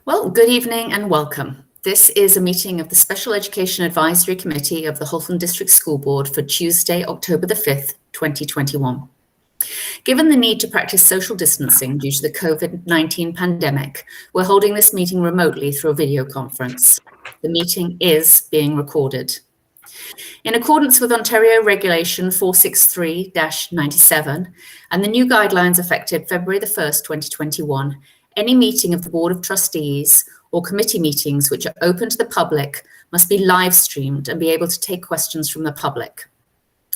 Well, good evening and welcome. This is a meeting of the Special Education Advisory Committee of the Halton District School Board for Tuesday, October the 5th, 2021. Given the need to practice social distancing due to the COVID-19 pandemic, we're holding this meeting remotely through a video conference. The meeting is being recorded. In accordance with Ontario Regulation 463-97 and the new guidelines effective February the 1st, 2021, any meeting of the Board of Trustees or committee meetings which are open to the public must be live streamed and be able to take questions from the public.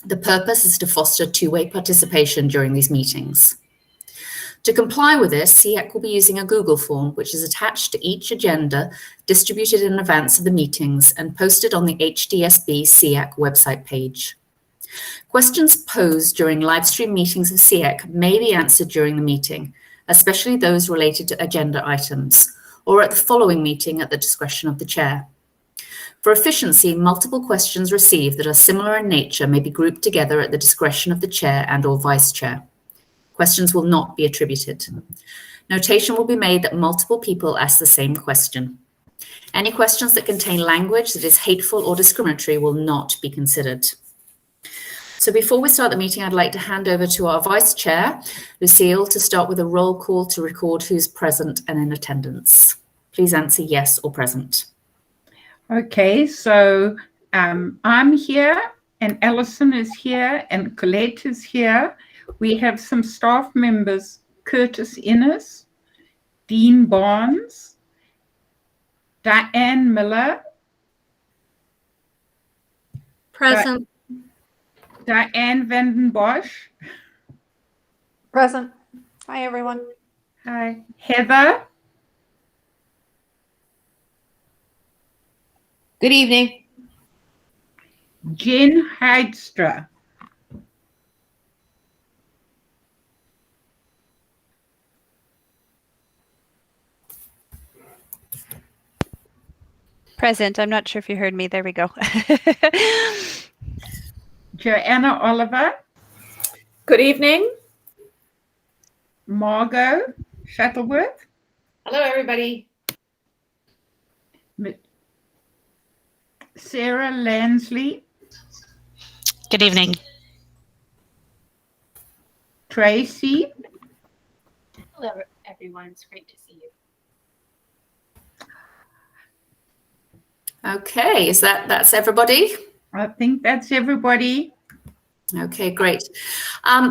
The purpose is to foster two-way participation during these meetings. To comply with this, CEAC will be using a Google form which is attached to each agenda distributed in advance of the meetings and posted on the HDSB CEAC website page. Questions posed during live stream meetings of CEAC may be answered during the meeting, especially those related to agenda items, or at the following meeting at the discretion of the chair. For efficiency, multiple questions received that are similar in nature may be grouped together at the discretion of the chair and/or vice chair. Questions will not be attributed. Notation will be made that multiple people ask the same question. Any questions that contain language that is hateful or discriminatory will not be considered. So before we start the meeting, I'd like to hand over to our Vice Chair, Lucille, to start with a roll call to record who's present and in attendance. Please answer yes or present. Okay, so I'm here and Alison is here and Colette is here. We have some staff members, Curtis Innes, Dean Barnes, Diane Miller. Present. Diane Vanden Bosch. Present. Hi, everyone. Hi. Heather. Good evening. Jen Heidstra. Present. I'm not sure if you heard me. There we go. Joanna Oliver. Good evening. Margot Shuttleworth. Hello, everybody. Sarah Lansley. Good evening. Tracy. Hello, everyone. It's great to see you. Okay, that's everybody? I think that's everybody. Okay, great.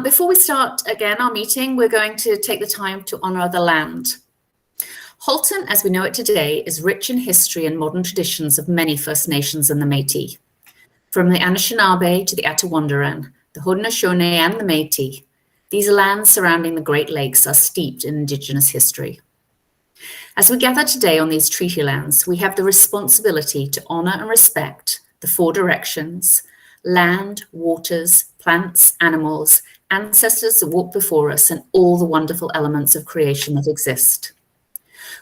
Before we start again our meeting, we're going to take the time to honour the land. Halton, as we know it today, is rich in history and modern traditions of many First Nations and the Métis. From the Anishinaabe to the Atawondaran, the Haudenosaunee and the Métis, these lands surrounding the Great Lakes are steeped in Indigenous history. As we gather today on these treaty lands, we have the responsibility to honour and respect the four directions: land, waters, plants, animals, ancestors that walk before us, and all the wonderful elements of creation that exist.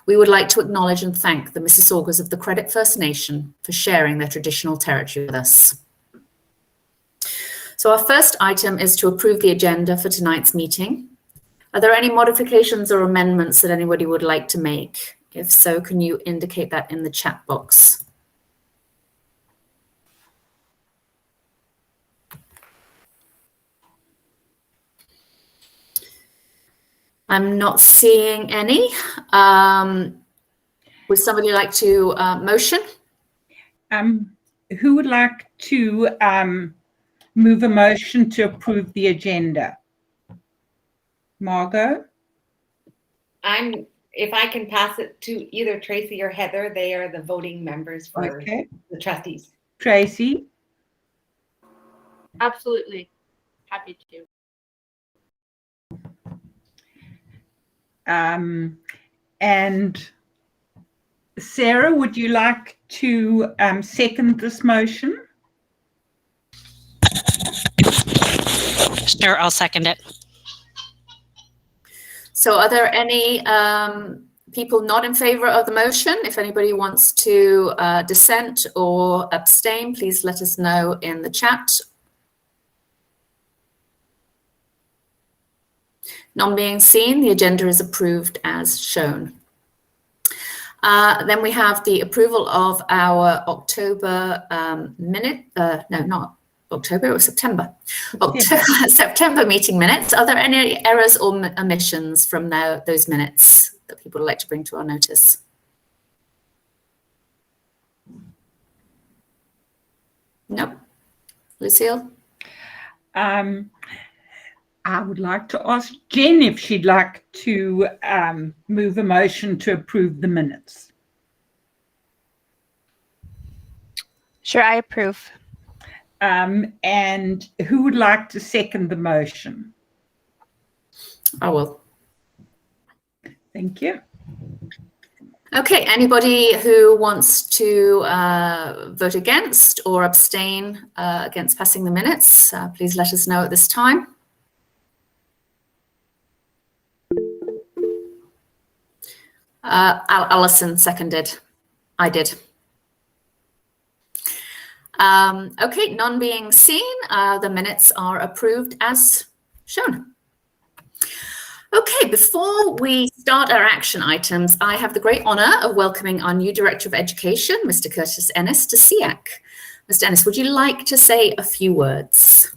We would like to acknowledge and thank the Mississaugas of the Credit First Nation for sharing their traditional territory with us. So our first item is to approve the agenda for tonight's meeting. Are there any modifications or amendments that anybody would like to make? If so, can you indicate that in the chat box? I'm not seeing any. Would somebody like to motion? Who would like to move a motion to approve the agenda? Margot? If I can pass it to either Tracy or Heather, they are the voting members for the trustees. Tracy? Absolutely. Happy to. And Sarah, would you like to second this motion? Sure, I'll second it. So are there any people not in favour of the motion? If anybody wants to dissent or abstain, please let us know in the chat. None being seen, the agenda is approved as shown. Then we have the approval of our October October or September. September meeting minutes. Are there any errors or omissions from those minutes that people would like to bring to our notice? No. Lucille? I would like to ask Jen if she'd like to move a motion to approve the minutes. Sure, I approve. And who would like to second the motion? I will. Thank you. Okay, anybody who wants to vote against or abstain against passing the minutes, please let us know at this time. Alison seconded. I did. Okay, none being seen, the minutes are approved as shown. Okay, before we start our action items, I have the great honour of welcoming our new Director of Education, Mr. Curtis Ennis, to SEAC. Mr. Ennis, would you like to say a few words?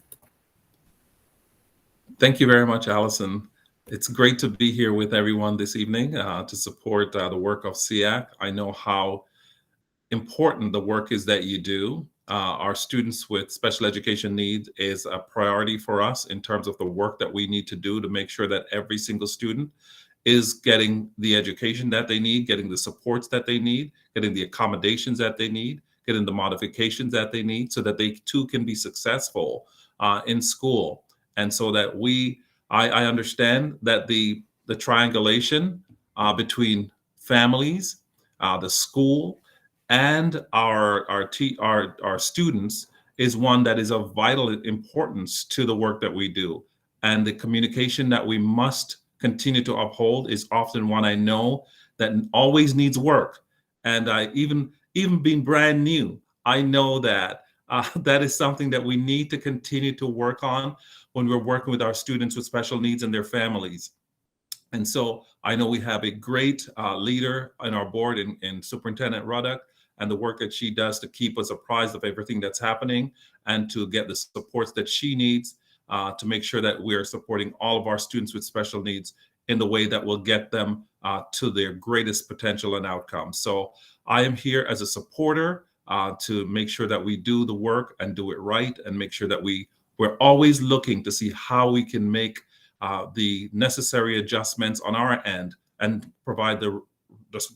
Thank you very much, Alison. It's great to be here with everyone this evening to support the work of SEAC. I know how important the work is that you do. Our students with special education needs is a priority for us in terms of the work that we need to do to make sure that every single student is getting the education that they need, getting the supports that they need, getting the accommodations that they need, getting the modifications that they need so that they too can be successful in school. And so that I understand that the triangulation between families, the school, and our students is one that is of vital importance to the work that we do. And the communication that we must continue to uphold is often one I know that always needs work. And even being brand new, I know that that is something that we need to continue to work on when we're working with our students with special needs and their families. And so I know we have a great leader in our board in Superintendent Ruddock, and the work that she does to keep us apprised of everything that's happening and to get the supports that she needs to make sure that we're supporting all of our students with special needs in the way that will get them to their greatest potential and outcomes. So I am here as a supporter to make sure that we do the work and do it right and make sure that we're always looking to see how we can make the necessary adjustments on our end and provide the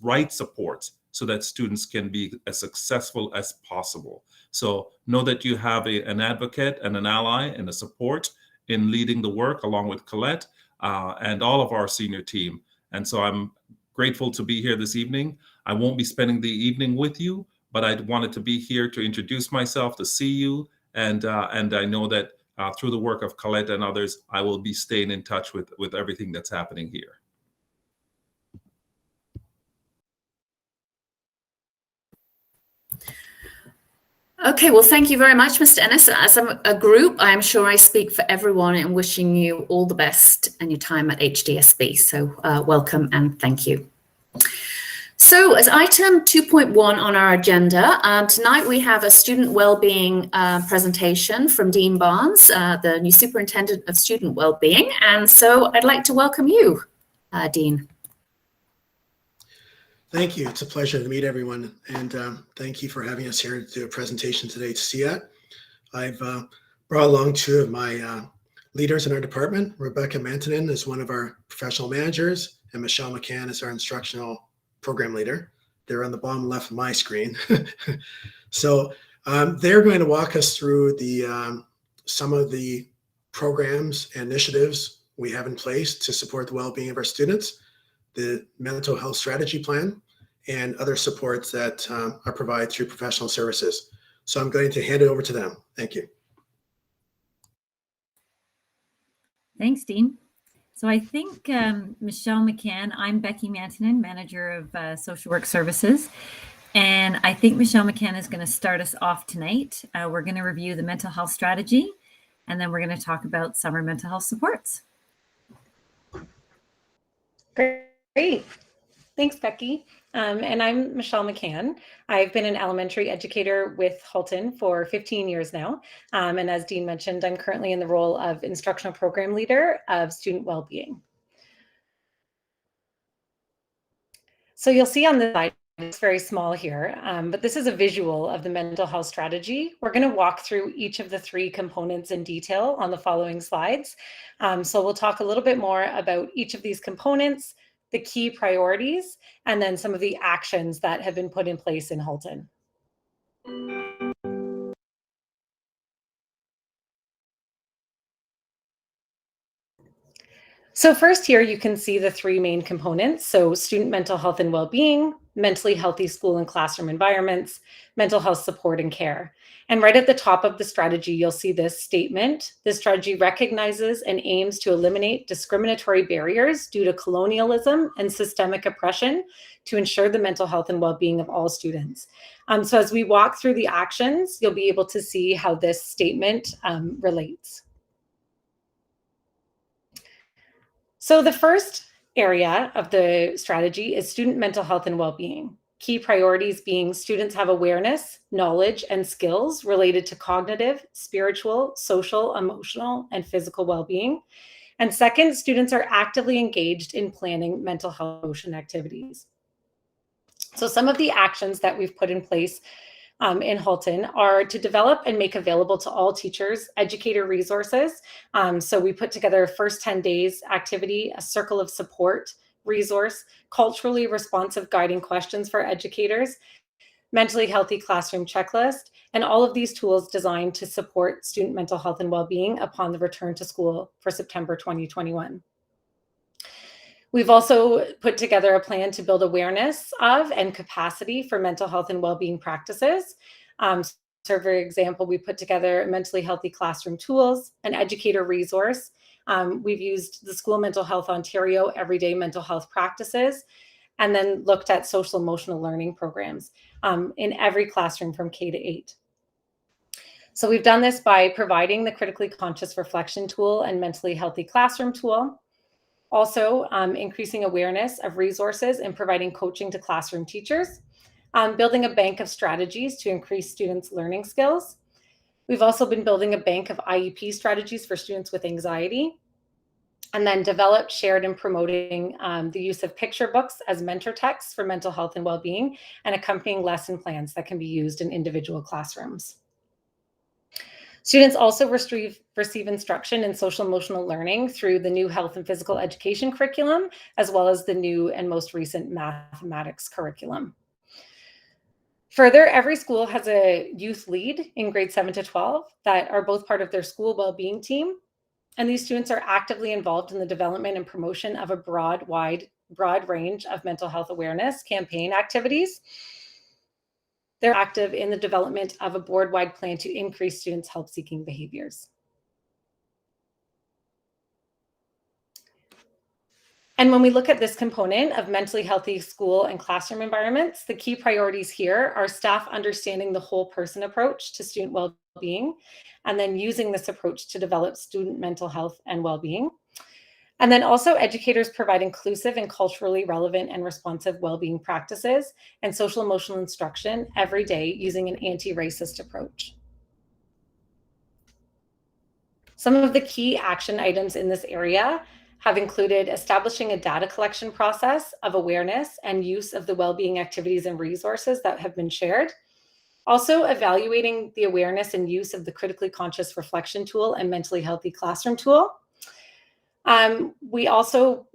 right supports so that students can be as successful as possible. So know that you have an advocate and an ally and a support in leading the work along with Colette and all of our senior team. And so I'm grateful to be here this evening. I won't be spending the evening with you, but I wanted to be here to introduce myself, to see you. And I know that through the work of Colette and others, I will be staying in touch with everything that's happening here. Okay, well, thank you very much, Mr. Ennis. As a group, I'm sure I speak for everyone in wishing you all the best in your time at HDSB. So welcome and thank you. So as item 2.1 on our agenda, tonight we have a student wellbeing presentation from Dean Barnes, the new Superintendent of Student Wellbeing. And so I'd like to welcome you, Dean. Thank you. It's a pleasure to meet everyone. And thank you for having us here to do a presentation today to SEAC. I've brought along two of my leaders in our department. Rebecca Mantonen is one of our professional managers, and Michelle Mccann is our instructional program leader. They're on the bottom left of my screen. So they're going to walk us through some of the programs and initiatives we have in place to support the well-being of our students, the mental health strategy plan, and other supports that are provided through professional services. So I'm going to hand it over to them. Thank you. Thanks, Dean. So I think Michelle Mccann, I'm Becky Mantonen, Manager of Social Work Services. And I think Michelle Mccann is going to start us off tonight. We're going to review the mental health strategy, and then we're going to talk about summer mental health supports. Great. Thanks, Becky. And I'm Michelle Mccann. I've been an elementary educator with Halton for 15 years now. And as Dean mentioned, I'm currently in the role of instructional program leader of student well-being. So you'll see on the slide, it's very small here, but this is a visual of the mental health strategy. We're going to walk through each of the 3 components in detail on the following slides. So we'll talk a little bit more about each of these components, the key priorities, and then some of the actions that have been put in place in Halton. So first here, you can see the 3 main components. So student mental health and well-being, mentally healthy school and classroom environments, mental health support and care. And right at the top of the strategy, you'll see this statement. This strategy recognizes and aims to eliminate discriminatory barriers due to colonialism and systemic oppression to ensure the mental health and well-being of all students. So as we walk through the actions, you'll be able to see how this statement relates. So the first area of the strategy is student mental health and well-being. Key priorities being students have awareness, knowledge, and skills related to cognitive, spiritual, social, emotional, and physical well-being. And second, students are actively engaged in planning mental health promotion activities. So some of the actions that we've put in place in Halton are to develop and make available to all teachers educator resources. So we put together a first 10 days activity, a circle of support resource, culturally responsive guiding questions for educators, mentally healthy classroom checklist, and all of these tools designed to support student mental health and well-being upon the return to school for September 2021. We've also put together a plan to build awareness of and capacity for mental health and well-being practices. So for example, we put together mentally healthy classroom tools, an educator resource. We've used the School Mental Health Ontario everyday mental health practices, and then looked at social emotional learning programs in every classroom from K to 8. So we've done this by providing the critically conscious reflection tool and mentally healthy classroom tool. Also, increasing awareness of resources and providing coaching to classroom teachers, building a bank of strategies to increase students' learning skills. We've also been building a bank of IEP strategies for students with anxiety, and then developed, shared, and promoting the use of picture books as mentor texts for mental health and well-being, and accompanying lesson plans that can be used in individual classrooms. Students also receive instruction in social emotional learning through the new health and physical education curriculum, as well as the new and most recent mathematics curriculum. Further, every school has a youth lead in grades 7 to 12 that are both part of their school well-being team. And these students are actively involved in the development and promotion of a broad range of mental health awareness campaign activities. They're active in the development of a board-wide plan to increase students' help-seeking behaviors. And when we look at this component of mentally healthy school and classroom environments, the key priorities here are staff understanding the whole person approach to student well-being, and then using this approach to develop student mental health and well-being. And then also educators provide inclusive and culturally relevant and responsive well-being practices and social emotional instruction every day using an anti-racist approach. Some of the key action items in this area have included establishing a data collection process of awareness and use of the well-being activities and resources that have been shared. Also evaluating the awareness and use of the critically conscious reflection tool and mentally healthy classroom tool. We also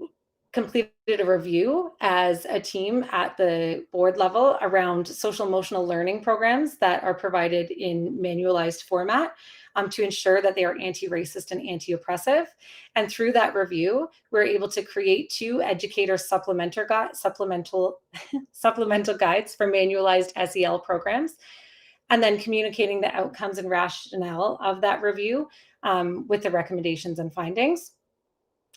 completed a review as a team at the board level around social emotional learning programs that are provided in manualized format to ensure that they are anti-racist and anti-oppressive. And through that review, we're able to create 2 educator supplemental guides for manualized SEL programs, and then communicating the outcomes and rationale of that review with the recommendations and findings.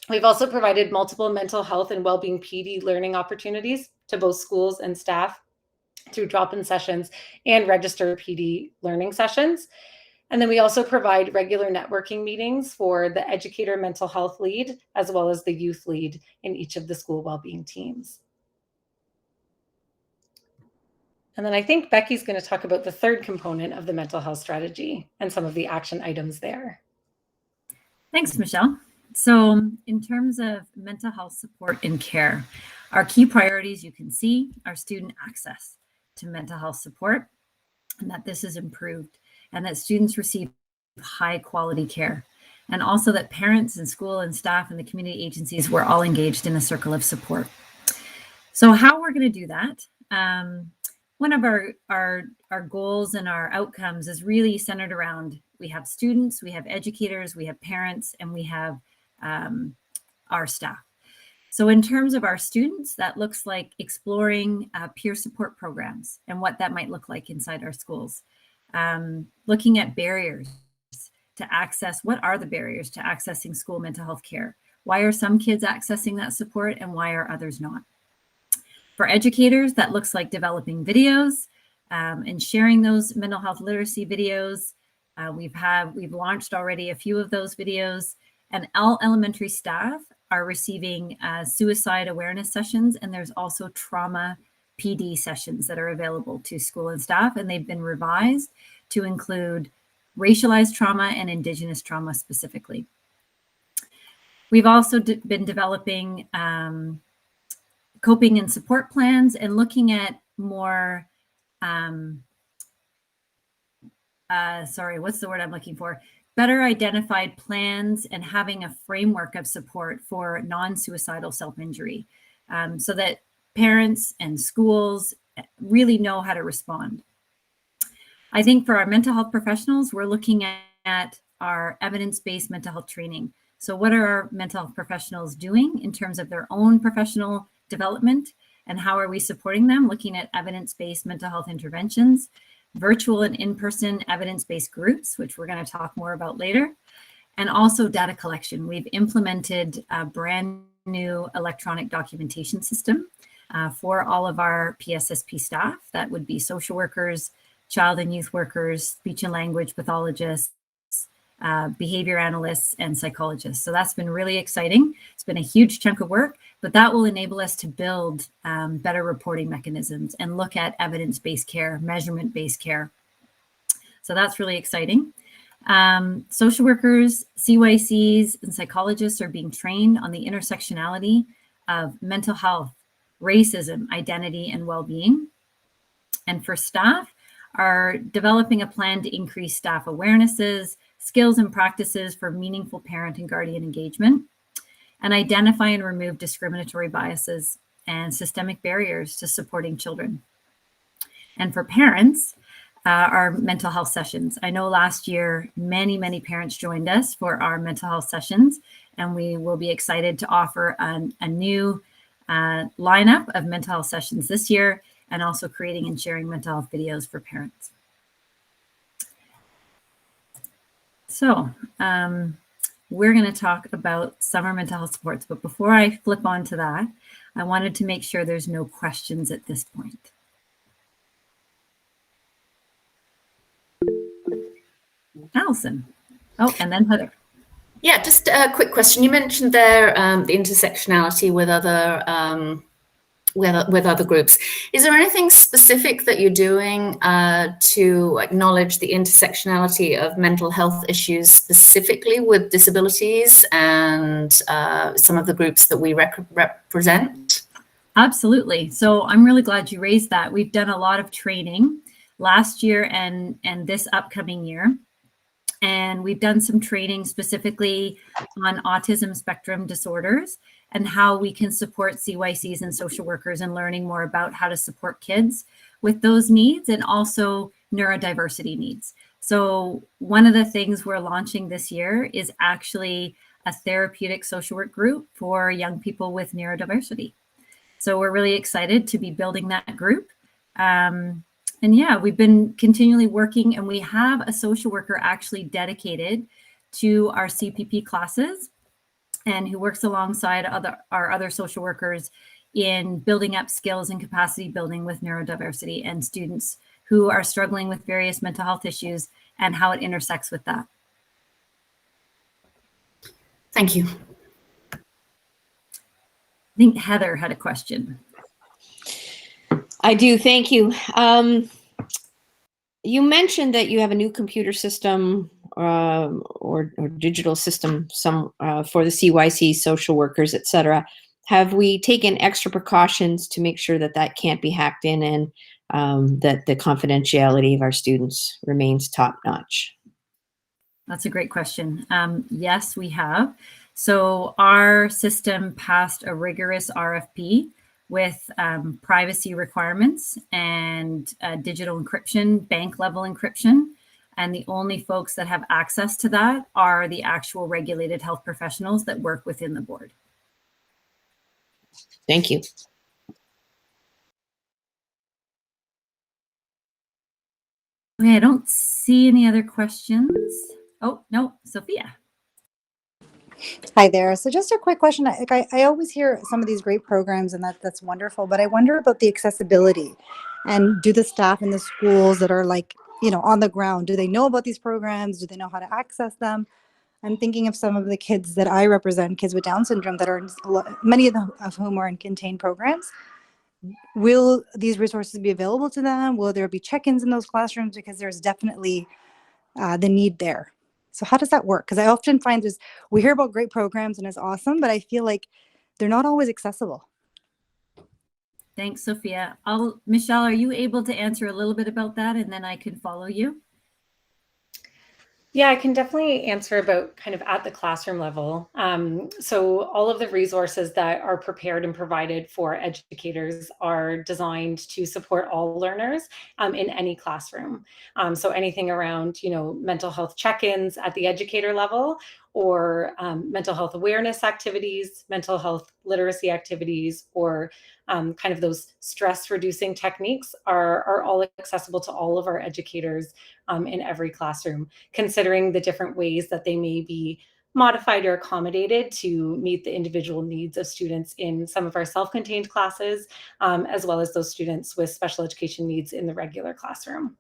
We've also provided multiple mental health and well-being PD learning opportunities to both schools and staff through drop-in sessions and registered PD learning sessions. And then we also provide regular networking meetings for the educator mental health lead, as well as the youth lead in each of the school well-being teams. And then I think Becky's going to talk about the third component of the mental health strategy and some of the action items there. Thanks, Michelle. So in terms of mental health support and care, our key priorities, you can see, are student access to mental health support, and that this is improved, and that students receive high quality care, and also that parents and school and staff and the community agencies were all engaged in a circle of support. So how we're going to do that, one of our goals and our outcomes is really centered around, we have students, we have educators, we have parents, and we have our staff. So in terms of our students, that looks like exploring peer support programs and what that might look like inside our schools. Looking at barriers to access, what are the barriers to accessing school mental health care? Why are some kids accessing that support and why are others not? For educators, that looks like developing videos and sharing those mental health literacy videos. We've launched already a few of those videos, and all elementary staff are receiving suicide awareness sessions, and there's also trauma PD sessions that are available to school and staff, and they've been revised to include racialized trauma and Indigenous trauma specifically. We've also been developing coping and support plans and looking at more, what's the word I'm looking for? Better identified plans and having a framework of support for non-suicidal self-injury so that parents and schools really know how to respond. I think for our mental health professionals, we're looking at our evidence-based mental health training. So what are our mental health professionals doing in terms of their own professional development, and how are we supporting them? Looking at evidence-based mental health interventions, virtual and in-person evidence-based groups, which we're going to talk more about later, and also data collection. We've implemented a brand new electronic documentation system for all of our PSSP staff. That would be social workers, child and youth workers, speech and language pathologists, behavior analysts, and psychologists. So that's been really exciting. It's been a huge chunk of work, but that will enable us to build better reporting mechanisms and look at evidence-based care, measurement-based care. So that's really exciting. Social workers, CYCs, and psychologists are being trained on the intersectionality of mental health, racism, identity, and well-being. And for staff, are developing a plan to increase staff awarenesses, skills and practices for meaningful parent and guardian engagement, and identify and remove discriminatory biases and systemic barriers to supporting children. And for parents, our mental health sessions. I know last year, many parents joined us for our mental health sessions, and we will be excited to offer a new lineup of mental health sessions this year, and also creating and sharing mental health videos for parents. So we're going to talk about summer mental health supports, but before I flip on to that, I wanted to make sure there's no questions at this point. Allison. Oh, and then Heather. Yeah, just a quick question. You mentioned there the intersectionality with other groups. Is there anything specific that you're doing to acknowledge the intersectionality of mental health issues specifically with disabilities and some of the groups that we represent? Absolutely. So I'm really glad you raised that. We've done a lot of training last year and this upcoming year. And we've done some training specifically on autism spectrum disorders and how we can support CYCs and social workers in learning more about how to support kids with those needs and also neurodiversity needs. So one of the things we're launching this year is actually a therapeutic social work group for young people with neurodiversity. So we're really excited to be building that group. And yeah, we've been continually working, and we have a social worker actually dedicated to our CPP classes and who works alongside our other social workers in building up skills and capacity building with neurodiversity and students who are struggling with various mental health issues and how it intersects with that. Thank you. I think Heather had a question. I do, thank you. You mentioned that you have a new computer system or digital system for the CYC, social workers, et cetera. Have we taken extra precautions to make sure that that can't be hacked in and that the confidentiality of our students remains top notch? That's a great question. Yes, we have. So our system passed a rigorous RFP with privacy requirements and digital encryption, bank level encryption. And the only folks that have access to that are the actual regulated health professionals that work within the board. Thank you. Okay, I don't see any other questions. Oh, no, Sophia. Hi there. So just a quick question. I always hear some of these great programs and that's wonderful, but I wonder about the accessibility. And do the staff in the schools that are like, you know, on the ground, do they know about these programs? Do they know how to access them? I'm thinking of some of the kids that I represent, kids with Down syndrome that are, many of them of whom are in contained programs. Will these resources be available to them? Will there be check-ins in those classrooms? Because there's definitely the need there. So how does that work? Because I often find we hear about great programs and it's awesome, but I feel like they're not always accessible. Thanks, Sophia. Michelle, are you able to answer a little bit about that and then I can follow you? Yeah, I can definitely answer about kind of at the classroom level. So all of the resources that are prepared and provided for educators are designed to support all learners in any classroom. So anything around, you know, mental health check-ins at the educator level, or mental health awareness activities, mental health literacy activities, or kind of those stress reducing techniques are all accessible to all of our educators in every classroom, considering the different ways that they may be modified or accommodated to meet the individual needs of students in some of our self-contained classes, as well as those students with special education needs in the regular classroom.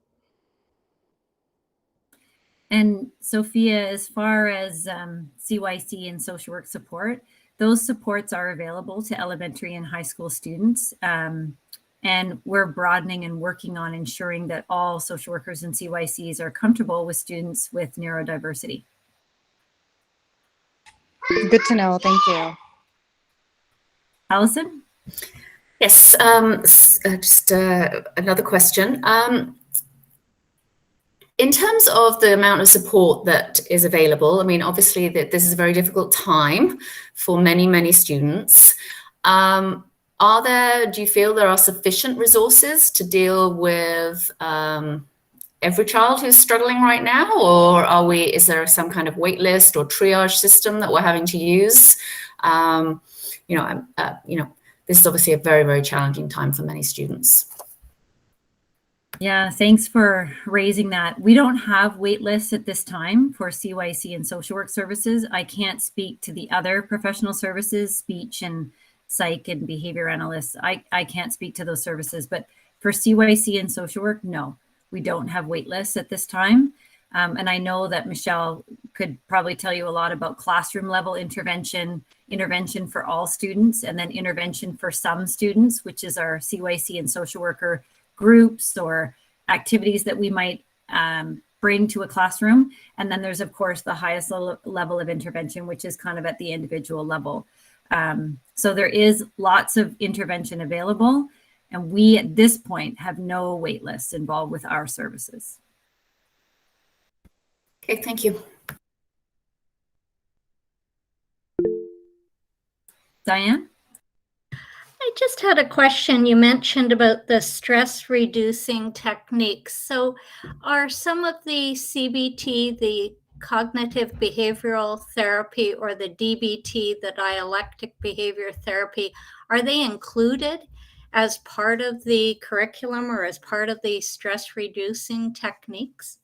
And Sophia, as far as CYC and social work support, those supports are available to elementary and high school students. And we're broadening and working on ensuring that all social workers and CYCs are comfortable with students with neurodiversity. Good to know. Thank you. Allison? Yes, just another question. In terms of the amount of support that is available, I mean, obviously this is a very difficult time for many, many students. Do you feel there are sufficient resources to deal with every child who's struggling right now? Or is there some kind of wait list or triage system that we're having to use? This is obviously a very, very challenging time for many students. Yeah, thanks for raising that. We don't have wait lists at this time for CYC and social work services. I can't speak to the other professional services, speech and psych and behavior analysts. I can't speak to those services, but for CYC and social work, no, we don't have wait lists at this time. And I know that Michelle could probably tell you a lot about classroom level intervention for all students, and then intervention for some students, which is our CYC and social worker groups or activities that we might bring to a classroom. And then there's, of course, the highest level of intervention, which is kind of at the individual level. So there is lots of intervention available. And we, at this point, have no wait lists involved with our services. Okay, thank you. Diane? I just had a question. You mentioned about the stress reducing techniques. So are some of the CBT, the cognitive behavioral therapy, or the DBT, the dialectic behavior therapy, are they included as part of the curriculum or as part of the stress reducing techniques?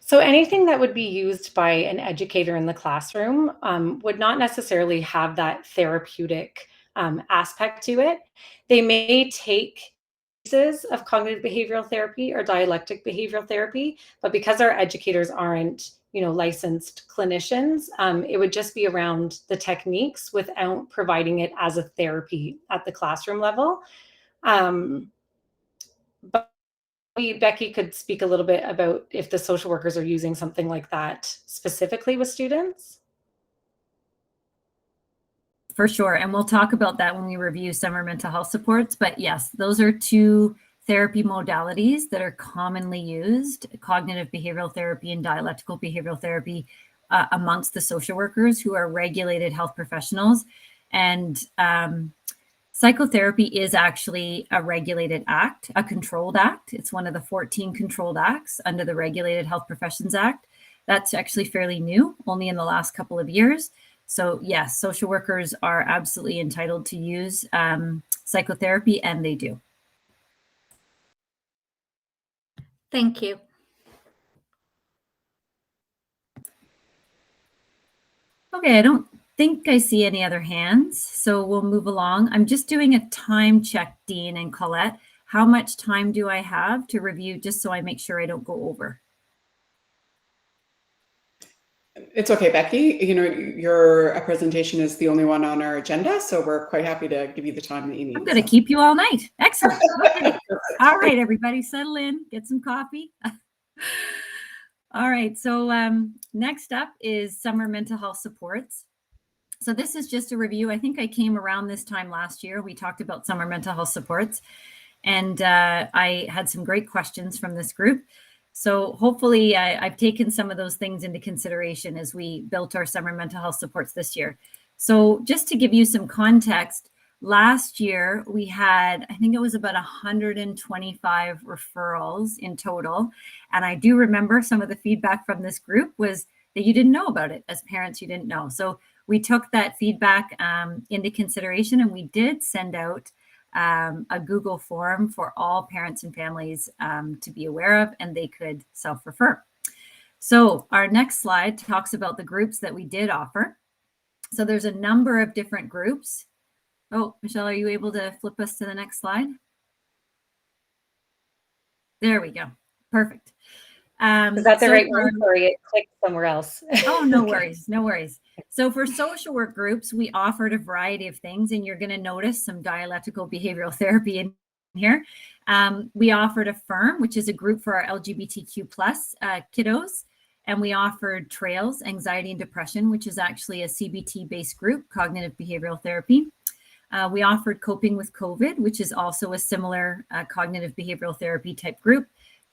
So anything that would be used by an educator in the classroom would not necessarily have that therapeutic aspect to it. They may take pieces of cognitive behavioral therapy or dialectic behavioral therapy, but because our educators aren't licensed clinicians. It would just be around the techniques without providing it as a therapy at the classroom level. But Becky could speak a little bit about if the social workers are using something like that specifically with students. For sure. And we'll talk about that when we review summer mental health supports. But yes, those are two therapy modalities that are commonly used, cognitive behavioral therapy and dialectical behavioral therapy, amongst the social workers who are regulated health professionals. And psychotherapy is actually a regulated act, a controlled act. It's one of the 14 controlled acts under the Regulated Health Professions Act. That's actually fairly new, only in the last couple of years. So yes, social workers are absolutely entitled to use psychotherapy, and they do. Thank you. Okay, I don't think I see any other hands, so we'll move along. I'm just doing a time check, Dean and Colette. How much time do I have to review, just so I make sure I don't go over? It's okay, Becky. Your presentation is the only one on our agenda, so we're quite happy to give you the time that you need. I'm going to keep you all night. Excellent. Okay. All right, everybody, settle in, get some coffee. All right, so next up is summer mental health supports. So this is just a review. I think I came around this time last year. We talked about summer mental health supports, and I had some great questions from this group. So hopefully I've taken some of those things into consideration as we built our summer mental health supports this year. So just to give you some context, last year we had, I think it was about 125 referrals in total. And I do remember some of the feedback from this group was that you didn't know about it. As parents, you didn't know. So we took that feedback into consideration, and we did send out a Google form for all parents and families to be aware of, and they could self-refer. So our next slide talks about the groups that we did offer. So there's a number of different groups. Oh, Michelle, are you able to flip us to the next slide? There we go. Perfect. Is that the right one? Sorry, it clicked somewhere else. Oh, no worries, no worries. So for social work groups, we offered a variety of things, and you're going to notice some dialectical behavioral therapy in here. We offered Affirm, which is a group for our LGBTQ plus kiddos, and we offered Trails, Anxiety and Depression, which is actually a CBT-based group, cognitive behavioral therapy. We offered Coping with COVID, which is also a similar cognitive behavioral therapy type group.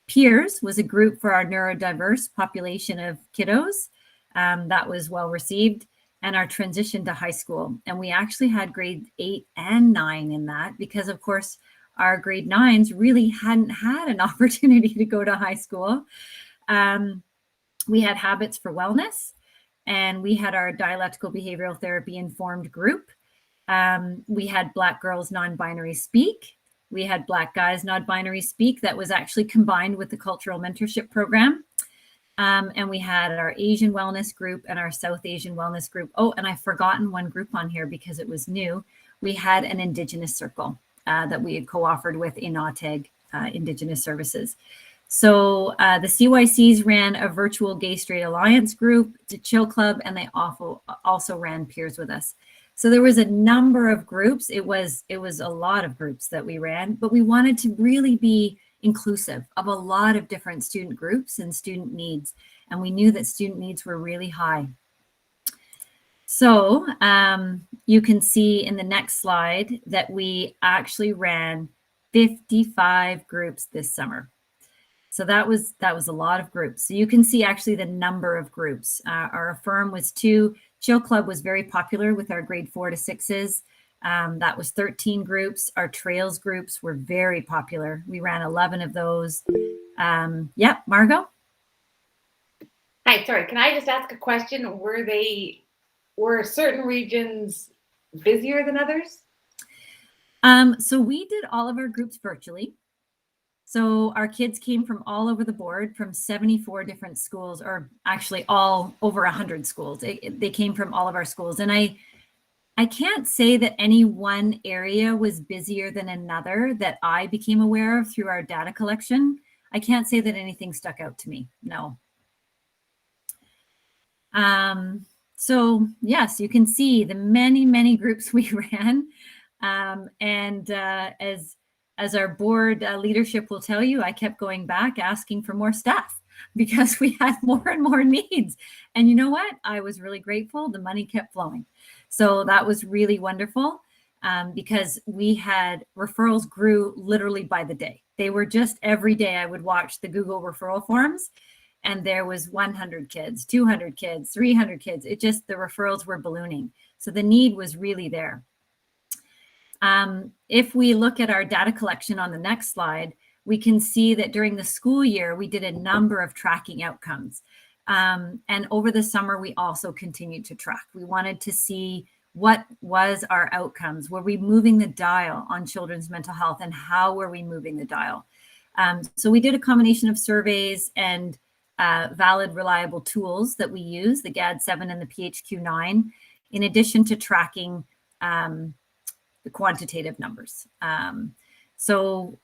Peers was a group for our neurodiverse population of kiddos. That was well received. And our transition to high school. And we actually had grade 8 and 9 in that, because of course our grade 9s really hadn't had an opportunity to go to high school. We had Habits for Wellness, and we had our dialectical behavioral therapy informed group. We had Black Girls Non-Binary Speak. We had Black Guys Non-Binary Speak that was actually combined with the Cultural Mentorship Program. And we had our Asian Wellness Group and our South Asian Wellness Group. Oh, and I've forgotten one group on here because it was new. We had an Indigenous Circle that we had co-offered with INAUTEG, Indigenous Services. So the CYCs ran a virtual Gay Straight Alliance group, the Chill Club, and they also ran Peers with us. So there was a number of groups. It was a lot of groups that we ran, but we wanted to really be inclusive of a lot of different student groups and student needs. And we knew that student needs were really high. So you can see in the next slide that we actually ran 55 groups this summer. So that was a lot of groups. So you can see actually the number of groups. Our Affirm was 2. Chill Club was very popular with our grade 4 to 6s. That was 13 groups. Our Trails groups were very popular. We ran 11 of those. Yeah, Margot? Hi, sorry. Can I just ask a question? Were certain regions busier than others? So we did all of our groups virtually. So our kids came from all over the board, from 74 different schools, or actually all over 100 schools. They came from all of our schools. And I can't say that any one area was busier than another that I became aware of through our data collection. I can't say that anything stuck out to me, no. So yes, you can see the many groups we ran. As our board leadership will tell you, I kept going back asking for more staff because we had more and more needs. And you know what? I was really grateful. The money kept flowing. So that was really wonderful because we had referrals grew literally by the day. They were just every day I would watch the Google referral forms and there was 100 kids, 200 kids, 300 kids. It just, the referrals were ballooning. So the need was really there. If we look at our data collection on the next slide, we can see that during the school year, we did a number of tracking outcomes. And over the summer, we also continued to track. We wanted to see what was our outcomes. Were we moving the dial on children's mental health and how were we moving the dial? So we did a combination of surveys and valid, reliable tools that we use, the GAD-7 and the PHQ-9, in addition to tracking the quantitative numbers. So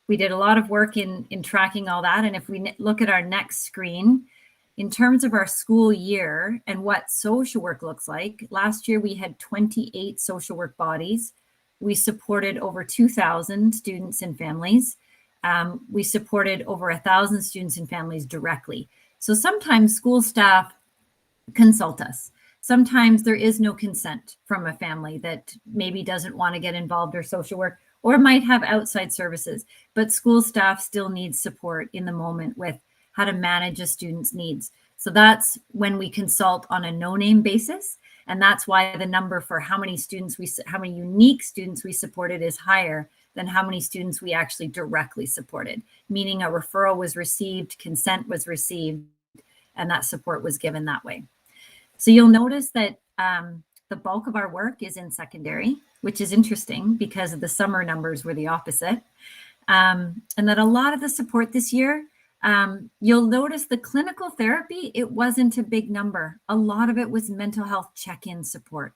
we did a lot of work in tracking all that. And if we look at our next screen, in terms of our school year and what social work looks like, last year we had 28 social work bodies. We supported over 2,000 students and families. We supported over 1,000 students and families directly. So sometimes school staff consult us. Sometimes there is no consent from a family that maybe doesn't want to get involved or social work or might have outside services, but school staff still needs support in the moment with how to manage a student's needs. So that's when we consult on a no-name basis. And that's why the number for how many unique students we supported is higher than how many students we actually directly supported, meaning a referral was received, consent was received, and that support was given that way. So you'll notice that the bulk of our work is in secondary, which is interesting because the summer numbers were the opposite. And that a lot of the support this year, you'll notice the clinical therapy, it wasn't a big number. A lot of it was mental health check-in support.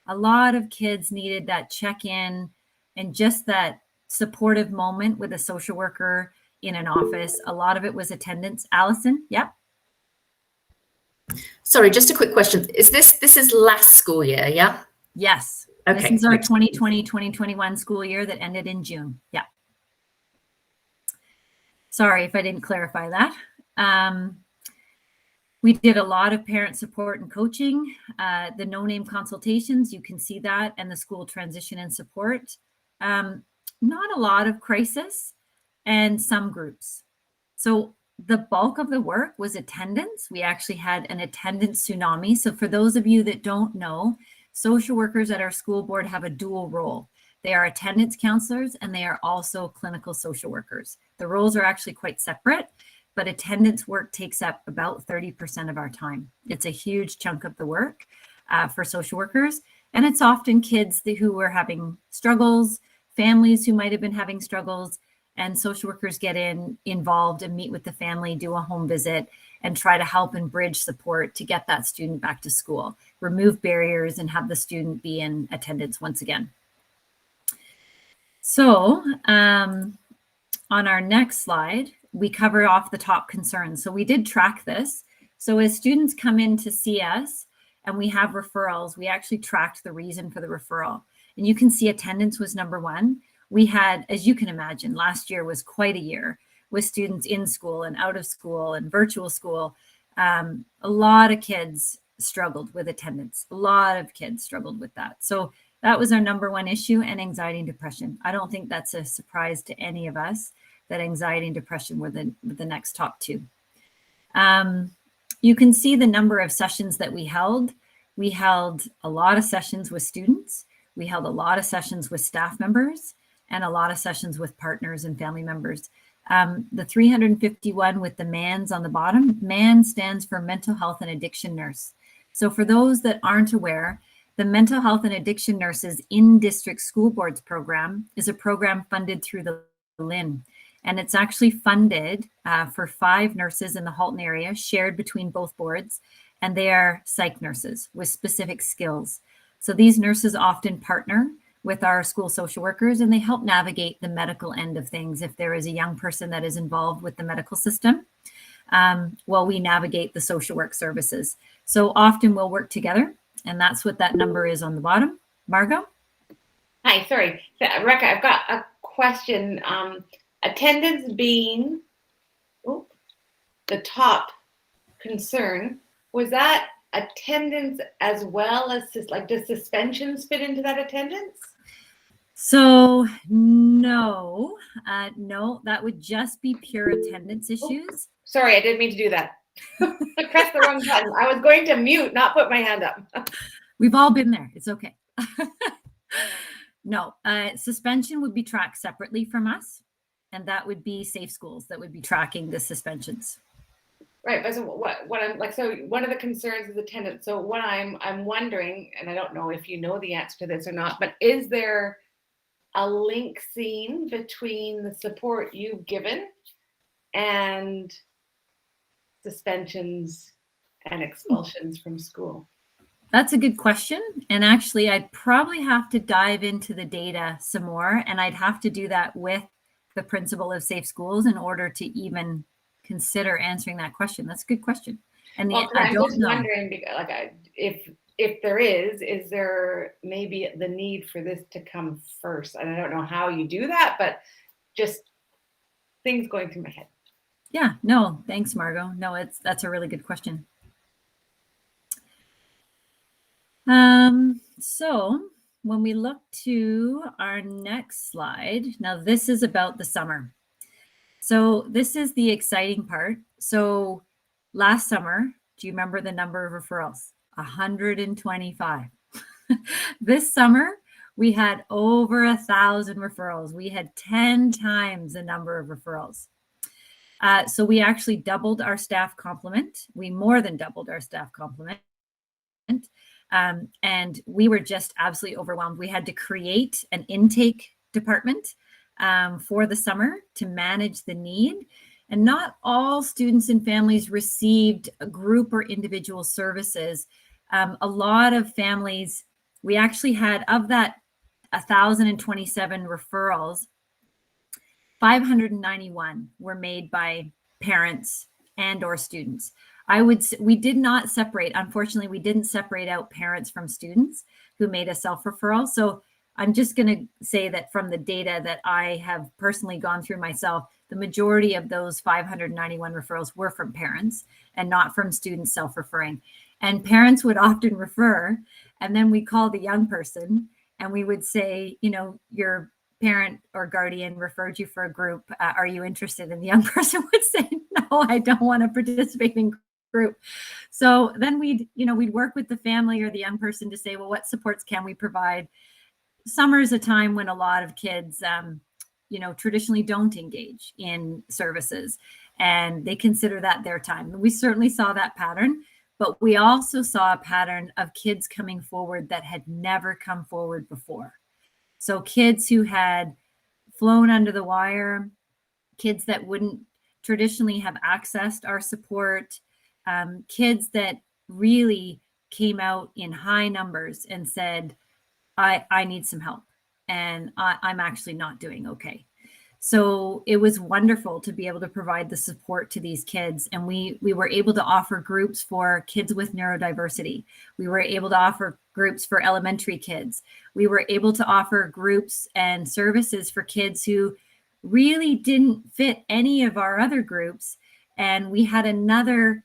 A lot of kids needed that check-in and just that supportive moment with a social worker in an office. A lot of it was attendance. Allison, yep. Sorry, just a quick question. This is last school year, yeah? Yes. Okay. This is our 2020-2021 school year that ended in June. Yeah. Sorry if I didn't clarify that. We did a lot of parent support and coaching, the no-name consultations, you can see that, and the school transition and support. Not a lot of crisis and some groups. So the bulk of the work was attendance. We actually had an attendance tsunami. So for those of you that don't know, social workers at our school board have a dual role. They are attendance counselors and they are also clinical social workers. The roles are actually quite separate, but attendance work takes up about 30% of our time. It's a huge chunk of the work for social workers. And it's often kids who were having struggles, families who might have been having struggles, and social workers get involved and meet with the family, do a home visit, and try to help and bridge support to get that student back to school, remove barriers, and have the student be in attendance once again. So on our next slide, we cover off the top concerns. So we did track this. So as students come in to see us and we have referrals, we actually tracked the reason for the referral. And you can see attendance was number one. We had, as you can imagine, last year was quite a year with students in school and out of school and virtual school. A lot of kids struggled with attendance. A lot of kids struggled with that. So that was our number one issue, and anxiety and depression. I don't think that's a surprise to any of us that anxiety and depression were the next top two. You can see the number of sessions that we held. We held a lot of sessions with students. We held a lot of sessions with staff members and a lot of sessions with partners and family members. The 351 with the MANs on the bottom, MAN stands for Mental Health and Addiction Nurse. So for those that aren't aware, the Mental Health and Addiction Nurses in District School Boards program is a program funded through the LIN. And it's actually funded for 5 nurses in the Halton area, shared between both boards. And they are psych nurses with specific skills. So these nurses often partner with our school social workers, and they help navigate the medical end of things if there is a young person that is involved with the medical system. while we navigate the social work services. So often we'll work together, and that's what that number is on the bottom. Margot? Hi, sorry. Rebecca, I've got a question. Attendance being the top concern, was that attendance as well as like, does suspensions fit into that attendance? So no, no, that would just be pure attendance issues. Sorry, I didn't mean to do that. I pressed the wrong button. I was going to mute, not put my hand up. We've all been there. It's okay. No, suspension would be tracked separately from us, and that would be Safe Schools that would be tracking the suspensions. Right, but so what I'm like, so one of the concerns is attendance. So what I'm wondering, and I don't know if you know the answer to this or not, but is there a link seen between the support you've given and suspensions and expulsions from school? That's a good question. And actually, I'd probably have to dive into the data some more, and I'd have to do that with the principal of Safe Schools in order to even consider answering that question. That's a good question. And Well, I I'm don't just know. wondering, like, if there is there maybe the need for this to come first? And I don't know how you do that, but just things going through my head. Yeah, no, thanks, Margot. No, that's a really good question. So when we look to our next slide, now this is about the summer. So this is the exciting part. So last summer, do you remember the number of referrals? 125. This summer, we had over 1,000 referrals. We had 10 times the number of referrals. So we actually doubled our staff complement. We more than doubled our staff complement. And we were just absolutely overwhelmed. We had to create an intake department for the summer to manage the need. And not all students and families received a group or individual services. A lot of families, we actually had, of that 1,027 referrals, 591 were made by parents and or students. We did not separate, unfortunately, we didn't separate out parents from students who made a self-referral. So I'm just going to say that from the data that I have personally gone through myself, the majority of those 591 referrals were from parents and not from students self-referring. And parents would often refer, and then we call the young person and we would say, you know, your parent or guardian referred you for a group. Are you interested? And the young person would say, no, I don't want to participate in group. So then we'd work with the family or the young person to say, well, what supports can we provide? Summer is a time when a lot of kids, traditionally don't engage in services, and they consider that their time. We certainly saw that pattern, but we also saw a pattern of kids coming forward that had never come forward before. So kids who had flown under the wire, kids that wouldn't traditionally have accessed our support, kids that really came out in high numbers and said, I need some help, and I'm actually not doing okay. So it was wonderful to be able to provide the support to these kids. And we were able to offer groups for kids with neurodiversity. We were able to offer groups for elementary kids. We were able to offer groups and services for kids who really didn't fit any of our other groups. And we had another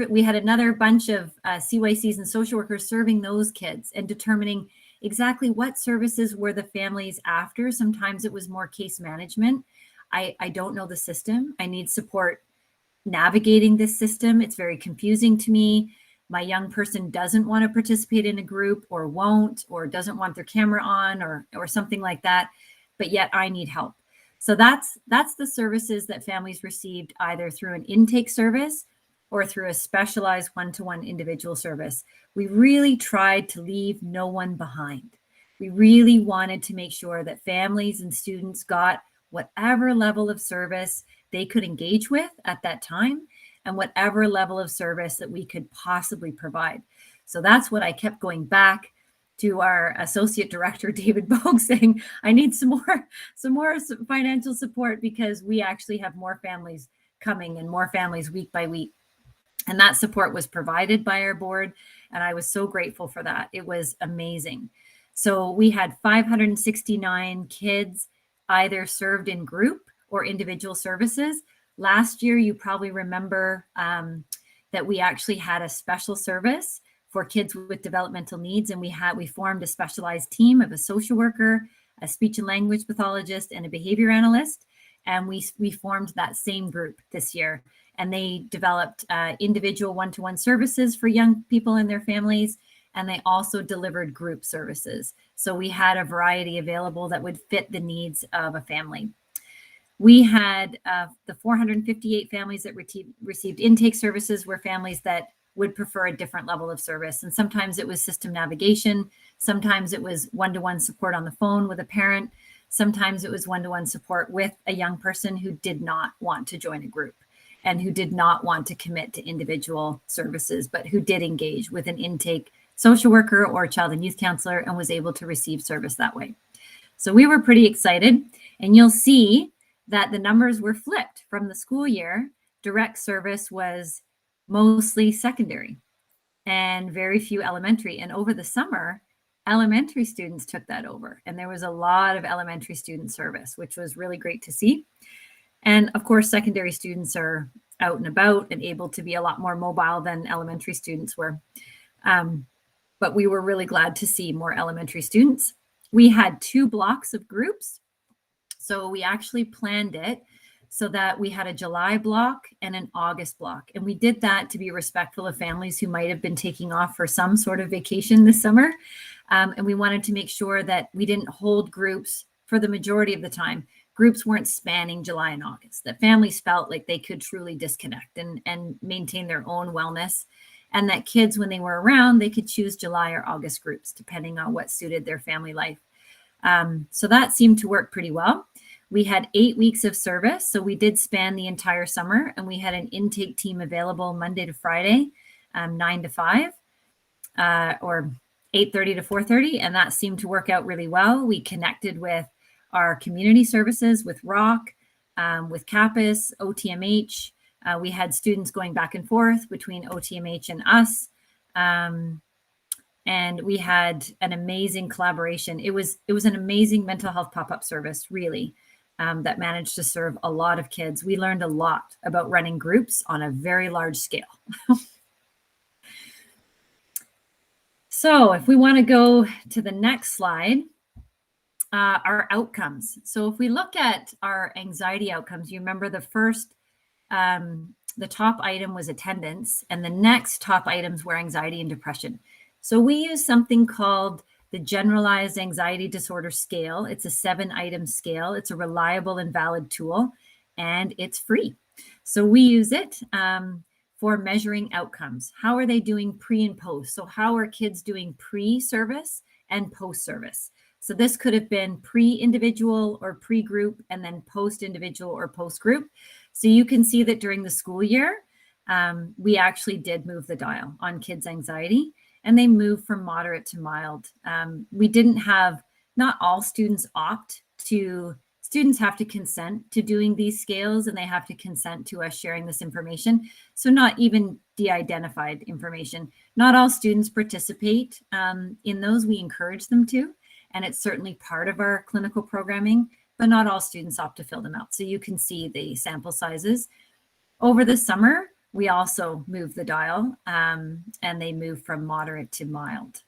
we had another bunch of CYCs and social workers serving those kids and determining exactly what services were the families after. Sometimes it was more case management. I don't know the system. I need support navigating this system. It's very confusing to me. My young person doesn't want to participate in a group or won't, or doesn't want their camera on or something like that, but yet I need help. So that's the services that families received either through an intake service or through a specialized one-to-one individual service. We really tried to leave no one behind. We really wanted to make sure that families and students got whatever level of service they could engage with at that time and whatever level of service that we could possibly provide. So that's what I kept going back. to our associate director, David Bogue, saying, I need some more financial support because we actually have more families coming and more families week by week. And that support was provided by our board. And I was so grateful for that. It was amazing. So we had 569 kids either served in group or individual services. Last year, you probably remember that we actually had a special service for kids with developmental needs. And we formed a specialized team of a social worker, a speech and language pathologist, and a behavior analyst. And we formed that same group this year. And they developed individual one-to-one services for young people and their families. And they also delivered group services. So we had a variety available that would fit the needs of a family. We had the 458 families that received intake services were families that would prefer a different level of service. And sometimes it was system navigation. Sometimes it was one-to-one support on the phone with a parent. Sometimes it was one-to-one support with a young person who did not want to join a group and who did not want to commit to individual services, but who did engage with an intake social worker or child and youth counselor and was able to receive service that way. So we were pretty excited. And you'll see that the numbers were flipped from the school year. Direct service was mostly secondary and very few elementary. And over the summer, elementary students took that over. And there was a lot of elementary student service, which was really great to see. And of course, secondary students are out and about and able to be a lot more mobile than elementary students were. But we were really glad to see more elementary students. We had 2 blocks of groups. So we actually planned it so that we had a July block and an August block. And we did that to be respectful of families who might have been taking off for some sort of vacation this summer. And we wanted to make sure that we didn't hold groups for the majority of the time. Groups weren't spanning July and August, that families felt like they could truly disconnect and maintain their own wellness. And that kids, when they were around, they could choose July or August groups, depending on what suited their family life. So that seemed to work pretty well. We had 8 weeks of service, so we did span the entire summer, and we had an intake team available Monday to Friday, 9 to 5, or 8:30 to 4:30, and that seemed to work out really well. We connected with our community services, with ROC, with CAPAS, OTMH. We had students going back and forth between OTMH and us. And we had an amazing collaboration. It was an amazing mental health pop-up service, really, that managed to serve a lot of kids. We learned a lot about running groups on a very large scale. So if we want to go to the next slide, our outcomes. So if we look at our anxiety outcomes, you remember the first, the top item was attendance, and the next top items were anxiety and depression. So we use something called the Generalized Anxiety Disorder Scale. It's a 7-item scale. It's a reliable and valid tool, and it's free. So we use it for measuring outcomes. How are they doing pre and post? So how are kids doing pre-service and post-service? So this could have been pre-individual or pre-group, and then post-individual or post-group. So you can see that during the school year, we actually did move the dial on kids' anxiety, and they moved from moderate to mild. We didn't have, not all students opt to, students have to consent to doing these scales, and they have to consent to us sharing this information. So not even de-identified information. Not all students participate in those. We encourage them to, and it's certainly part of our clinical programming, but not all students opt to fill them out. So you can see the sample sizes. Over the summer, we also moved the dial, and they moved from moderate to mild.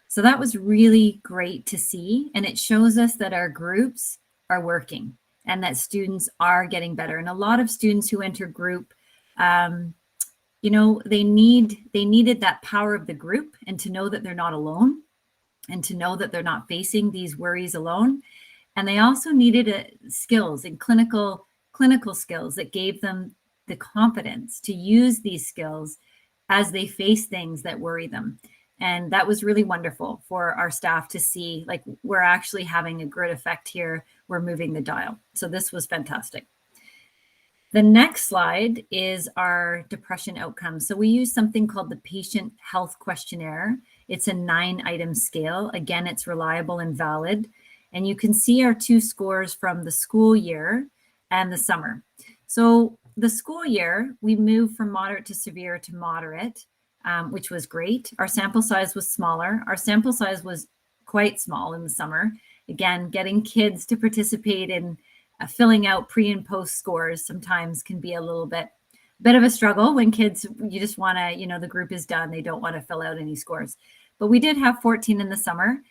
So that was really great to see. And it shows us that our groups are working and that students are getting better. And a lot of students who enter group, you know, they needed that power of the group and to know that they're not alone and to know that they're not facing these worries alone. And they also needed skills and clinical skills that gave them the confidence to use these skills as they face things that worry them. And that was really wonderful for our staff to see, like, we're actually having a good effect here. We're moving the dial. So this was fantastic. The next slide is our depression outcomes. So we use something called the Patient Health Questionnaire. It's a 9-item scale. Again, it's reliable and valid. And you can see our 2 scores from the school year and the summer. So the school year, we moved from moderate to severe to moderate, which was great. Our sample size was smaller. Our sample size was quite small in the summer. Again, getting kids to participate in filling out pre and post scores sometimes can be a little bit of a struggle when kids, you just want to, the group is done. They don't want to fill out any scores. But we did have 14 in the summer.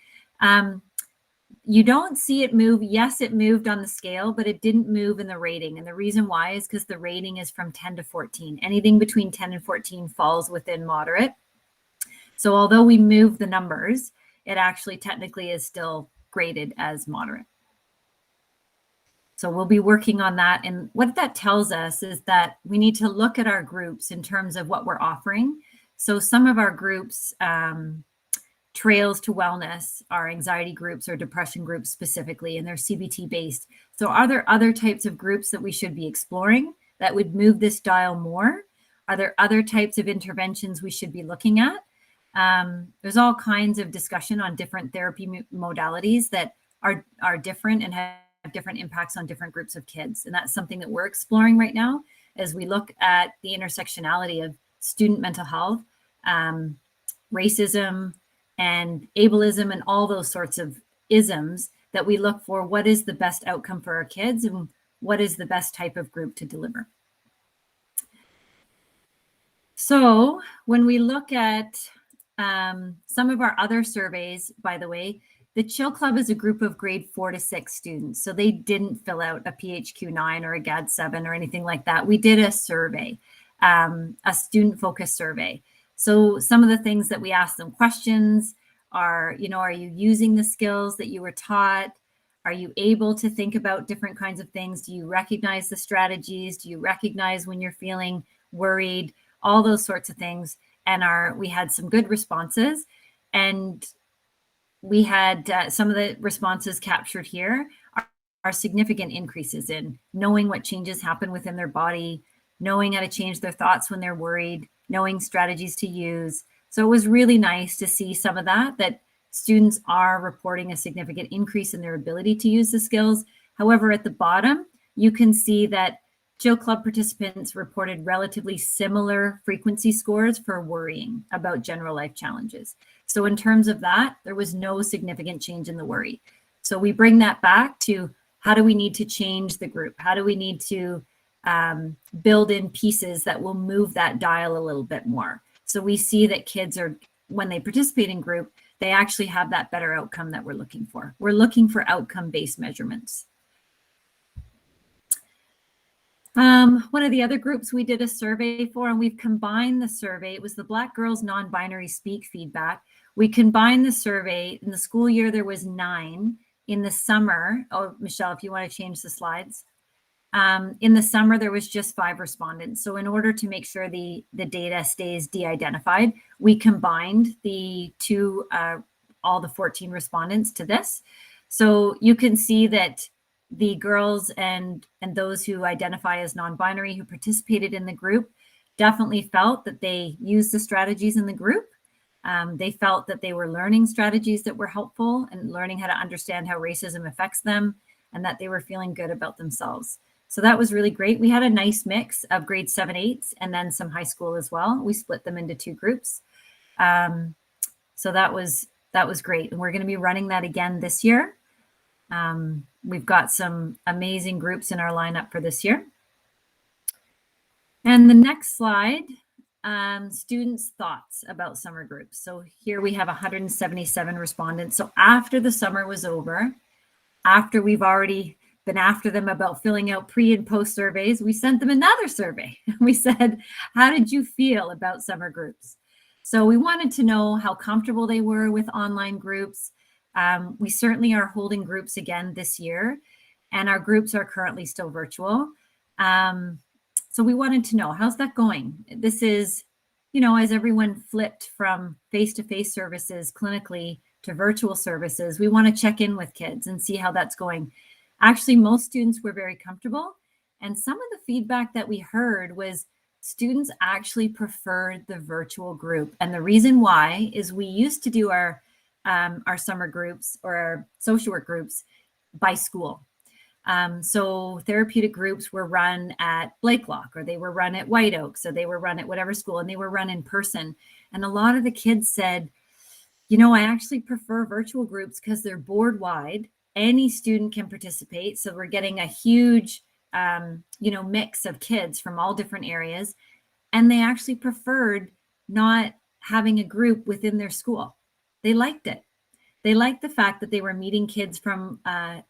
You don't see it move. Yes, it moved on the scale, but it didn't move in the rating. And the reason why is because the rating is from 10 to 14. Anything between 10 and 14 falls within moderate. So although we move the numbers, it actually technically is still graded as moderate. So we'll be working on that. And what that tells us is that we need to look at our groups in terms of what we're offering. So some of our groups, Trails to Wellness, are anxiety groups or depression groups specifically, and they're CBT based. So are there other types of groups that we should be exploring that would move this dial more? Are there other types of interventions we should be looking at? There's all kinds of discussion on different therapy modalities that are different and have different impacts on different groups of kids. And that's something that we're exploring right now as we look at the intersectionality of student mental health, racism, and ableism, and all those sorts of isms that we look for. What is the best outcome for our kids, and what is the best type of group to deliver? So when we look at some of our other surveys, by the way, the Chill Club is a group of grade 4 to 6 students. So they didn't fill out a PHQ-9 or a GAD-7 or anything like that. We did a survey, a student-focused survey. So some of the things that we asked them questions are, are you using the skills that you were taught? Are you able to think about different kinds of things? Do you recognize the strategies? Do you recognize when you're feeling worried? All those sorts of things. And we had some good responses. And we had some of the responses captured here are significant increases in knowing what changes happen within their body, knowing how to change their thoughts when they're worried, knowing strategies to use. So it was really nice to see some of that students are reporting a significant increase in their ability to use the skills. However, at the bottom, you can see that Chill Club participants reported relatively similar frequency scores for worrying about general life challenges. So in terms of that, there was no significant change in the worry. So we bring that back to how do we need to change the group? How do we need to build in pieces that will move that dial a little bit more? So we see that kids when they participate in group, they actually have that better outcome that we're looking for. We're looking for outcome-based measurements. One of the other groups we did a survey for, and we've combined the survey, it was the Black Girls Non-Binary Speak feedback. We combined the survey. In the school year, there was 9. In the summer, oh, Michelle, if you want to change the slides. In the summer, there was just 5 respondents. So in order to make sure the data stays de-identified, we combined the all the 14 respondents to this. So you can see that the girls and those who identify as non-binary who participated in the group definitely felt that they used the strategies in the group. They felt that they were learning strategies that were helpful and learning how to understand how racism affects them, and that they were feeling good about themselves. So that was really great. We had a nice mix of grade 7, 8s and then some high school as well. We split them into 2 groups. So that was great. And we're going to be running that again this year. We've got some amazing groups in our lineup for this year. And the next slide, students' thoughts about summer groups. So here we have 177 respondents. So after the summer was over, after we've already been after them about filling out pre and post surveys, we sent them another survey. We said, how did you feel about summer groups? So we wanted to know how comfortable they were with online groups. We certainly are holding groups again this year, and our groups are currently still virtual. So we wanted to know, how's that going? This is, as everyone flipped from face-to-face services clinically to virtual services, we want to check in with kids and see how that's going. Actually, most students were very comfortable. And some of the feedback that we heard was students actually preferred the virtual group. And the reason why is we used to do our summer groups or our social work groups by school. So therapeutic groups were run at Blakelock, or they were run at White Oak, so they were run at whatever school, and they were run in person. And a lot of the kids said, you know, I actually prefer virtual groups because they're board wide. Any student can participate. So we're getting a huge, mix of kids from all different areas. And they actually preferred not having a group within their school. They liked it. They liked the fact that they were meeting kids from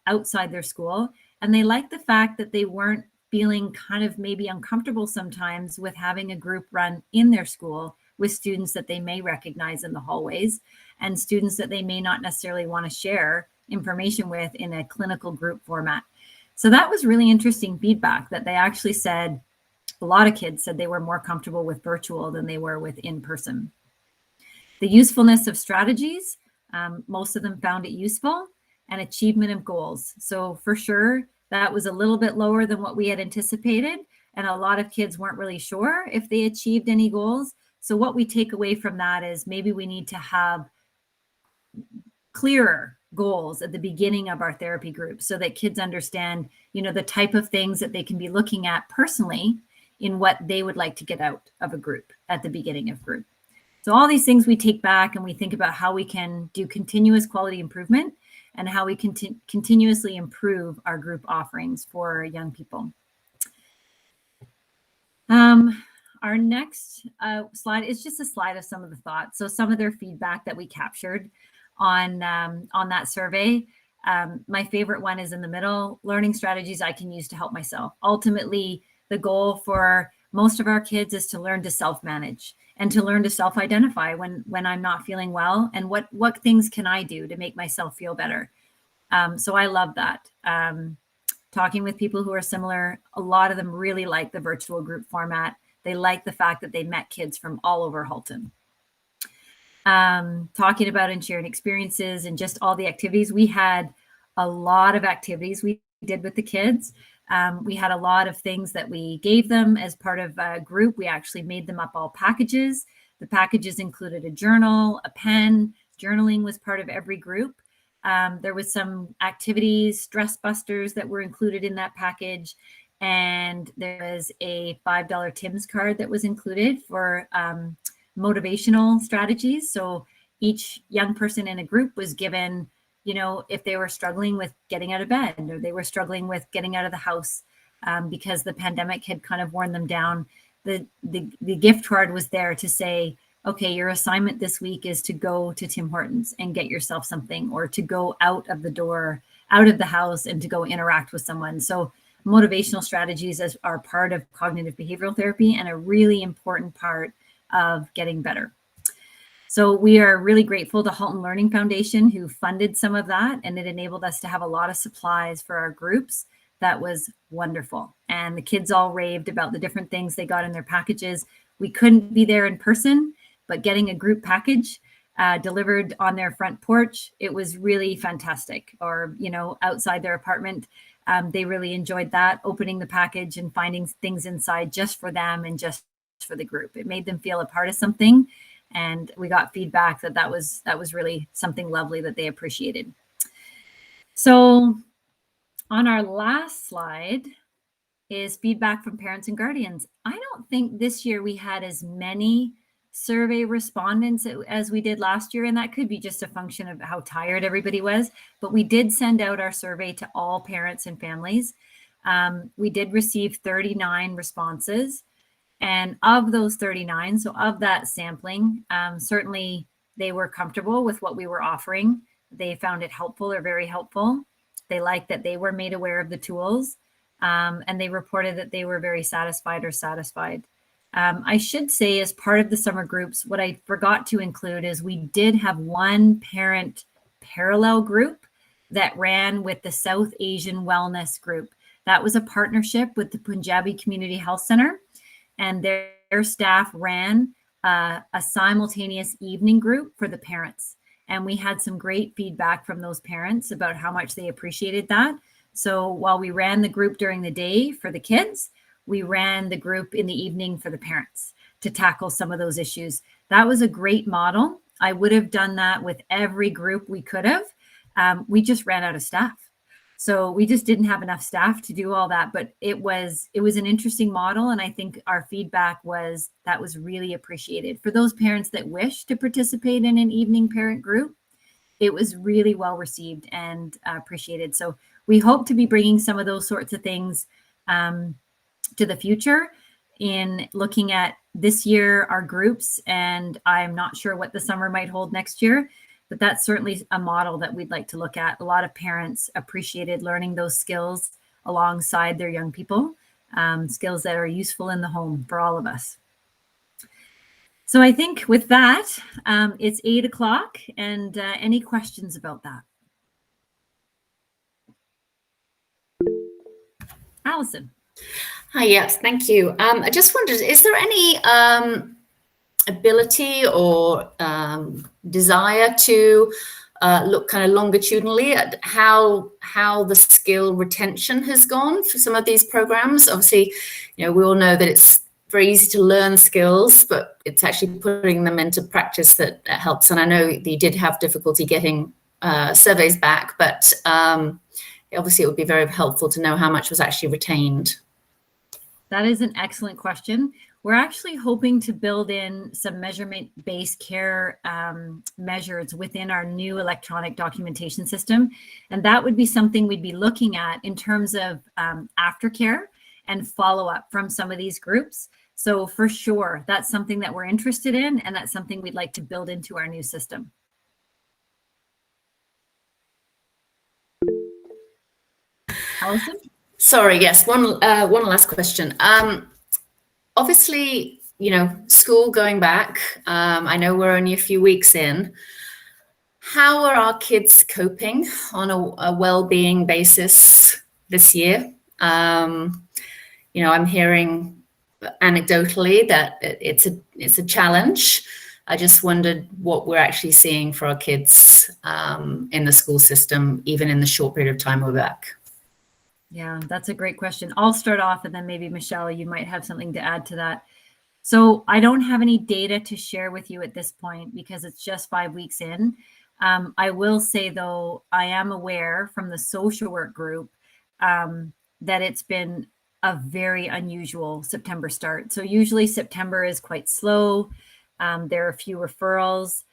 outside their school. And they liked the fact that they weren't feeling kind of maybe uncomfortable sometimes with having a group run in their school with students that they may recognize in the hallways and students that they may not necessarily want to share information with in a clinical group format. So that was really interesting feedback, that they actually said, a lot of kids said they were more comfortable with virtual than they were with in-person. The usefulness of strategies, most of them found it useful, and achievement of goals. So for sure, that was a little bit lower than what we had anticipated. And a lot of kids weren't really sure if they achieved any goals. So what we take away from that is maybe we need to have clearer goals at the beginning of our therapy group so that kids understand, the type of things that they can be looking at personally in what they would like to get out of a group at the beginning of group. So all these things we take back and we think about how we can do continuous quality improvement and how we can continuously improve our group offerings for young people. Our next slide is just a slide of some of the thoughts. So some of their feedback that we captured on that survey. My favorite one is in the middle: learning strategies I can use to help myself. Ultimately, the goal for most of our kids is to learn to self-manage and to learn to self-identify when I'm not feeling well, and what things can I do to make myself feel better. So I love that. Talking with people who are similar, a lot of them really like the virtual group format. They like the fact that they met kids from all over Halton. Talking about and sharing experiences and just all the activities. We had a lot of activities we did with the kids. We had a lot of things that we gave them as part of a group. We actually made them up all packages. The packages included a journal, a pen. Journaling was part of every group. There was some activities, stress busters that were included in that package. And there was a $5 Tim's card that was included for motivational strategies. So each young person in a group was given, if they were struggling with getting out of bed or they were struggling with getting out of the house because the pandemic had kind of worn them down, the gift card was there to say, okay, your assignment this week is to go to Tim Hortons and get yourself something, or to go out of the door, out of the house, and to go interact with someone. So motivational strategies are part of cognitive behavioral therapy and a really important part of getting better. So we are really grateful to Halton Learning Foundation, who funded some of that, and it enabled us to have a lot of supplies for our groups. That was wonderful. And the kids all raved about the different things they got in their packages. We couldn't be there in person, but getting a group package delivered on their front porch, it was really fantastic. Or, outside their apartment, they really enjoyed that, opening the package and finding things inside just for them and just for the group. It made them feel a part of something. And we got feedback that was really something lovely that they appreciated. So on our last slide is feedback from parents and guardians. I don't think this year we had as many survey respondents as we did last year, and that could be just a function of how tired everybody was, but we did send out our survey to all parents and families. We did receive 39 responses, and of those 39, so of that sampling, certainly they were comfortable with what we were offering. They found it helpful or very helpful. They liked that they were made aware of the tools, and they reported that they were very satisfied or satisfied. I should say, as part of the summer groups, what I forgot to include is we did have one parent parallel group that ran with the South Asian Wellness Group. That was a partnership with the Punjabi Community Health Center, and their staff ran a simultaneous evening group for the parents. And we had some great feedback from those parents about how much they appreciated that. So while we ran the group during the day for the kids, we ran the group in the evening for the parents to tackle some of those issues. That was a great model. I would have done that with every group we could have. We just ran out of staff. So we just didn't have enough staff to do all that, but it was an interesting model. And I think our feedback was that was really appreciated. For those parents that wish to participate in an evening parent group, it was really well received and appreciated. So we hope to be bringing some of those sorts of things to the future in looking at this year, our groups, and I'm not sure what the summer might hold next year, but that's certainly a model that we'd like to look at. A lot of parents appreciated learning those skills alongside their young people, skills that are useful in the home for all of us. So I think with that, it's 8 o'clock, and any questions about that? Allison. Hi, yes, thank you. I just wondered, is there any ability or desire to look kind of longitudinally at how the skill retention has gone for some of these programs? Obviously, we all know that it's very easy to learn skills, but it's actually putting them into practice that helps. And I know that you did have difficulty getting surveys back, but obviously it would be very helpful to know how much was actually retained. That is an excellent question. We're actually hoping to build in some measurement-based care measures within our new electronic documentation system. And that would be something we'd be looking at in terms of aftercare and follow-up from some of these groups. So for sure, that's something that we're interested in, and that's something we'd like to build into our new system. Allison? Sorry, yes, one last question. Obviously, school going back, I know we're only a few weeks in. How are our kids coping on a well-being basis this year? I'm hearing anecdotally that it's a challenge. I just wondered what we're actually seeing for our kids in the school system, even in the short period of time we're back. Yeah, that's a great question. I'll start off, and then maybe Michelle, you might have something to add to that. So I don't have any data to share with you at this point because it's just 5 weeks in. I will say, though, I am aware from the social work group that it's been a very unusual September start. So usually September is quite slow. There are a few referrals.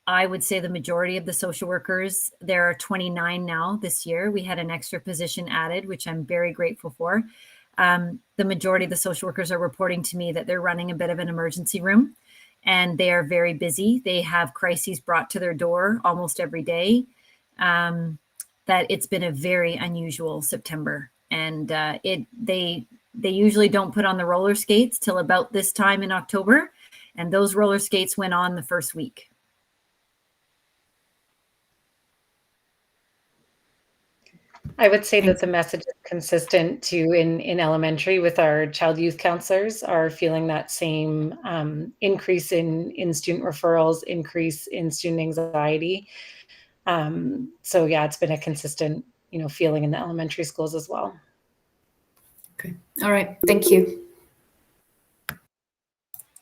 I would say the majority of the social workers, there are 29 now this year. We had an extra position added, which I'm very grateful for. The majority of the social workers are reporting to me that they're running a bit of an emergency room, and they are very busy. They have crises brought to their door almost every day. That it's been a very unusual September, and they usually don't put on the roller skates till about this time in October, and those roller skates went on the first week. I would say that the message is consistent too in elementary with our child youth counselors are feeling that same increase in student referrals, increase in student anxiety. So yeah, it's been a consistent, feeling in the elementary schools as well. Okay. All right. Thank you.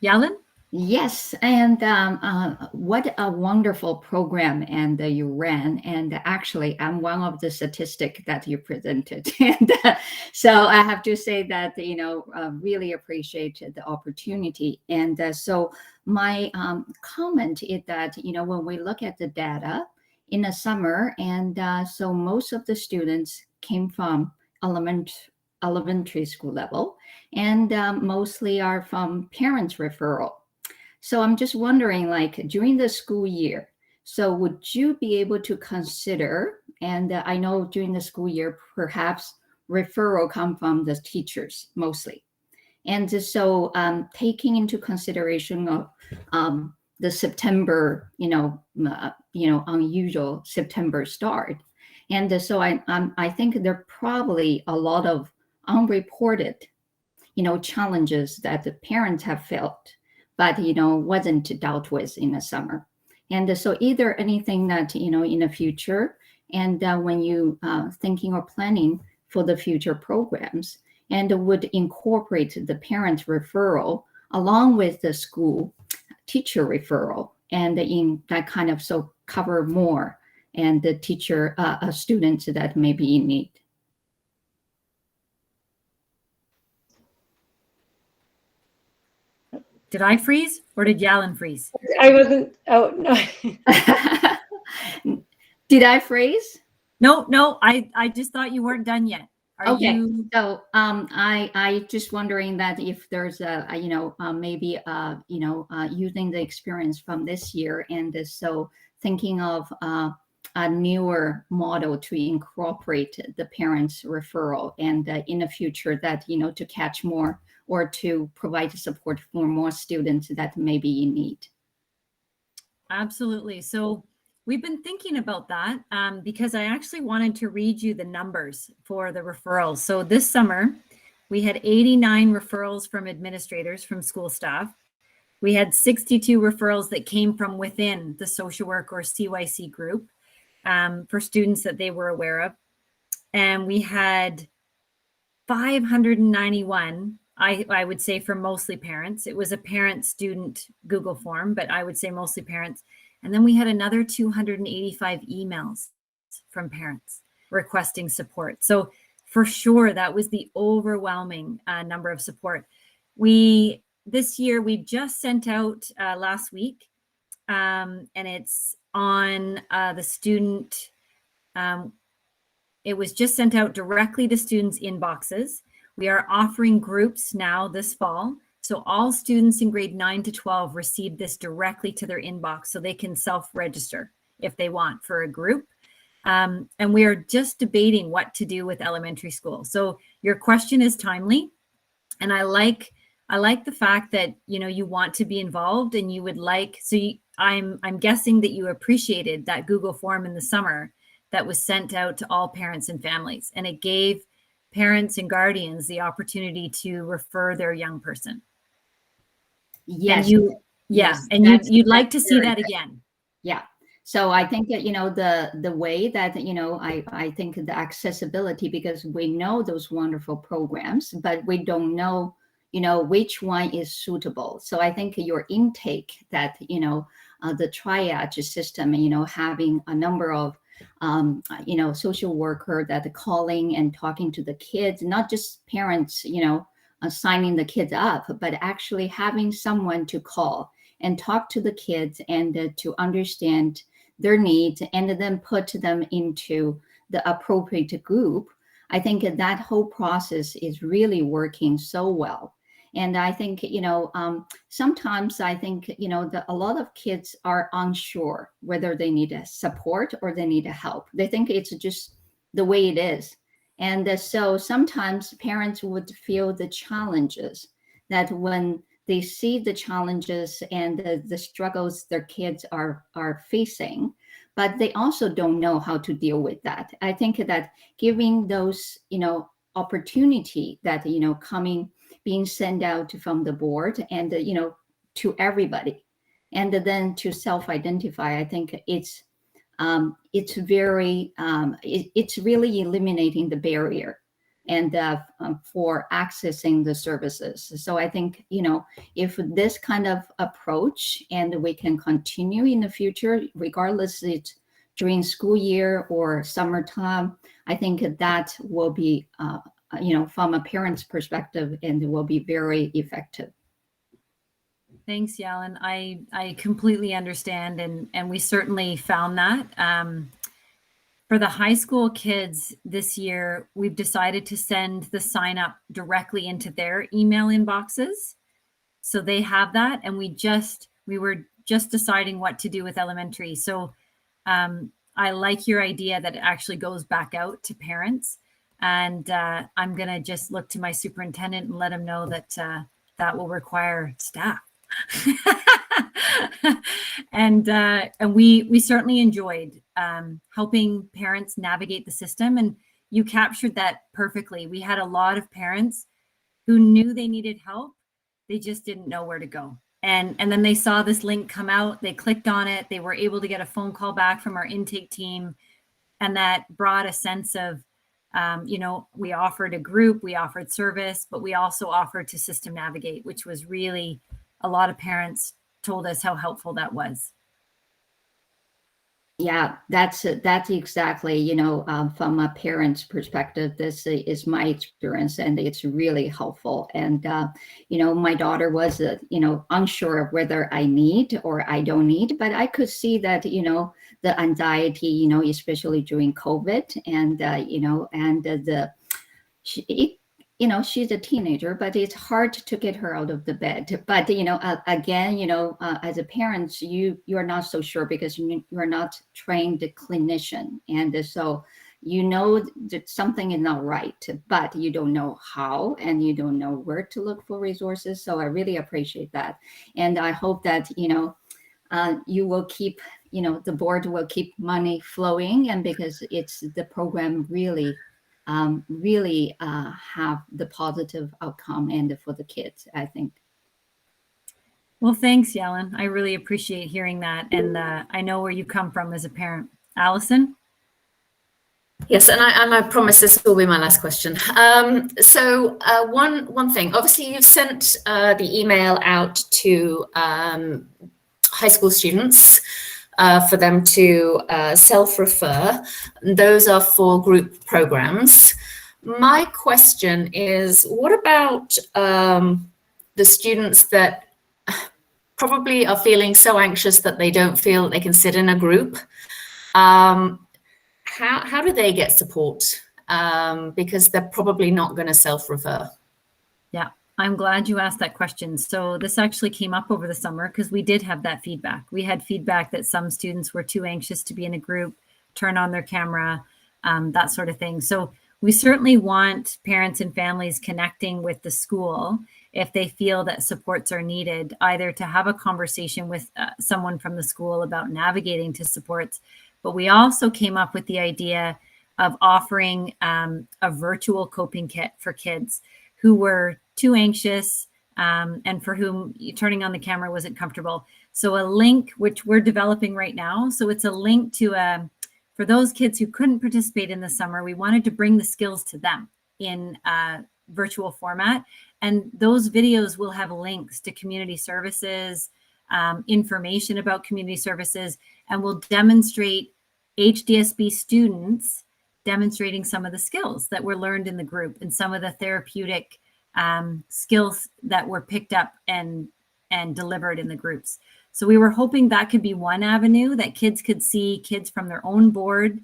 Yalin? Yes, and what a wonderful program and you ran. And actually, I'm one of the statistics that you presented. And so I have to say that, really appreciate the opportunity. And so my comment is that, when we look at the data in the summer, and so most of the students came from elementary school level, and mostly are from parents' referral. So I'm just wondering, during the school year, so would you be able to consider, and I know during the school year, perhaps referral come from the teachers mostly. And so taking into consideration of the September, unusual September start. And so I think there are probably a lot of unreported, challenges that the parents have felt, but, wasn't dealt with in the summer. And so either anything that, in the future, and when you thinking or planning for the future programs, and would incorporate the parent referral along with the school teacher referral, and in that kind of so cover more and the teacher students that may be in need. Did I freeze or did Yalen freeze? I wasn't. Oh no. Did I freeze? No. I just thought you weren't done yet. Are Okay. you? So I just wondering that if there's maybe using the experience from this year, and so thinking of a newer model to incorporate the parents referral, and in the future that to catch more or to provide support for more students that may be in need. Absolutely. So we've been thinking about that because I actually wanted to read you the numbers for the referrals. So this summer, we had 89 referrals from administrators, from school staff. We had 62 referrals that came from within the social work or CYC group for students that they were aware of. And we had 591, I would say, for mostly parents. It was a parent-student Google form, but I would say mostly parents. And then we had another 285 emails from parents requesting support. So for sure, that was the overwhelming number of support. This year, we just sent out last week, and it's on the student. It was just sent out directly to students' inboxes. We are offering groups now this fall. So all students in grade 9 to 12 receive this directly to their inbox, so they can self-register if they want for a group. And we are just debating what to do with elementary school. So your question is timely. And I like the fact that, you want to be involved, and you would like, I'm guessing that you appreciated that Google form in the summer that was sent out to all parents and families. And it gave parents and guardians the opportunity to refer their young person. Yes. And you'd like to see that again. Yeah. So I think that, the way that, I think the accessibility, because we know those wonderful programs, but we don't know, which one is suitable. So I think your intake that, the triage system, having a number of, social worker that calling and talking to the kids, not just parents, signing the kids up, but actually having someone to call and talk to the kids and to understand their needs and then put them into the appropriate group. I think that whole process is really working so well. And I think, sometimes I think, a lot of kids are unsure whether they need support or they need help. They think it's just the way it is. And so sometimes parents would feel the challenges, that when they see the challenges and the struggles their kids are facing, but they also don't know how to deal with that. I think that giving those, opportunity that, being sent out from the board and, to everybody, and then to self-identify, I think it's very, it's really eliminating the barrier and for accessing the services. So I think, if this kind of approach and we can continue in the future, regardless it's during school year or summertime, I think that will be, from a parent's perspective, and it will be very effective. Thanks, Yalen. I completely understand, and we certainly found that. For the high school kids this year, we've decided to send the sign up directly into their email inboxes. So they have that, and we were just deciding what to do with elementary. So I like your idea that it actually goes back out to parents. And I'm going to just look to my superintendent and let him know that that will require staff. And we certainly enjoyed helping parents navigate the system. And you captured that perfectly. We had a lot of parents who knew they needed help. They just didn't know where to go. And then they saw this link come out. They clicked on it. They were able to get a phone call back from our intake team. And that brought a sense of We offered a group, we offered service, but we also offered to system navigate, which was really, a lot of parents told us how helpful that was. Yeah, that's exactly, from a parent's perspective, this is my experience, and it's really helpful. And, my daughter was, unsure of whether I need or I don't need, but I could see that, the anxiety, especially during COVID, and, she's a teenager, but it's hard to get her out of the bed. But, again, as a parent, you're not so sure because you're not trained clinician. And so, that something is not right, but you don't know how, and you don't know where to look for resources. So I really appreciate that. And I hope that, you will keep, the board will keep money flowing, and because the program really have the positive outcome and for the kids, I think. Well, thanks, Yellen. I really appreciate hearing that. And I know where you come from as a parent. Allison? Yes, and I promise this will be my last question. So one thing, obviously you've sent the email out to high school students for them to self-refer. Those are for group programs. My question is, what about the students that probably are feeling so anxious that they don't feel they can sit in a group? How do they get support? Because they're probably not going to self-refer. Yeah, I'm glad you asked that question. So this actually came up over the summer because we did have that feedback. We had feedback that some students were too anxious to be in a group, turn on their camera, that sort of thing. So we certainly want parents and families connecting with the school if they feel that supports are needed, either to have a conversation with someone from the school about navigating to supports. But we also came up with the idea of offering a virtual coping kit for kids who were too anxious and for whom turning on the camera wasn't comfortable. So a link, which we're developing right now. So it's a link to, for those kids who couldn't participate in the summer, we wanted to bring the skills to them in a virtual format. And those videos will have links to community services, information about community services, and will demonstrate HDSB students demonstrating some of the skills that were learned in the group and some of the therapeutic skills that were picked up and delivered in the groups. So we were hoping that could be one avenue that kids could see kids from their own board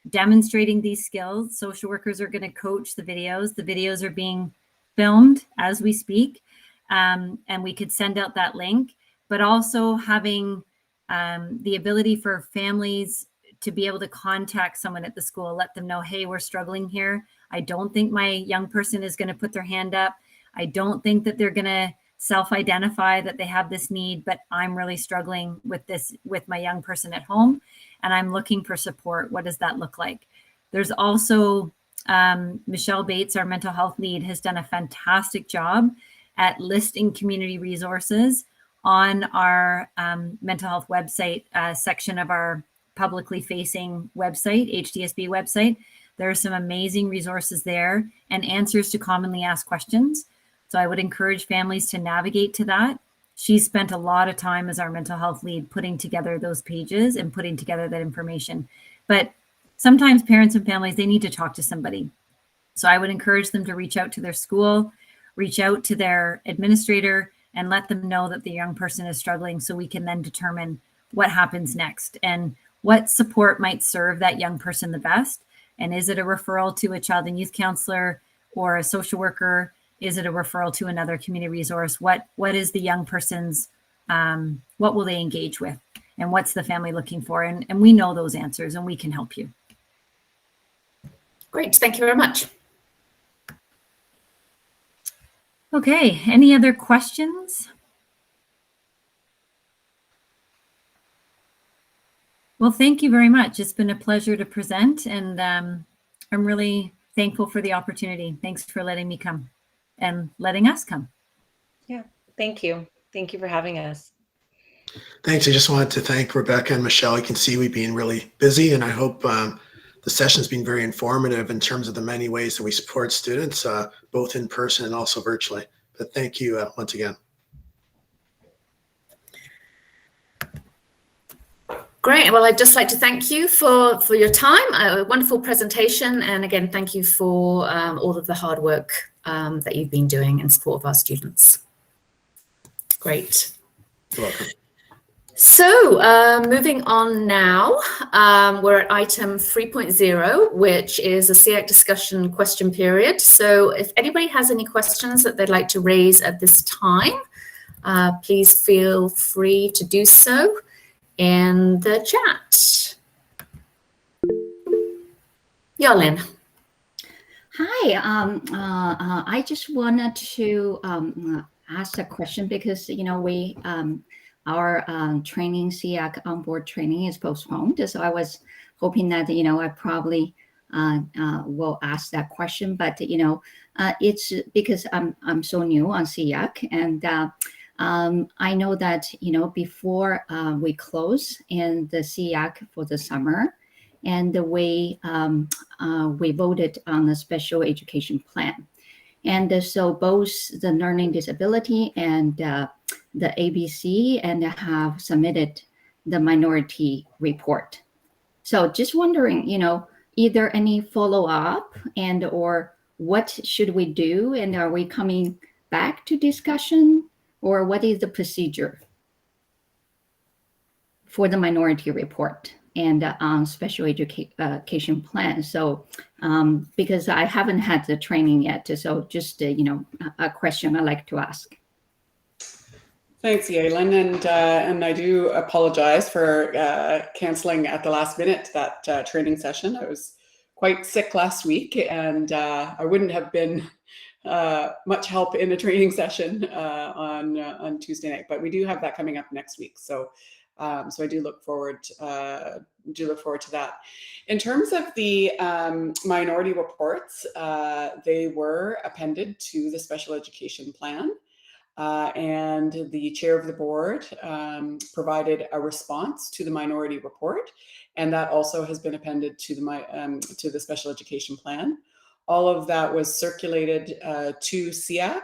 demonstrating these skills. Social workers are going to coach the videos. The videos are being filmed as we speak, and we could send out that link, but also having the ability for families to be able to contact someone at the school, let them know, hey, we're struggling here. I don't think my young person is going to put their hand up. I don't think that they're going to self-identify that they have this need, but I'm really struggling with this with my young person at home, and I'm looking for support. What does that look like? There's also Michelle Bates, our mental health lead, has done a fantastic job at listing community resources on our mental health website section of our publicly facing website, HDSB website. There are some amazing resources there and answers to commonly asked questions. So I would encourage families to navigate to that. She spent a lot of time as our mental health lead putting together those pages and putting together that information. But sometimes parents and families, they need to talk to somebody. So I would encourage them to reach out to their school, reach out to their administrator, and let them know that the young person is struggling so we can then determine what happens next and what support might serve that young person the best. And is it a referral to a child and youth counselor or a social worker? Is it a referral to another community resource? What is the young person's, what will they engage with? And what's the family looking for? And we know those answers and we can help you. Great, thank you very much. Okay, any other questions? Well, thank you very much. It's been a pleasure to present, and I'm really thankful for the opportunity. Thanks for letting me come and letting us come. Yeah, thank you. Thank you for having us. Thanks. I just wanted to thank Rebecca and Michelle. You can see we've been really busy, and I hope the session's been very informative in terms of the many ways that we support students, both in person and also virtually. But thank you once again. Great. Well, I'd just like to thank you for your time, a wonderful presentation. And again, thank you for all of the hard work that you've been doing in support of our students. Great. You're welcome. So moving on now, we're at item 3.0, which is a SEAC discussion question period. So if anybody has any questions that they'd like to raise at this time, please feel free to do so in the chat. Yolyn. Hi, I just wanted to ask a question because, you know, our training, SEAC onboard training is postponed. So I was hoping that, you know, I probably will ask that question, but, you know, it's because I'm so new on SEAC, and I know that, you know, before we close in the SEAC for the summer, and the way we voted on the special education plan. And so both the learning disability and the ABC and have submitted the minority report. So just wondering, you know, either any follow-up and or what should we do? And are we coming back to discussion, or what is the procedure for the minority report and on special education plan? So because I haven't had the training yet, so just you know, a question I'd like to ask. Thanks, Yalen, and I do apologize for canceling at the last minute that training session. I was quite sick last week, and I wouldn't have been much help in a training session on Tuesday night. But we do have that coming up next week, so I do look forward to that. In terms of the minority reports, they were appended to the special education plan. And the chair of the board provided a response to the minority report, and that also has been appended to the special education plan. All of that was circulated to SEAC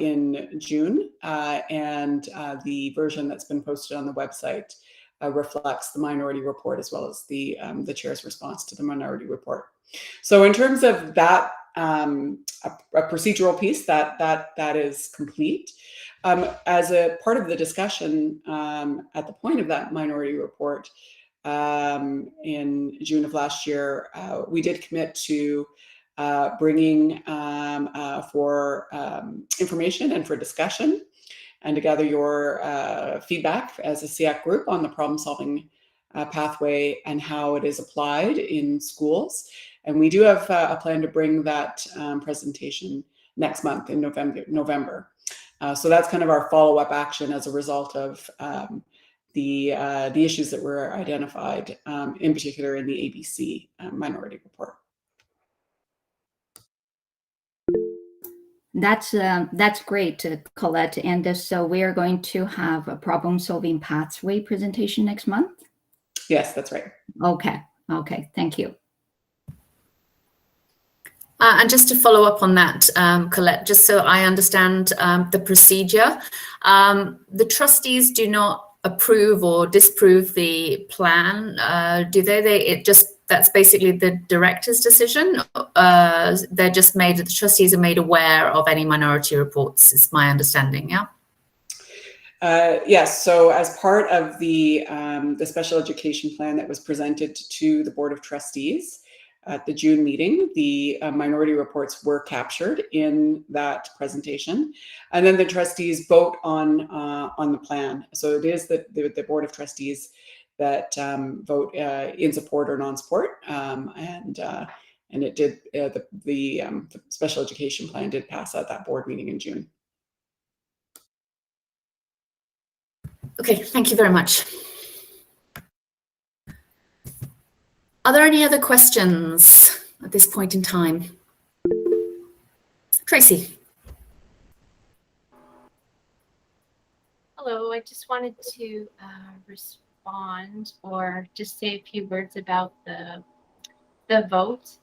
in June, and the version that's been posted on the website reflects the minority report as well as the chair's response to the minority report. So in terms of that, a procedural piece that is complete. As a part of the discussion at the point of that minority report in June of last year, we did commit to bringing for information and for discussion and to gather your feedback as a SEAC group on the problem-solving pathway and how it is applied in schools. And we do have a plan to bring that presentation next month in November. So that's kind of our follow-up action as a result of the issues that were identified, in particular in the ABC minority report. That's great, Colette. And so we are going to have a problem-solving pathway presentation next month? Yes, that's right. Okay, thank you. And just to follow up on that, Colette, just so I understand the procedure, the trustees do not approve or disapprove the plan, do they? That's basically the director's decision. They're just the trustees are made aware of any minority reports, is my understanding, yeah? Yes, so as part of the special education plan that was presented to the Board of Trustees at the June meeting, the minority reports were captured in that presentation, and then the trustees vote on the plan. So it is the Board of Trustees that vote in support or non-support, and it did. The special education plan did pass at that board meeting in June. Okay, thank you very much. Are there any other questions at this point in time? Tracy. Hello, I just wanted to respond or just say a few words about the vote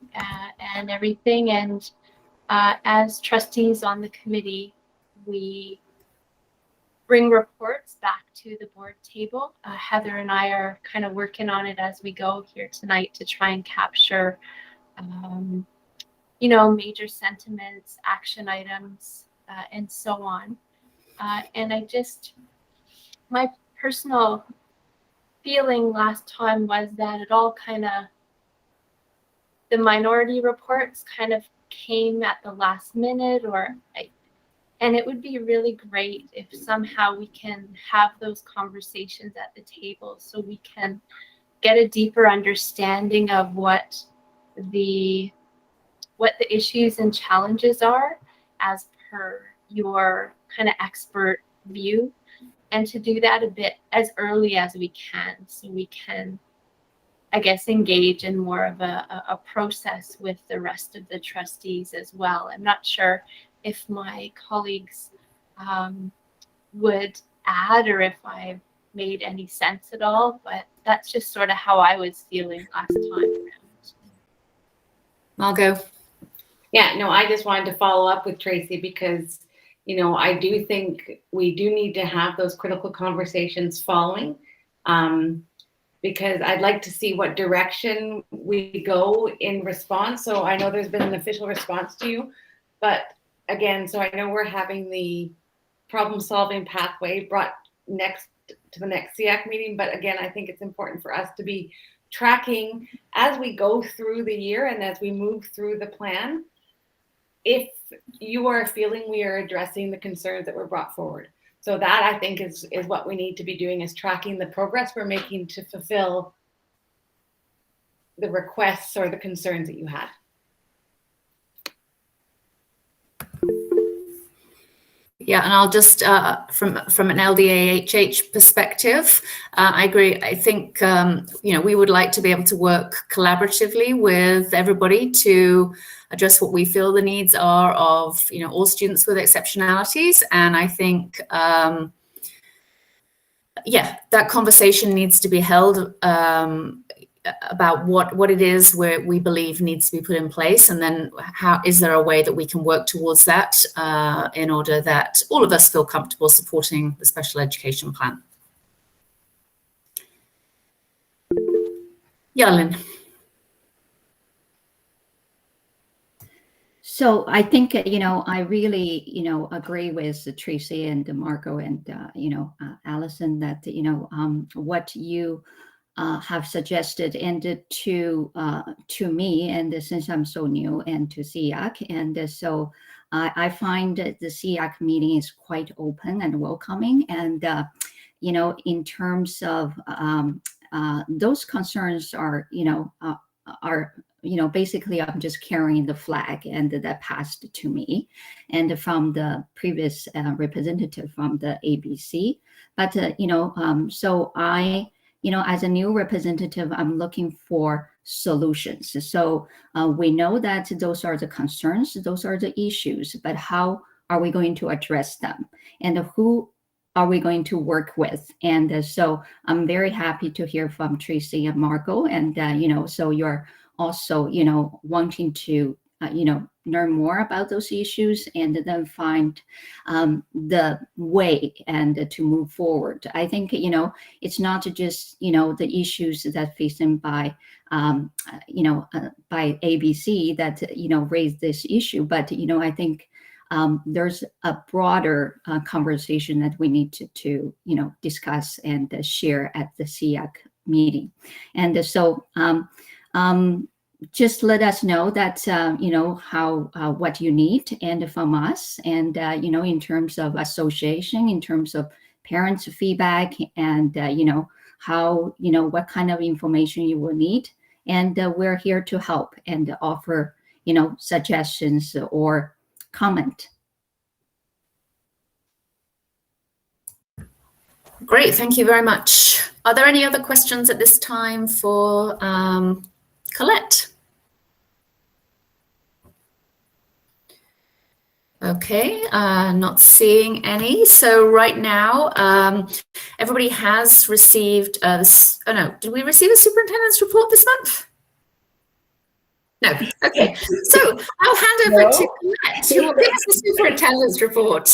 and everything. And as trustees on the committee, we bring reports back to the board table. Heather and I are kind of working on it as we go here tonight to try and capture, major sentiments, action items, and so on. And my personal feeling last time was that the minority reports kind of came at the last minute, and it would be really great if somehow we can have those conversations at the table so we can get a deeper understanding of what the issues and challenges are as per your kind of expert view, and to do that a bit as early as we can so we can, I guess, engage in more of a process with the rest of the trustees as well. I'm not sure if my colleagues would add or if I made any sense at all, but that's just sort of how I was feeling last time around. Margot? Yeah, no, I just wanted to follow up with Tracy because, I do think we do need to have those critical conversations following, because I'd like to see what direction we go in response. So I know there's been an official response to you, but again, so I know we're having the problem-solving pathway brought next to the next SEAC meeting, but again, I think it's important for us to be tracking as we go through the year and as we move through the plan, if you are feeling we are addressing the concerns that were brought forward. So that, I think, is what we need to be doing, is tracking the progress we're making to fulfill the requests or the concerns that you had. Yeah, and I'll just, from an LDAHH perspective, I agree. I think, we would like to be able to work collaboratively with everybody to address what we feel the needs are of, all students with exceptionalities. And I think, that conversation needs to be held about what it is where we believe needs to be put in place, and then how is there a way that we can work towards that in order that all of us feel comfortable supporting the special education plan. Yalin. So I think, I really, agree with Tracy and Marco and, Allison that, what you have suggested and to me, and since I'm so new, and to SEAC, and so I find that the SEAC meeting is quite open and welcoming, and in terms of those concerns are basically I'm just carrying the flag, and that passed to me, and from the previous representative from the ABC, but so I. As a new representative, I'm looking for solutions. So we know that those are the concerns, those are the issues, but how are we going to address them? And who are we going to work with? And so I'm very happy to hear from Tracy and Marco. And, so you're also, wanting to, learn more about those issues and then find the way and to move forward. I think, it's not just, the issues that facing by, by ABC that, raise this issue, but, I think there's a broader conversation that we need to discuss and share at the SEAC meeting. And so, just let us know that, how, what you need and from us, and, in terms of association, in terms of parents' feedback, and, how, what kind of information you will need. And we're here to help and offer, suggestions or comment. Great, thank you very much. Are there any other questions at this time for Colette? Okay, not seeing any. So right now, everybody has received this. Oh no, did we receive a superintendent's report this month? No. Okay. So I'll hand over to Ccat, who will give us the superintendent's report.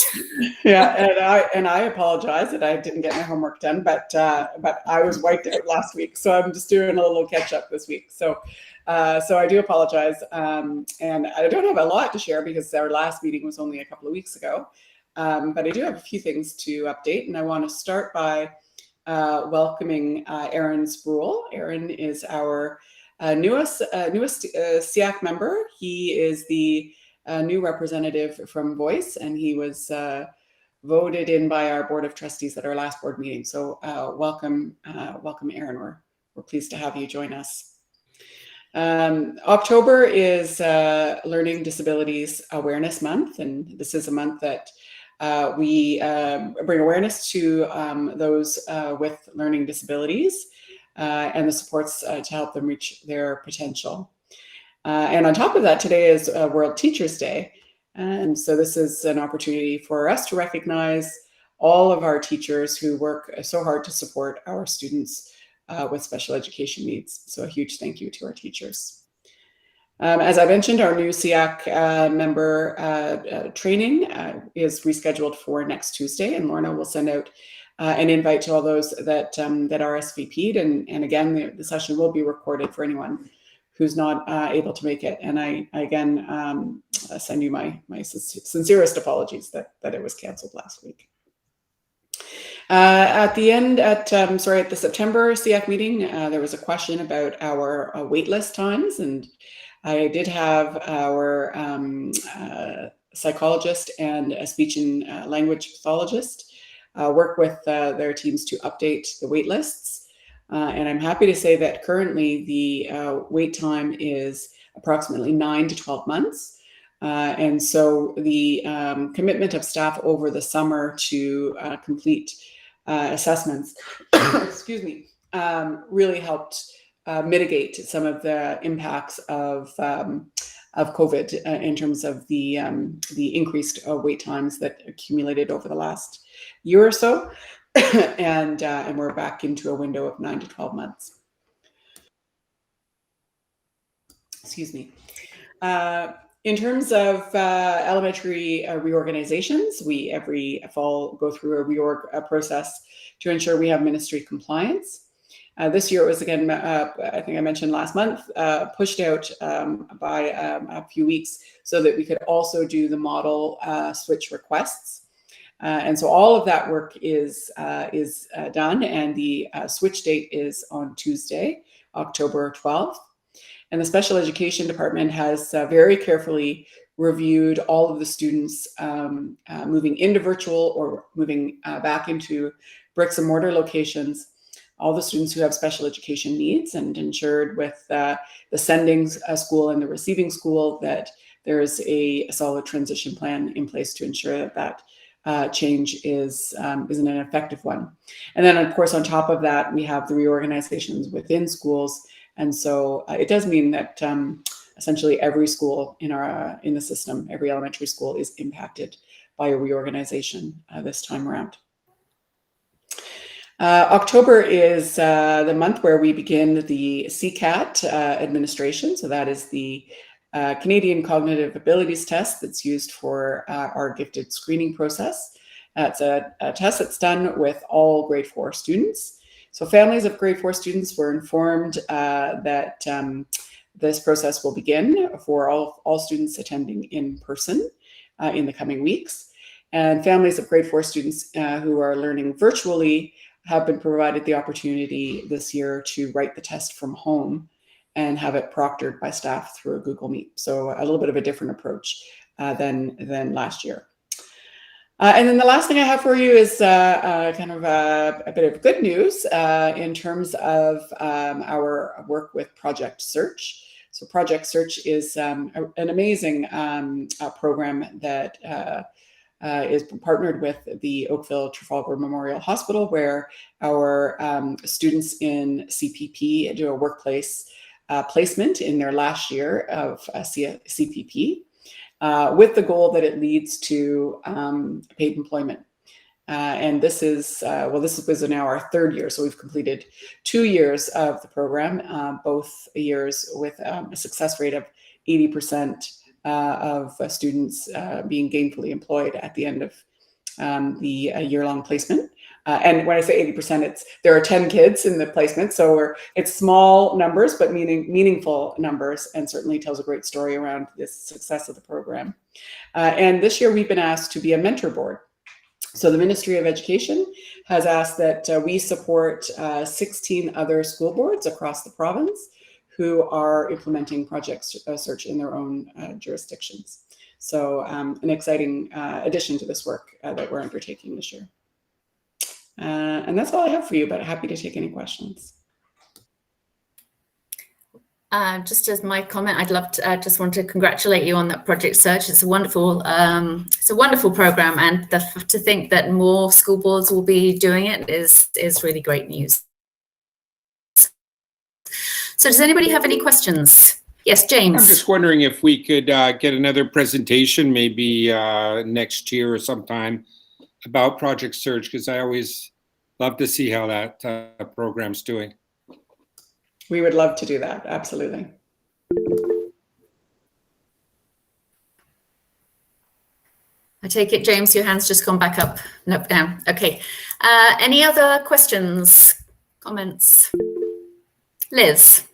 Yeah, and I apologize that I didn't get my homework done, but I was wiped out last week, so I'm just doing a little catch up this week. So I do apologize, and I don't have a lot to share because our last meeting was only a couple of weeks ago, but I do have a few things to update, and I want to start by welcoming Aaron Spruill. Aaron is our newest SEAC member. He is the new representative from Voice, and he was voted in by our Board of Trustees at our last board meeting. So welcome, Aaron. We're pleased to have you join us. October is Learning Disabilities Awareness Month, and this is a month that we bring awareness to those with learning disabilities and the supports to help them reach their potential. And on top of that, today is World Teachers Day. And so this is an opportunity for us to recognize all of our teachers who work so hard to support our students with special education needs. So a huge thank you to our teachers. As I mentioned, our new SEAC member training is rescheduled for next Tuesday, and Lorna will send out an invite to all those that RSVP'd. And again, the session will be recorded for anyone who's not able to make it. And I again send you my sincerest apologies that it was canceled last week. At the September SEAC meeting, there was a question about our waitlist times, and I did have our psychologist and a speech and language pathologist work with their teams to update the wait lists. And I'm happy to say that currently the wait time is approximately 9 to 12 months. And so the commitment of staff over the summer to complete assessments, excuse me, really helped mitigate some of the impacts of COVID in terms of the increased wait times that accumulated over the last year or so, and we're back into a window of 9 to 12 months. Excuse me. In terms of elementary reorganizations, we every fall go through a reorg process to ensure we have ministry compliance. This year it was, again, I think I mentioned last month, pushed out by a few weeks so that we could also do the model switch requests. And so all of that work is done, and the switch date is on Tuesday, October 12th. And the Special Education Department has very carefully reviewed all of the students moving into virtual or moving back into bricks and mortar locations, all the students who have special education needs, and ensured with the sending school and the receiving school that there is a solid transition plan in place to ensure that change is an effective one. And then, of course, on top of that, we have the reorganizations within schools. And so it does mean that essentially every school in the system, every elementary school, is impacted by a reorganization this time around. October is the month where we begin the Ccat Administration. So that is the Canadian Cognitive Abilities Test that's used for our gifted screening process. It's a test that's done with all grade 4 students. So families of grade 4 students were informed that this process will begin for all students attending in person in the coming weeks. And families of grade 4 students who are learning virtually have been provided the opportunity this year to write the test from home and have it proctored by staff through a Google Meet. So a little bit of a different approach than last year. And then the last thing I have for you is kind of a bit of good news in terms of our work with Project Search. So Project Search is an amazing program that is partnered with the Oakville Trafalgar Memorial Hospital, where our students in CPP do a workplace placement in their last year of CPP. with the goal that it leads to paid employment. And this is, this was now our third year. So we've completed 2 years of the program, both years with a success rate of 80% of students being gainfully employed at the end of the year-long placement. And when I say 80%, there are 10 kids in the placement. So it's small numbers, but meaningful numbers, and certainly tells a great story around this success of the program. And this year we've been asked to be a mentor board. So the Ministry of Education has asked that we support 16 other school boards across the province who are implementing Project Search in their own jurisdictions. So an exciting addition to this work that we're undertaking this year. And that's all I have for you, but happy to take any questions. Just as my comment, I'd love to just want to congratulate you on that Project Search. It's a wonderful program, and to think that more school boards will be doing it is really great news. So does anybody have any questions? Yes, James. I'm just wondering if we could get another presentation, maybe next year or sometime, about Project Search, because I always love to see how that program's doing. We would love to do that, absolutely. I take it, James, your hand's just gone back up. Nope, down. Okay. Any other questions, comments? Liz.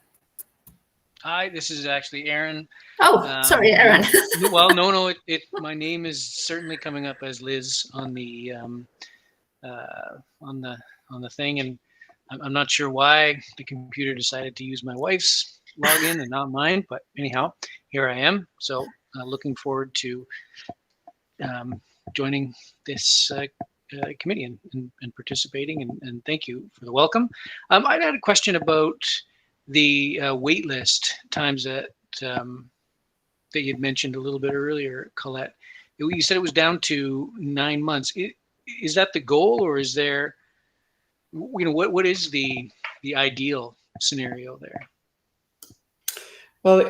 Hi, this is actually Aaron. Oh, sorry, Aaron. Well, no, my name is certainly coming up as Liz on the thing, and I'm not sure why the computer decided to use my wife's login and not mine, but anyhow, here I am. So looking forward to joining this committee and participating, and thank you for the welcome. I had a question about the waitlist times that you'd mentioned a little bit earlier, Colette. You said it was down to 9 months. Is that the goal, or is there, what is the ideal scenario there? Well,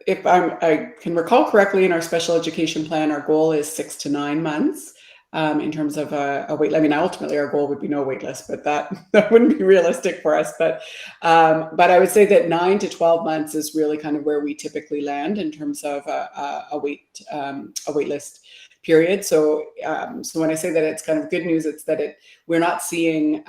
if I can recall correctly, in our special education plan, our goal is 6 to 9 months in terms of a wait. I mean, ultimately, our goal would be no wait list, but that wouldn't be realistic for us. But I would say that 9 to 12 months is really kind of where we typically land in terms of a wait list period. So when I say that it's kind of good news, it's that we're not seeing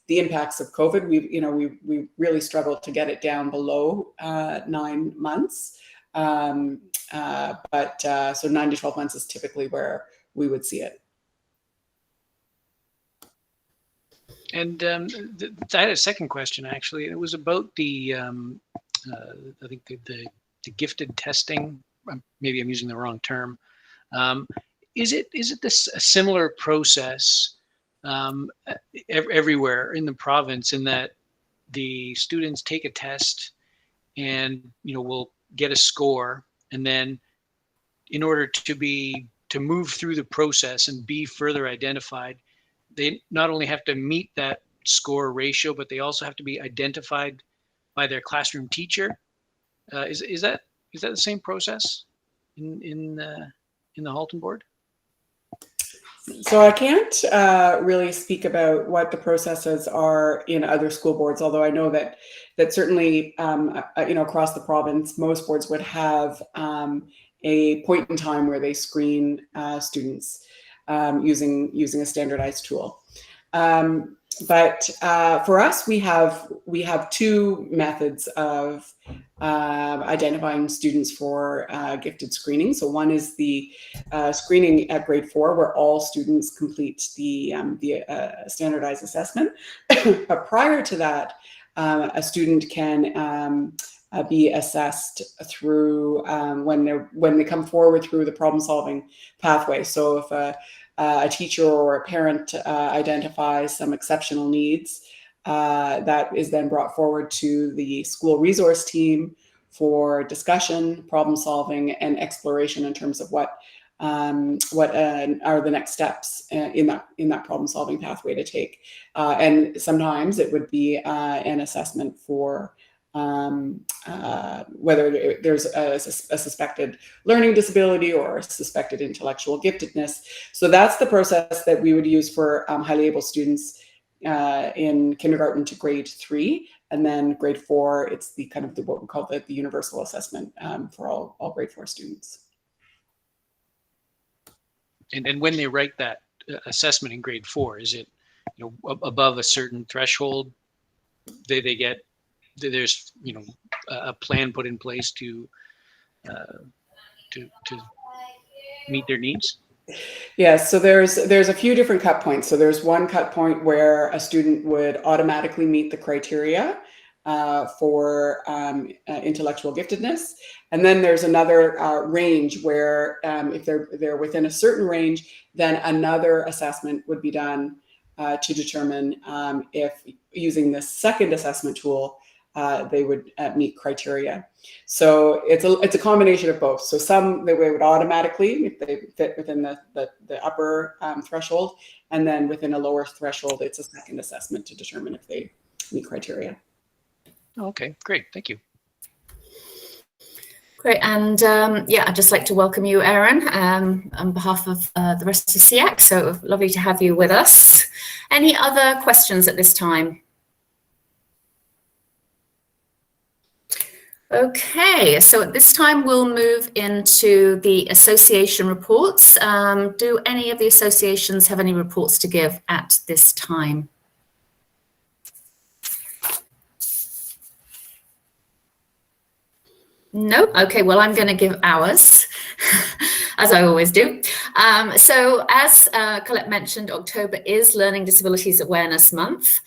the impacts of COVID. We really struggled to get it down below 9 months. So 9 to 12 months is typically where we would see it. And I had a second question, actually. It was about the I think the gifted testing. Maybe I'm using the wrong term. Is it a similar process everywhere in the province, in that the students take a test and will get a score, and then in order to move through the process and be further identified, they not only have to meet that score ratio, but they also have to be identified by their classroom teacher? Is that the same process in the Halton board? So I can't really speak about what the processes are in other school boards, although I know that certainly across the province, most boards would have a point in time where they screen students using a standardized tool. But for us, we have two methods of identifying students for gifted screening. So one is the screening at grade 4, where all students complete the standardized assessment. But prior to that, a student can be assessed through when they come forward through the problem-solving pathway. So if a teacher or a parent identifies some exceptional needs, that is then brought forward to the school resource team for discussion, problem solving, and exploration in terms of what are the next steps in that problem solving pathway to take. And sometimes it would be an assessment for whether there's a suspected learning disability or a suspected intellectual giftedness. So that's the process that we would use for highly able students in kindergarten to grade 3. And then grade 4, it's the kind of what we call the universal assessment for all grade 4 students. And when they write that assessment in grade 4, is it, above a certain threshold, they get, there's a plan put in place to meet their needs? Yes, so there's a few different cut points. So there's one cut point where a student would automatically meet the criteria for intellectual giftedness, and then there's another range where if they're within a certain range, then another assessment would be done to determine if, using this second assessment tool, they would meet criteria. So it's a combination of both. So some they would automatically, if they fit within the upper threshold, and then within a lower threshold, it's a second assessment to determine if they meet criteria. Okay, great, thank you. Great, and I'd just like to welcome you, Erin, on behalf of the rest of SEAC. So lovely to have you with us. Any other questions at this time? Okay, so at this time we'll move into the association reports. Do any of the associations have any reports to give at this time? No? Okay, well, I'm going to give ours, as I always do. So as Colette mentioned, October is Learning Disabilities Awareness Month.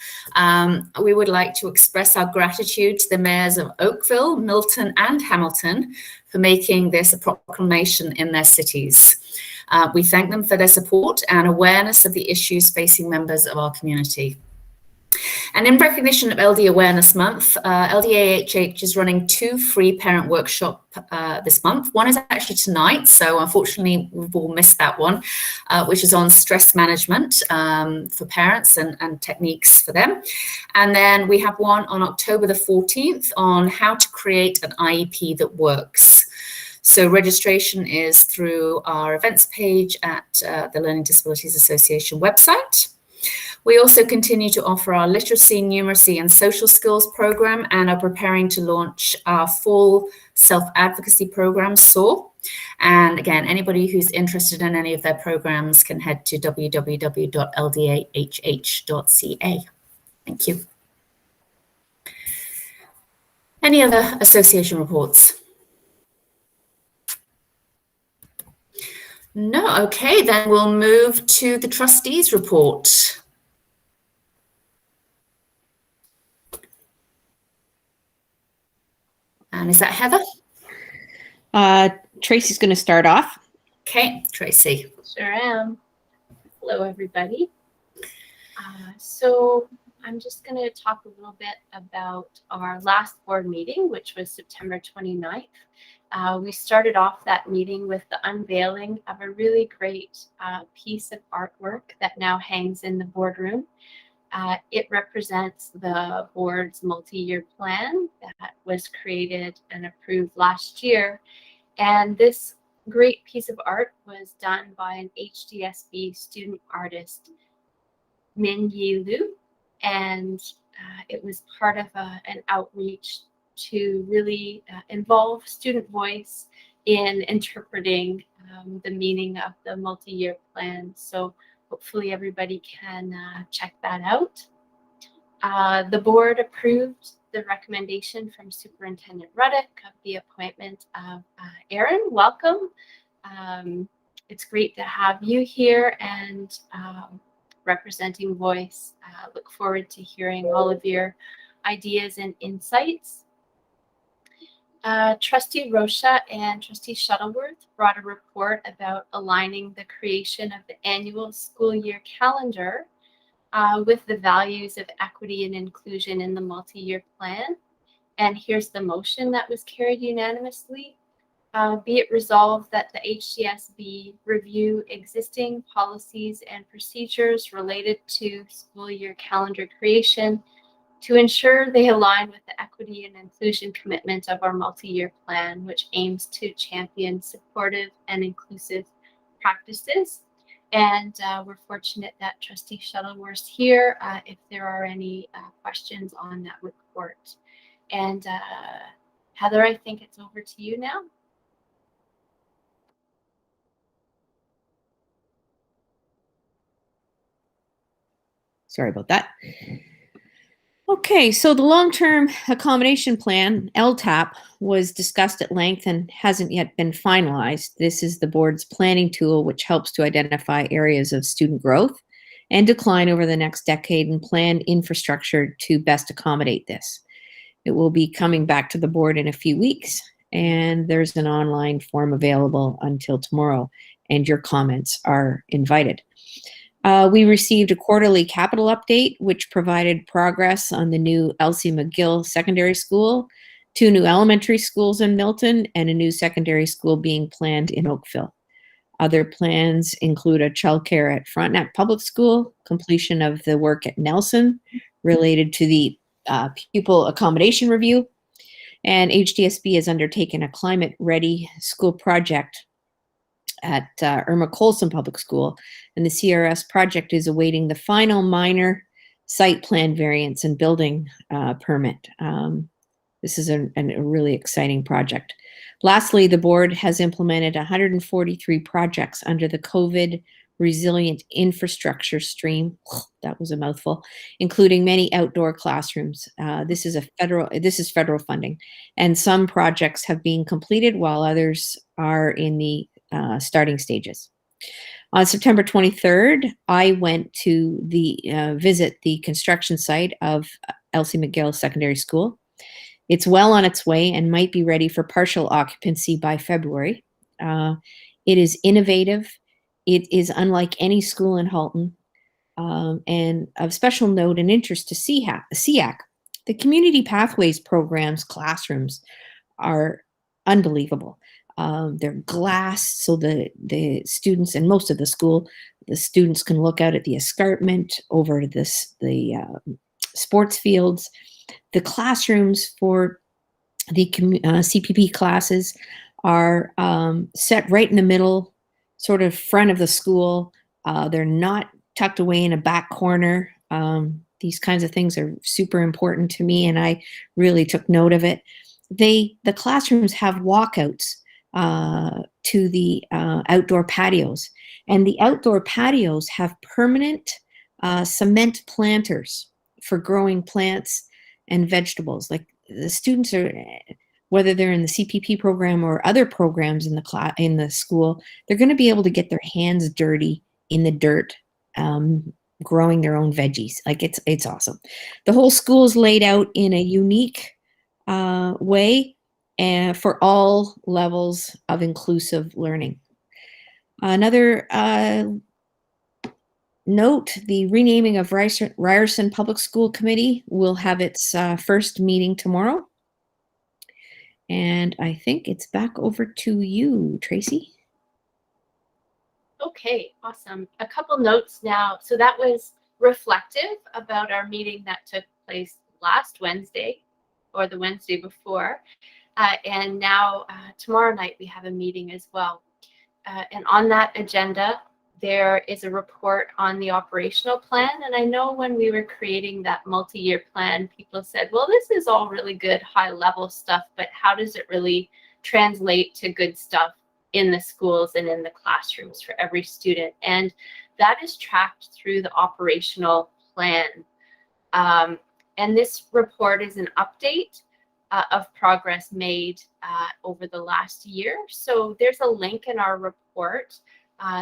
We would like to express our gratitude to the mayors of Oakville, Milton, and Hamilton for making this a proclamation in their cities. We thank them for their support and awareness of the issues facing members of our community. And in recognition of LD Awareness Month, LDAHH is running 2 free parent workshops this month. One is actually tonight, so unfortunately we've all missed that one, which is on stress management for parents and techniques for them. And then we have one on October the 14th on how to create an IEP that works. So registration is through our events page at the Learning Disabilities Association website. We also continue to offer our literacy, numeracy, and social skills program and are preparing to launch our full self-advocacy program, SOAR. And again, anybody who's interested in any of their programs can head to www.ldahh.ca. Thank you. Any other association reports? No, okay, then we'll move to the trustees report. And is that Heather? Tracy's going to start off. Okay, Tracy. Sure am. Hello, everybody. So I'm just going to talk a little bit about our last board meeting, which was September 29th. We started off that meeting with the unveiling of a really great piece of artwork that now hangs in the boardroom. It represents the board's multi-year plan that was created and approved last year. And this great piece of art was done by an HDSB student artist, Min Yi Lu. And it was part of an outreach to really involve student voice in interpreting the meaning of the multi-year plan. So hopefully everybody can check that out. The board approved the recommendation from Superintendent Ruddock of the appointment of Erin. Welcome. It's great to have you here and representing voice. Look forward to hearing all of your ideas and insights. Trustee Rocha and Trustee Shuttleworth brought a report about aligning the creation of the annual school year calendar with the values of equity and inclusion in the multi-year plan. And here's the motion that was carried unanimously. Be it resolved that the HDSB review existing policies and procedures related to school year calendar creation to ensure they align with the equity and inclusion commitment of our multi-year plan, which aims to champion supportive and inclusive practices. And we're fortunate that Trustee Shuttleworth's here if there are any questions on that report. And Heather, I think it's over to you now. Sorry about that. Okay, so the long-term accommodation plan, LTAP, was discussed at length and hasn't yet been finalized. This is the board's planning tool, which helps to identify areas of student growth and decline over the next decade and plan infrastructure to best accommodate this. It will be coming back to the board in a few weeks, and there's an online form available until tomorrow, and your comments are invited. We received a quarterly capital update, which provided progress on the new Elsie McGill Secondary School, 2 new elementary schools in Milton, and a new secondary school being planned in Oakville. Other plans include a childcare at Frontenac Public School, completion of the work at Nelson related to the pupil accommodation review, and HDSB has undertaken a climate-ready school project at Irma Colson Public School, and the CRS project is awaiting the final minor site plan variance and building permit. This is a really exciting project. Lastly, the board has implemented 143 projects under the COVID Resilient Infrastructure Stream. That was a mouthful, including many outdoor classrooms. This is federal funding, and some projects have been completed while others are in the starting stages. On September 23rd, I went to visit the construction site of Elsie McGill Secondary School. It's well on its way and might be ready for partial occupancy by February. It is innovative. It is unlike any school in Halton, and of special note and interest to CEAC. The Community Pathways Program's classrooms are unbelievable. They're glass, so the students and most of the school, the students can look out at the escarpment over the sports fields. The classrooms for the CPP classes are set right in the middle, sort of front of the school. They're not tucked away in a back corner. These kinds of things are super important to me, and I really took note of it. The classrooms have walkouts to the outdoor patios, and the outdoor patios have permanent cement planters for growing plants and vegetables. Like the students are, whether they're in the CPP program or other programs in the school, they're going to be able to get their hands dirty in the dirt, growing their own veggies. Like it's awesome. The whole school is laid out in a unique way and for all levels of inclusive learning. Another note, the renaming of Ryerson Public School Committee will have its first meeting tomorrow. And I think it's back over to you, Tracy. Okay, awesome. A couple notes now. So that was reflective about our meeting that took place last Wednesday or the Wednesday before. And now tomorrow night we have a meeting as well. And on that agenda, there is a report on the operational plan. And I know when we were creating that multi-year plan, people said, well, this is all really good high level stuff, but how does it really translate to good stuff in the schools and in the classrooms for every student? And that is tracked through the operational plan. And this report is an update of progress made over the last year. So there's a link in our report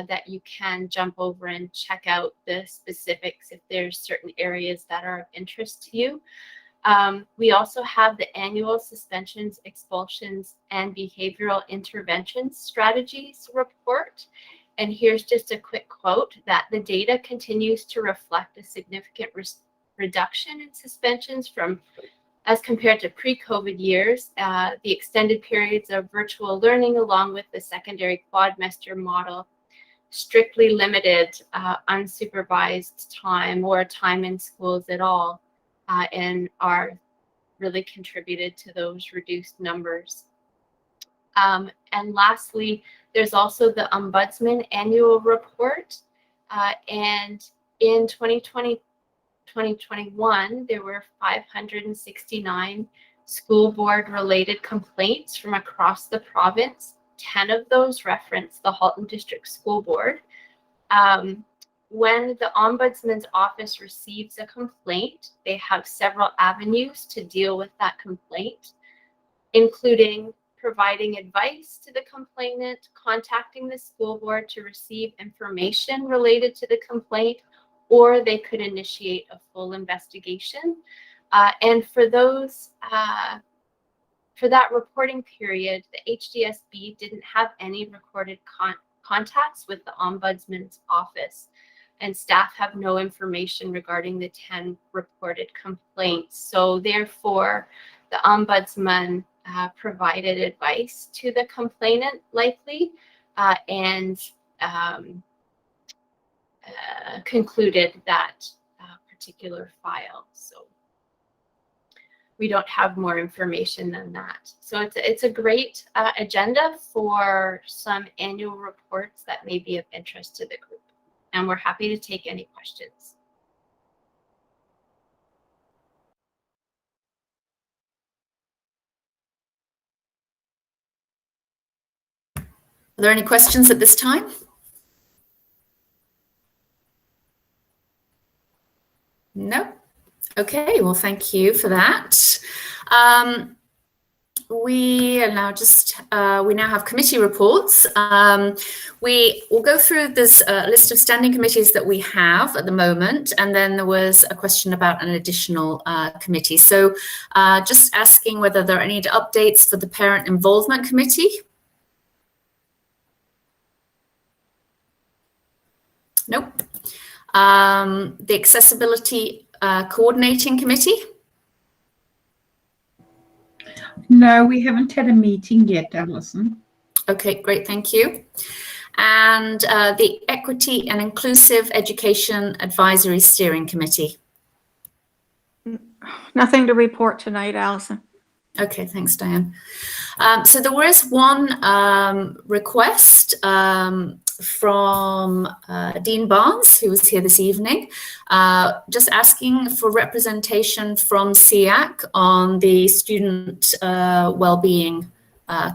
that you can jump over and check out the specifics if there's certain areas that are of interest to you. We also have the annual suspensions, expulsions, and behavioral interventions strategies report. And here's just a quick quote that the data continues to reflect a significant reduction in suspensions as compared to pre-COVID years. The extended periods of virtual learning along with the secondary quadmester model strictly limited unsupervised time or time in schools at all. and are really contributed to those reduced numbers. And lastly, there's also the Ombudsman annual report. And in 2021, there were 569 school board related complaints from across the province. 10 of those reference the Halton District School Board. When the Ombudsman's office receives a complaint, they have several avenues to deal with that complaint, including providing advice to the complainant, contacting the school board to receive information related to the complaint, or they could initiate a full investigation. And for those, for that reporting period, the HDSB didn't have any recorded contacts with the Ombudsman's office, and staff have no information regarding the 10 reported complaints. So therefore, the Ombudsman provided advice to the complainant likely and concluded that particular file. So we don't have more information than that. So it's a great agenda for some annual reports that may be of interest to the group. And we're happy to take any questions. Are there any questions at this time? No? Okay, well, thank you for that. We are now we now have committee reports. We will go through this list of standing committees that we have at the moment, and then there was a question about an additional committee. So just asking whether there are any updates for the Parent Involvement Committee. Nope. The Accessibility Coordinating Committee. No, we haven't had a meeting yet, Alison. Okay, great, thank you. And the Equity and Inclusive Education Advisory Steering Committee. Nothing to report tonight, Alison. Okay, thanks, Diane. So there was one request from Dean Barnes, who was here this evening, just asking for representation from SEAC on the Student Wellbeing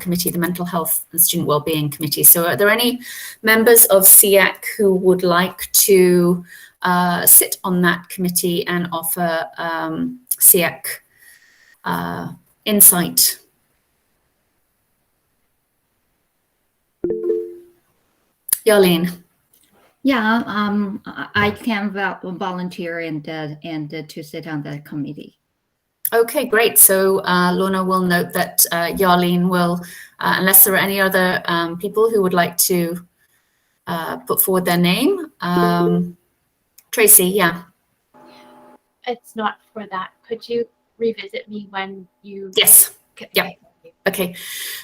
Committee, the Mental Health and Student Wellbeing Committee. So are there any members of SEAC who would like to sit on that committee and offer SEAC insight? Yarlene. Yeah, I can volunteer and to sit on the committee. Okay, great. So Lorna will note that Yarlene will, unless there are any other people who would like to put forward their name. Tracy, yeah. It's not for that. Could you revisit me when you? Yes. Yeah. Okay.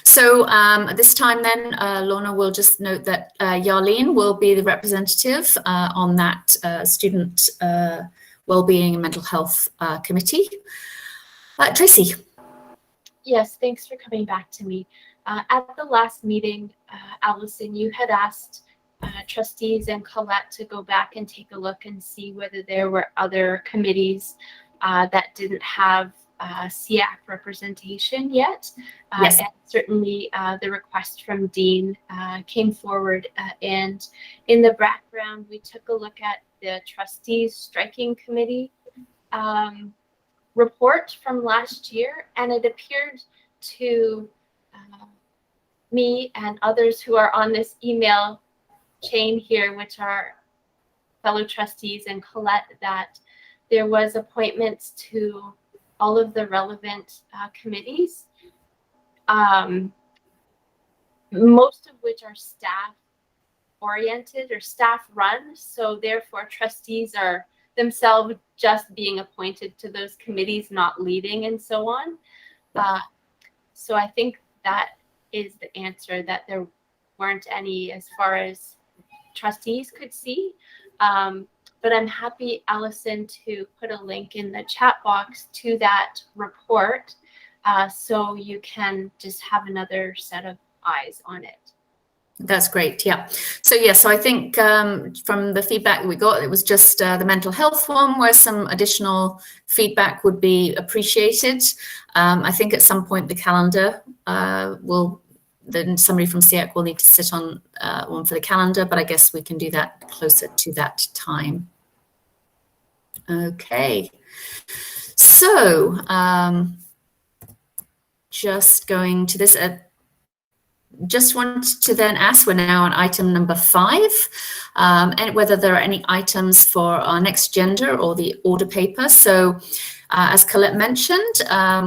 So at this time then, Lorna will just note that Yarlene will be the representative on that Student Wellbeing and Mental Health Committee. Tracy. Yes, thanks for coming back to me. At the last meeting, Alison, you had asked trustees and Colette to go back and take a look and see whether there were other committees that didn't have SEAC representation yet. Yes. And certainly the request from Dean came forward, and in the background we took a look at the trustees striking committee report from last year, and it appeared to me and others who are on this email chain here, which are fellow trustees and Colette, that there was appointments to all of the relevant committees, most of which are staff oriented or staff run. So therefore trustees are themselves just being appointed to those committees, not leading and so on. So I think that is the answer, that there weren't any as far as trustees could see. but I'm happy, Allison, to put a link in the chat box to that report so you can just have another set of eyes on it. That's great. Yeah. So I think from the feedback we got, it was just the mental health one where some additional feedback would be appreciated. I think at some point the calendar then somebody from SEAC will need to sit on one for the calendar, but I guess we can do that closer to that time. Okay. So just going to this. Just want to then ask, we're now on item number 5, and whether there are any items for our next agenda or the order paper. So as Colette mentioned,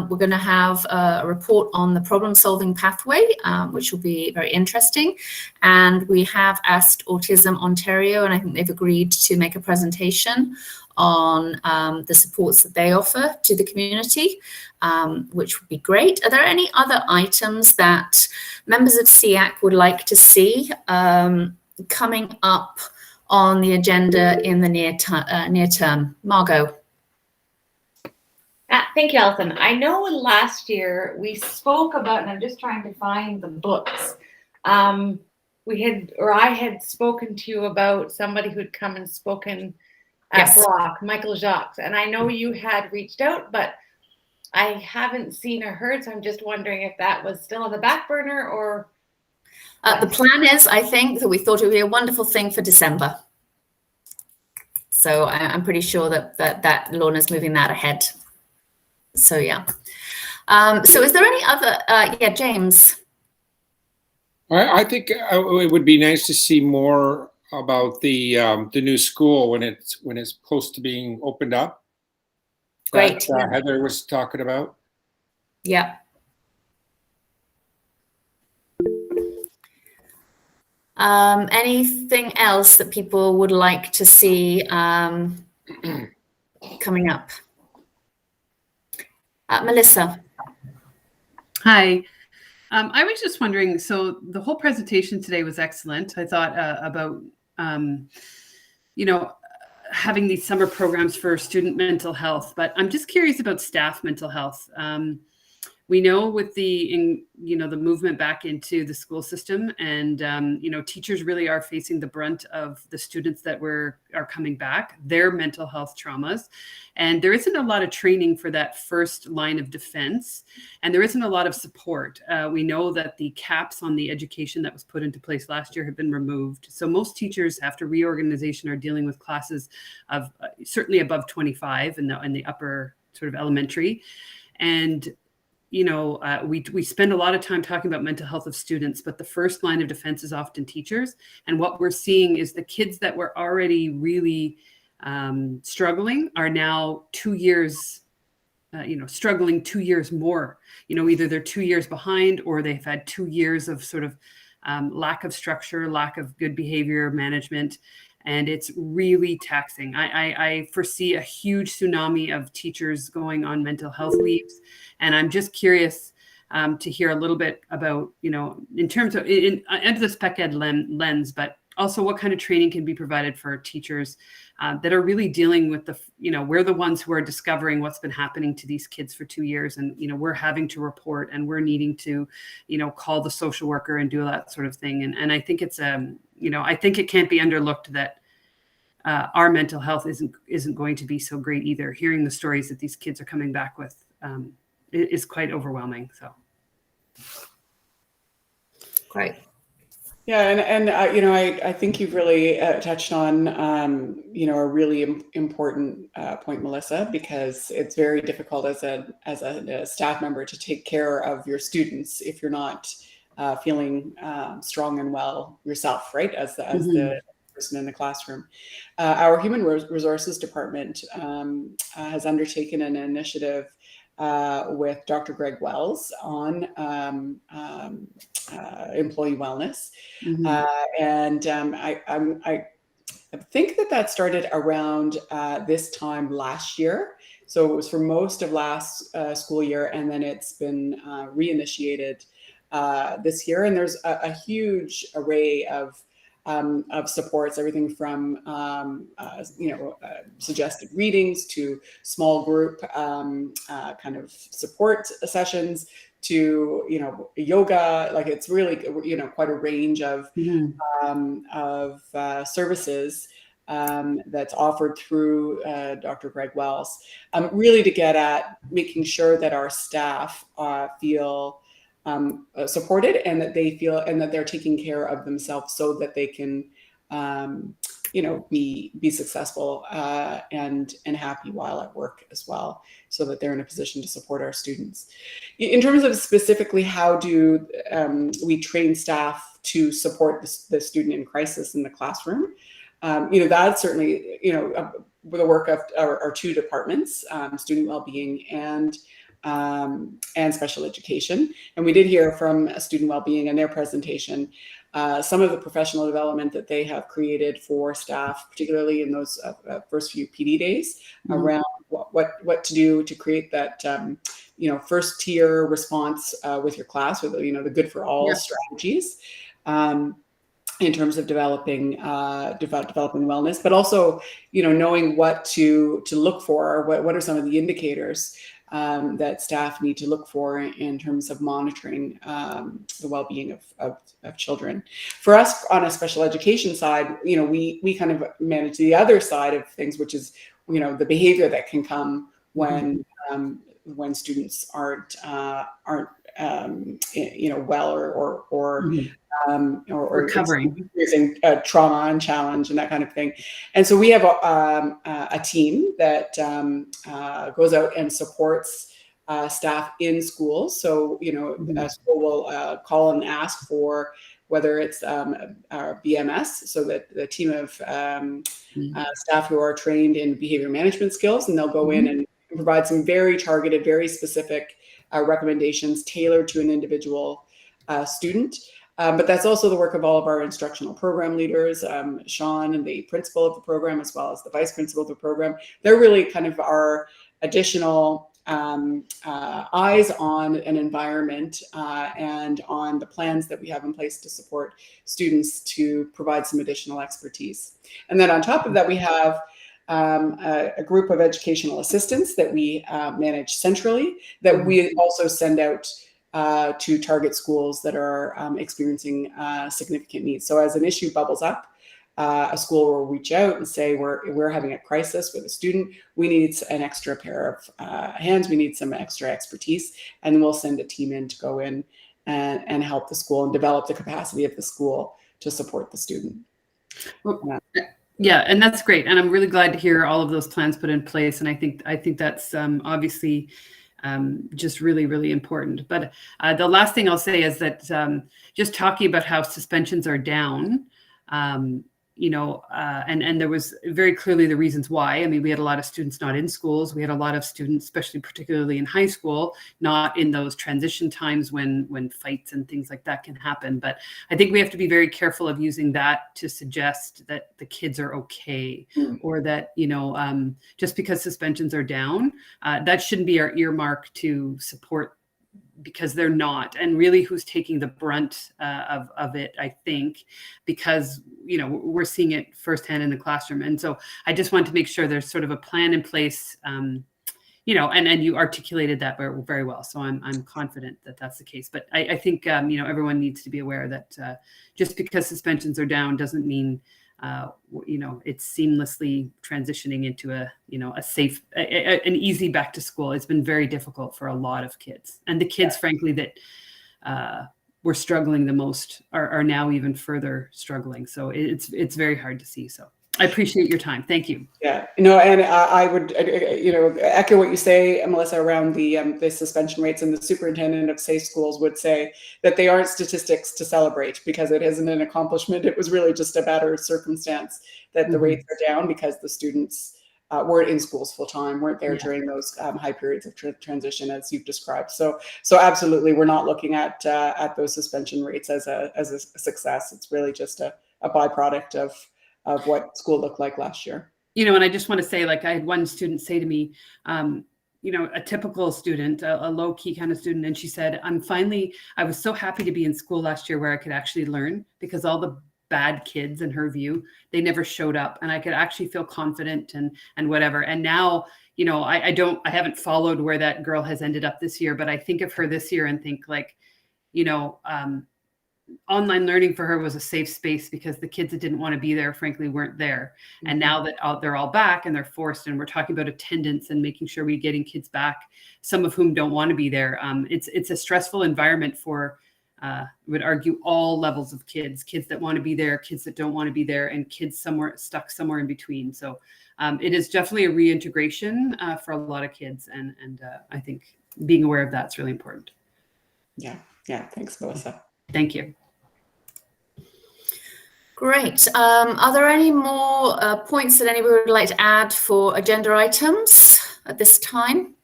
we're going to have a report on the problem-solving pathway, which will be very interesting. And we have asked Autism Ontario, and I think they've agreed to make a presentation on the supports that they offer to the community, which would be great. Are there any other items that members of SEAC would like to see coming up on the agenda in the near term? Margot. Thank you, Alison. I know last year we spoke about, and I'm just trying to find the books. I had spoken to you about somebody who'd come and spoken at Brock, Michael Jacques, and I know you had reached out, but I haven't seen or heard, so I'm just wondering if that was still on the back burner or... The plan is, I think, that we thought it would be a wonderful thing for December. So I'm pretty sure that Lorna's moving that ahead. So yeah. So is there any other, James? I think it would be nice to see more about the new school when it's close to being opened up. Great. That Heather was talking about. Yeah. Anything else that people would like to see coming up? Melissa. Hi. I was just wondering, so the whole presentation today was excellent. I thought about, having these summer programs for student mental health, but I'm just curious about staff mental health. We know with the movement back into the school system, and teachers really are facing the brunt of the students that are coming back, their mental health traumas, and there isn't a lot of training for that first line of defense, and there isn't a lot of support. We know that the caps on the education that was put into place last year have been removed, so most teachers after reorganization are dealing with classes of certainly above 25 in the upper sort of elementary, and we spend a lot of time talking about mental health of students, but the first line of defense is often teachers. And what we're seeing is the kids that were already really struggling are now 2 years, struggling 2 years more. Either they're 2 years behind or they've had 2 years of sort of lack of structure, lack of good behavior management. And it's really taxing. I foresee a huge tsunami of teachers going on mental health leaves. And I'm just curious to hear a little bit about, in terms of, under the spec ed lens, but also what kind of training can be provided for teachers that are really dealing with we're the ones who are discovering what's been happening to these kids for 2 years. And, we're having to report and we're needing to, call the social worker and do that sort of thing. And I think it's, I think it can't be underlooked that our mental health isn't going to be so great either. Hearing the stories that these kids are coming back with is quite overwhelming. So, great. Yeah, and I think you've really touched on a really important point, Melissa, because it's very difficult as a staff member to take care of your students if you're not feeling strong and well yourself, right? As the person in the classroom. Our Human Resources Department has undertaken an initiative with Dr. Greg Wells on employee wellness. And I think that started around this time last year. So it was for most of last school year, and then it's been reinitiated this year. And there's a huge array of of supports, everything from suggested readings to small group kind of support sessions to yoga. Like it's really quite a range of services that's offered through Dr. Greg Wells, really to get at making sure that our staff feel supported and that they feel and that they're taking care of themselves so that they can be successful and happy while at work as well, so that they're in a position to support our students. In terms of specifically how do we train staff to support the student in crisis in the classroom, that's certainly the work of our two departments, student wellbeing and special education. And we did hear from student wellbeing in their presentation some of the professional development that they have created for staff, particularly in those first few PD days, around what to do to create that first tier response with your class, with the good for all strategies. In terms of developing wellness, but also knowing what to look for. What are some of the indicators that staff need to look for in terms of monitoring the well-being of children? For us on a special education side, we kind of manage the other side of things, which is the behavior that can come when students aren't well or recovering, experiencing trauma and challenge and that kind of thing. And so we have a team that goes out and supports staff in schools. So a school will call and ask for whether it's our BMS, so that the team of staff who are trained in behavior management skills, and they'll go in and provide some very targeted, very specific recommendations tailored to an individual student. But that's also the work of all of our instructional program leaders, Sean and the principal of the program, as well as the vice principal of the program. They're really kind of our additional eyes on an environment and on the plans that we have in place to support students to provide some additional expertise. And then on top of that, we have a group of educational assistants that we manage centrally, that we also send out to target schools that are experiencing significant needs. So as an issue bubbles up, a school will reach out and say, we're having a crisis with a student. We need an extra pair of hands. We need some extra expertise. And we'll send a team in to go in and help the school and develop the capacity of the school to support the student. Yeah, and that's great. And I'm really glad to hear all of those plans put in place. And I think that's obviously just really, really important. But the last thing I'll say is that just talking about how suspensions are down, and there was very clearly the reasons why. I mean, we had a lot of students not in schools. We had a lot of students, especially particularly in high school, not in those transition times when fights and things like that can happen. But I think we have to be very careful of using that to suggest that the kids are okay, or that, just because suspensions are down, that shouldn't be our earmark to support, because they're not. And really, who's taking the brunt of it, I think, because we're seeing it firsthand in the classroom. And so I just want to make sure there's sort of a plan in place, and you articulated that very, very well. So I'm confident that that's the case. But I think everyone needs to be aware that just because suspensions are down doesn't mean it's seamlessly transitioning into a safe, an easy back to school. It's been very difficult for a lot of kids, and the kids, frankly, that were struggling the most are now even further struggling. So it's very hard to see. So I appreciate your time. Thank you. Yeah, and I would, echo what you say, Melissa, around the suspension rates, and the superintendent of safe schools would say that they aren't statistics to celebrate, because it isn't an accomplishment. It was really just a better circumstance that the rates are down because the students weren't in schools full time, weren't there during those high periods of transition, as you've described. So absolutely, we're not looking at those suspension rates as a success. It's really just a byproduct of what school looked like last year. And I just want to say, like, I had one student say to me, a typical student, a low key kind of student. And she said, I was so happy to be in school last year where I could actually learn, because all the bad kids in her view. They never showed up, and I could actually feel confident and whatever. And now, you know, I haven't followed where that girl has ended up this year, but I think of her this year and think like, you know, online learning for her was a safe space because the kids that didn't want to be there, frankly, weren't there. And now that they're all back and they're forced, and we're talking about attendance and making sure we're getting kids back, some of whom don't want to be there. It's a stressful environment for, I would argue, all levels of kids that want to be there, kids that don't want to be there, and kids stuck somewhere in between. So it is definitely a reintegration for a lot of kids. And I think being aware of that's really important. Yeah. Thanks, Melissa. Thank you. Great. Are there any more points that anybody would like to add for agenda items at this time?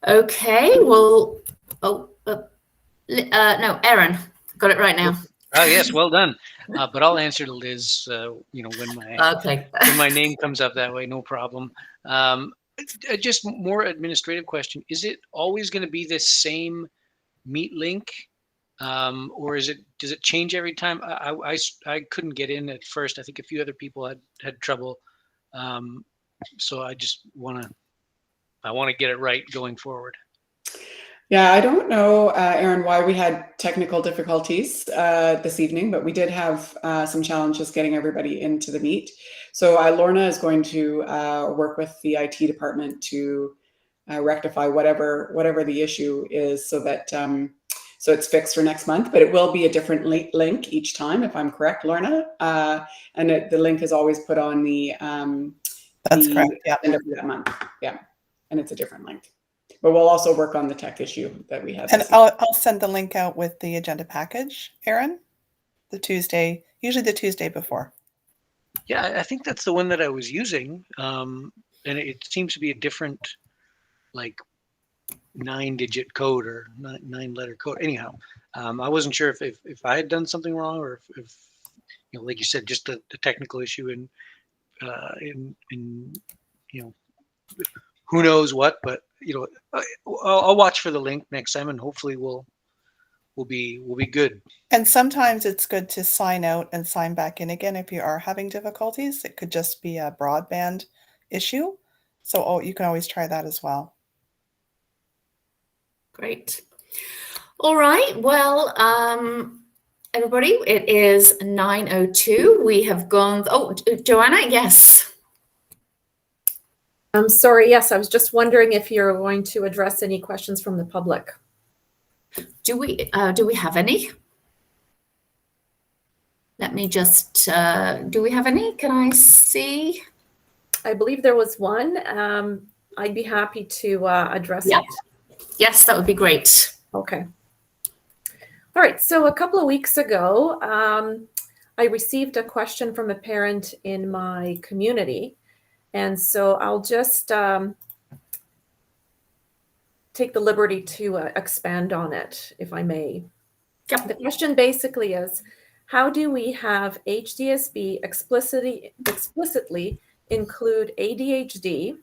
Okay, well, no, Erin, got it right now. Oh, yes, well done. But I'll answer to Liz, you know, when my name comes up that way, no problem. Just more administrative question. Is it always going to be the same Meet link, or does it change every time? I couldn't get in at first. I think a few other people had trouble. So I just want to get it right going forward. Yeah, I don't know, Aaron, why we had technical difficulties this evening, but we did have some challenges getting everybody into the Meet. So Lorna is going to work with the IT department to rectify whatever the issue is, so that so it's fixed for next month. But it will be a different link each time, if I'm correct, Lorna. And the link is always put on the that's correct. Yeah, end of that month. Yeah, and it's a different link. But we'll also work on the tech issue that we had. And I'll send the link out with the agenda package, Erin, usually the Tuesday before. Yeah, I think that's the one that I was using. And it seems to be a different, like, 9-digit code or 9-letter code. Anyhow, I wasn't sure if I had done something wrong, or if you know, like you said, just the technical issue in you know, who knows what. But you know, I'll watch for the link next time, and hopefully we'll be good. And sometimes it's good to sign out and sign back in again if you are having difficulties. It could just be a broadband issue, so you can always try that as well. Great. All right. Well, everybody, it is 9:02. We have gone. Oh, Joanna, yes. I'm sorry. Yes, I was just wondering if you're going to address any questions from the public. Do we have any? Let me just. Do we have any? Can I see? I believe there was one. I'd be happy to address it. Yes, that would be great. Okay. All right. So a couple of weeks ago, I received a question from a parent in my community. And so I'll just take the liberty to expand on it, if I may. Yep. The question basically is, how do we have HDSB explicitly include ADHD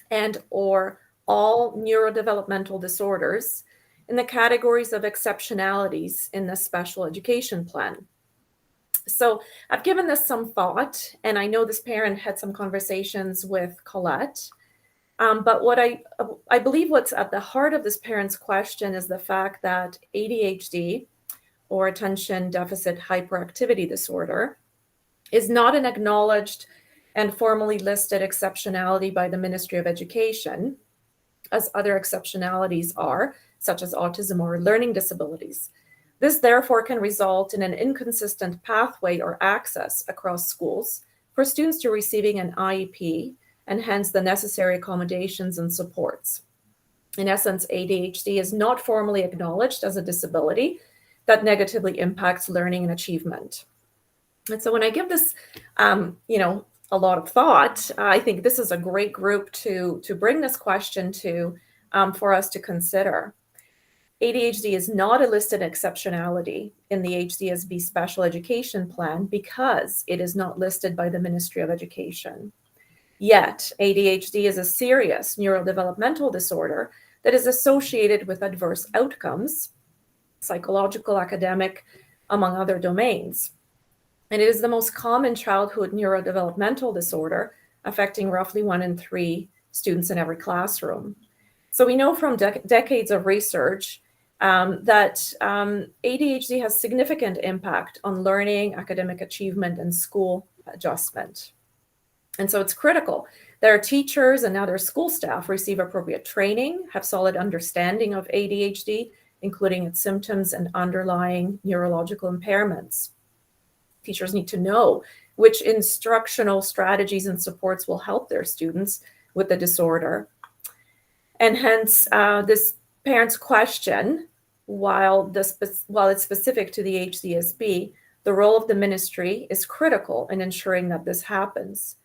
and or all neurodevelopmental disorders in the categories of exceptionalities in the special education plan? So I've given this some thought, and I know this parent had some conversations with Colette. But what I believe what's at the heart of this parent's question is the fact that ADHD, or attention deficit hyperactivity disorder, is not an acknowledged and formally listed exceptionality by the Ministry of Education, as other exceptionalities are, such as autism or learning disabilities. This therefore can result in an inconsistent pathway or access across schools for students to receiving an IEP, and hence the necessary accommodations and supports. In essence, ADHD is not formally acknowledged as a disability that negatively impacts learning and achievement. And so when I give this, a lot of thought, I think this is a great group to bring this question to for us to consider. ADHD is not a listed exceptionality in the HDSB special education plan because it is not listed by the Ministry of Education. Yet, ADHD is a serious neurodevelopmental disorder that is associated with adverse outcomes psychological, academic, among other domains. And it is the most common childhood neurodevelopmental disorder, affecting roughly 1 in 3 students in every classroom. So we know from decades of research that ADHD has significant impact on learning, academic achievement, and school adjustment. And so it's critical that our teachers and other school staff receive appropriate training, have solid understanding of ADHD, including its symptoms and underlying neurological impairments. Teachers need to know which instructional strategies and supports will help their students with the disorder. And hence, this parent's question, while it's specific to the HDSB, the role of the ministry is critical in ensuring that this happens.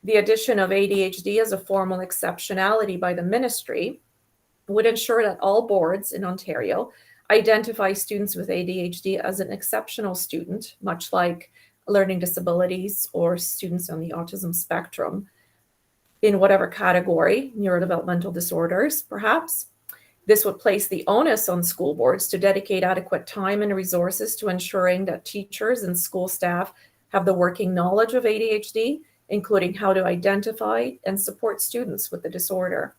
The addition of ADHD as a formal exceptionality by the ministry would ensure that all boards in Ontario identify students with ADHD as an exceptional student, much like learning disabilities or students on the autism spectrum, in whatever category, neurodevelopmental disorders, perhaps. This would place the onus on school boards to dedicate adequate time and resources to ensuring that teachers and school staff have the working knowledge of ADHD, including how to identify and support students with the disorder.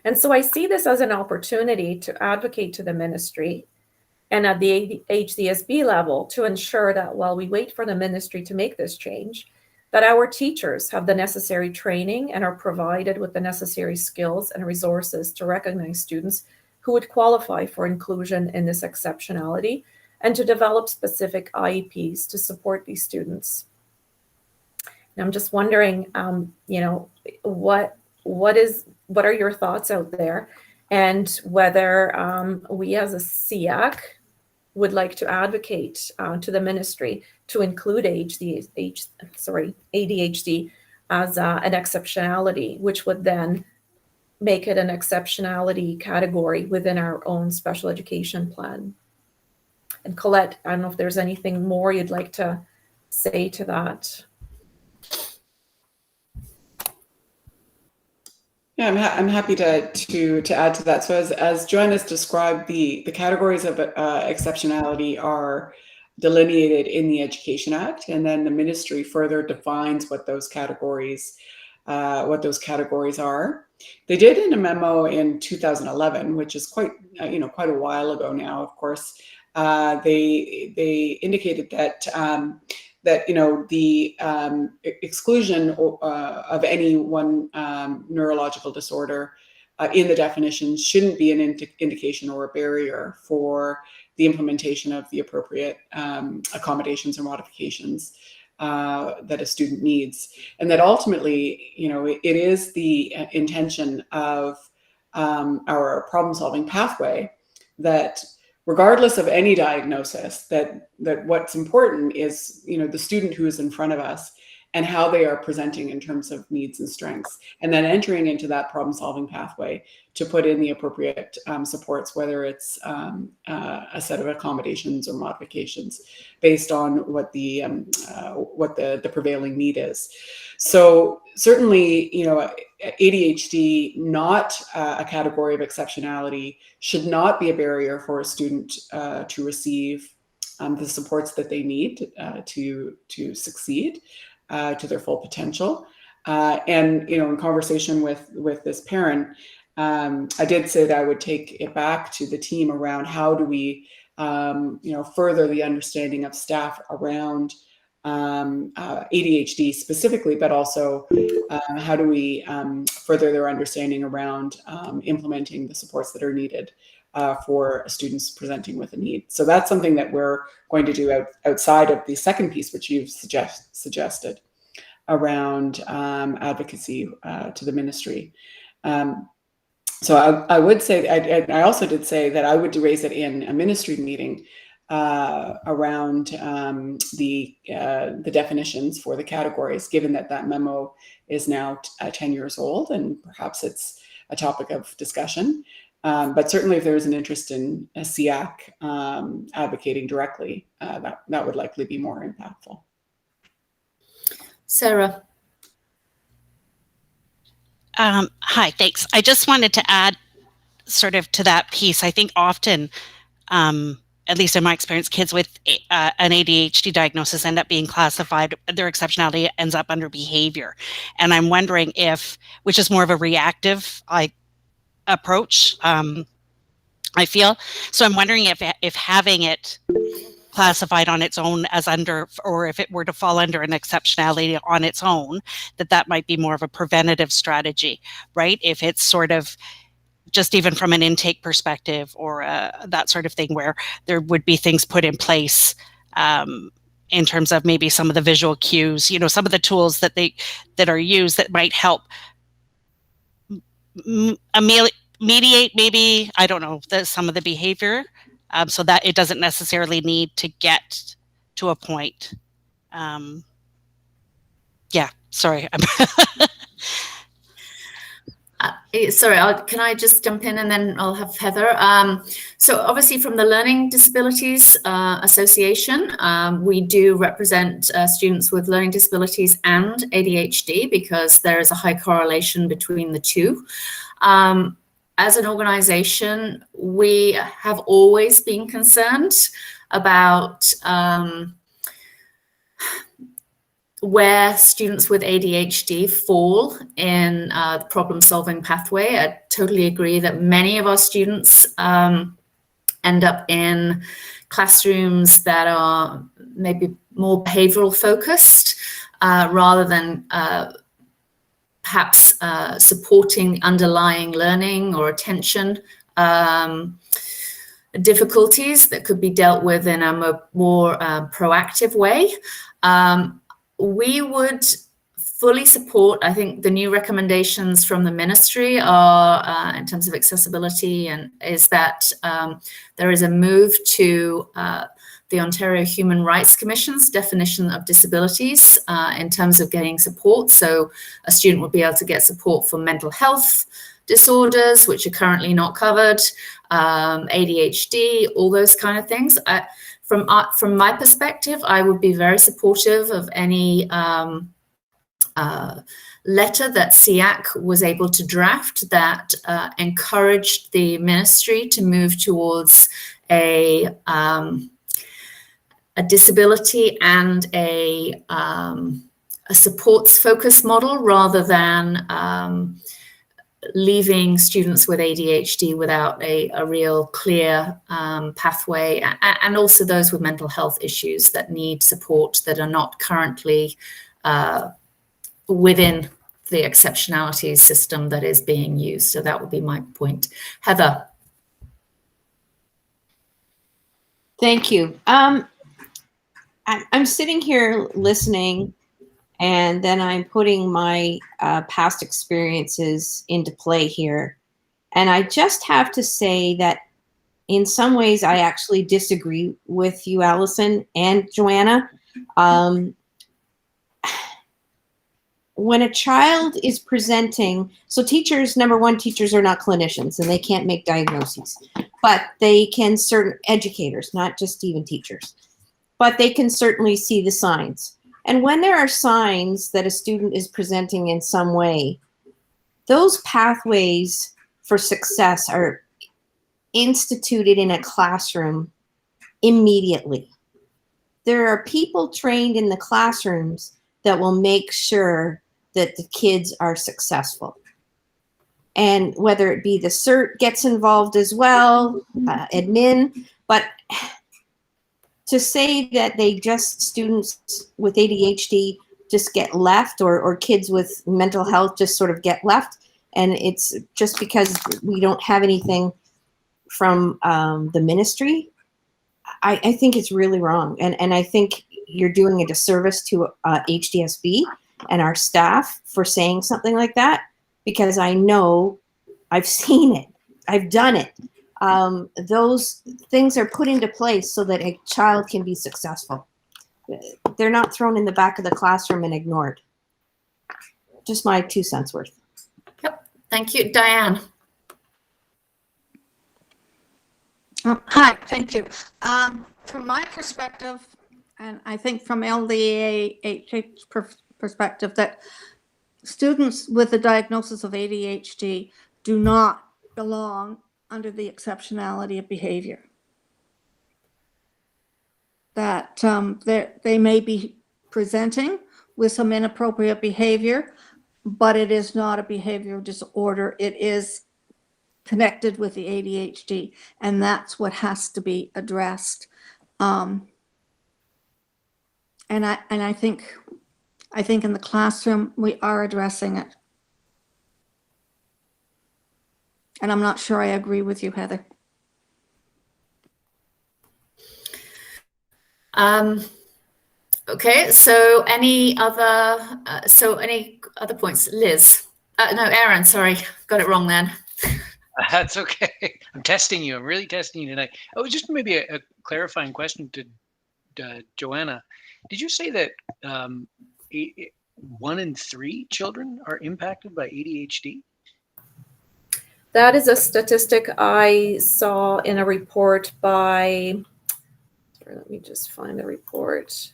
And so I see this as an opportunity to advocate to the ministry and at the HDSB level to ensure that while we wait for the ministry to make this change, that our teachers have the necessary training and are provided with the necessary skills and resources to recognize students who would qualify for inclusion in this exceptionality and to develop specific IEPs to support these students. And I'm just wondering, what are your thoughts out there, and whether we as a SEAC would like to advocate to the ministry to include ADHD as an exceptionality, which would then make it an exceptionality category within our own special education plan. And Colette, I don't know if there's anything more you'd like to say to that. Yeah, I'm happy to add to that. So as Joanna's described, the categories of exceptionality are delineated in the Education Act, and then the ministry further defines what those categories are. They did in a memo in 2011, which is quite a while ago now. Of course, they indicated that the exclusion of any one neurological disorder in the definition shouldn't be an indication or a barrier for the implementation of the appropriate accommodations or modifications that a student needs. And that ultimately, it is the intention of our problem-solving pathway that regardless of any diagnosis, that what's important is, the student who is in front of us and how they are presenting in terms of needs and strengths, and then entering into that problem-solving pathway to put in the appropriate supports, whether it's a set of accommodations or modifications based on what the prevailing need is. So certainly, ADHD, not a category of exceptionality, should not be a barrier for a student to receive the supports that they need to succeed to their full potential. And in conversation with this parent, I did say that I would take it back to the team around how do we further the understanding of staff around ADHD specifically, but also how do we further their understanding around implementing the supports that are needed for students presenting with a need. So that's something that we're going to do outside of the second piece, which you've suggested around advocacy to the ministry. So I would say, I also did say that I would raise it in a ministry meeting around the definitions for the categories, given that memo is now 10 years old, and perhaps it's a topic of discussion. But certainly if there's an interest in a SEAC advocating directly, that would likely be more impactful. Sarah. Hi, thanks. I just wanted to add sort of to that piece. I think often at least in my experience, kids with an ADHD diagnosis end up being classified, their exceptionality ends up under behavior. And I'm wondering if, which is more of a reactive approach, I feel. So I'm wondering if having it classified on its own as under, or if it were to fall under an exceptionality on its own, that might be more of a preventative strategy, right? If it's sort of just even from an intake perspective or that sort of thing, where there would be things put in place in terms of maybe some of the visual cues, you know, some of the tools that are used that might help mediate, maybe, I don't know, some of the behavior, so that it doesn't necessarily need to get to a point. Yeah, sorry. Sorry, can I just jump in and then I'll have Heather. So obviously from the Learning Disabilities Association, we do represent students with learning disabilities and ADHD because there is a high correlation between the two. As an organization, we have always been concerned about where students with ADHD fall in the problem-solving pathway. I totally agree that many of our students end up in classrooms that are maybe more behavioral focused rather than perhaps supporting the underlying learning or attention difficulties that could be dealt with in a more proactive way. We would fully support, I think the new recommendations from the ministry are in terms of accessibility, and is that there is a move to the Ontario Human Rights Commission's definition of disabilities in terms of getting support. So a student would be able to get support for mental health disorders, which are currently not covered, ADHD, all those kind of things. From my perspective, I would be very supportive of any letter that CEAC was able to draft that encouraged the ministry to move towards a disability and a supports focus model rather than leaving students with ADHD without a real clear pathway, and also those with mental health issues that need support that are not currently within the exceptionality system that is being used. So that would be my point. Heather. Thank you. I'm sitting here listening, and then I'm putting my past experiences into play here. And I just have to say that in some ways, I actually disagree with you, Allison and Joanna. When a child is presenting, so teachers, number one, teachers are not clinicians and they can't make diagnoses, but they can, certain educators, not just even teachers, but they can certainly see the signs. And when there are signs that a student is presenting in some way, those pathways for success are instituted in a classroom immediately. There are people trained in the classrooms that will make sure that the kids are successful. And whether it be the CERT gets involved as well, admin, but to say that they just, students with ADHD just get left, or kids with mental health just sort of get left, and it's just because we don't have anything from the ministry, I think it's really wrong. And I think you're doing a disservice to HDSB and our staff for saying something like that, because I know, I've seen it, I've done it. Those things are put into place so that a child can be successful. They're not thrown in the back of the classroom and ignored. Just my 2 cents worth. Yep, thank you. Diane. Hi, thank you. From my perspective, and I think from LDAH's perspective, that students with a diagnosis of ADHD do not belong under the exceptionality of behavior. that they may be presenting with some inappropriate behavior, but it is not a behavioral disorder. It is connected with the ADHD, and that's what has to be addressed. And I think in the classroom we are addressing it. And I'm not sure I agree with you, Heather. Okay, so any other points? Liz? No, Aaron, sorry, got it wrong then. That's okay. I'm testing you. I'm really testing you tonight. Oh, just maybe a clarifying question to Joanna. Did you say that 1 in 3 children are impacted by ADHD? That is a statistic I saw in a report by, let me just find the report,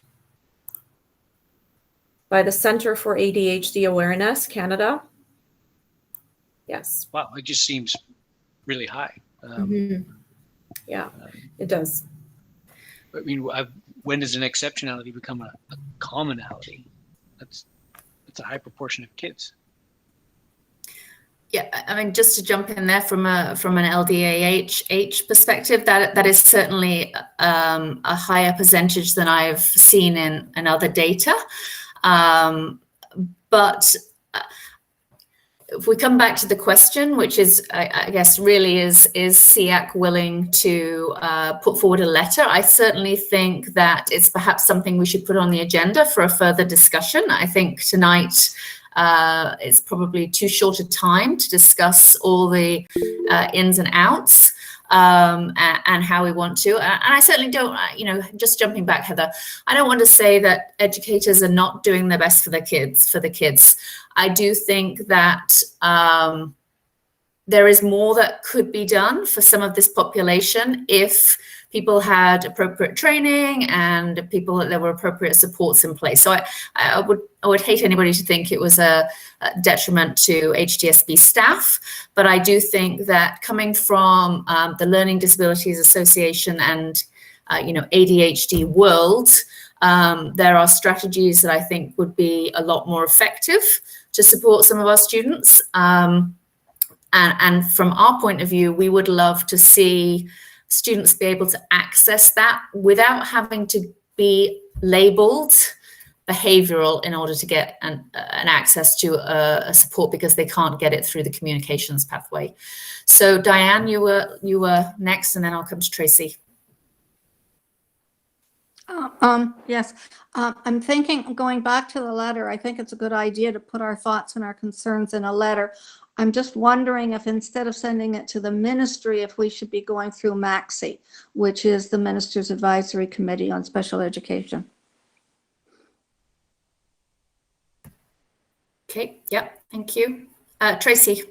by the Center for ADHD Awareness, Canada. Yes. Wow, it just seems really high. Yeah, it does. I mean, when does an exceptionality become a commonality? That's a high proportion of kids. Yeah, I mean, just to jump in there from an LDAH perspective, that is certainly a higher percentage than I've seen in other data. But if we come back to the question, which is, I guess, really is SEAC willing to put forward a letter? I certainly think that it's perhaps something we should put on the agenda for a further discussion. I think tonight it's probably too short a time to discuss all the ins and outs and how we want to. And I certainly don't, just jumping back, Heather, I don't want to say that educators are not doing their best for the kids. I do think that there is more that could be done for some of this population if people had appropriate training and there were appropriate supports in place. So I would hate anybody to think it was a detriment to HDSB staff, but I do think that coming from the Learning Disabilities Association and ADHD world, there are strategies that I think would be a lot more effective to support some of our students. And from our point of view, we would love to see students be able to access that without having to be labeled behavioral in order to get an access to a support because they can't get it through the communications pathway. So Diane, you were next, and then I'll come to Tracy. Yes, I'm thinking, going back to the letter, I think it's a good idea to put our thoughts and our concerns in a letter. I'm just wondering if instead of sending it to the ministry, if we should be going through MACSI, which is the Minister's Advisory Committee on Special Education. Okay, yep, thank you. Tracy.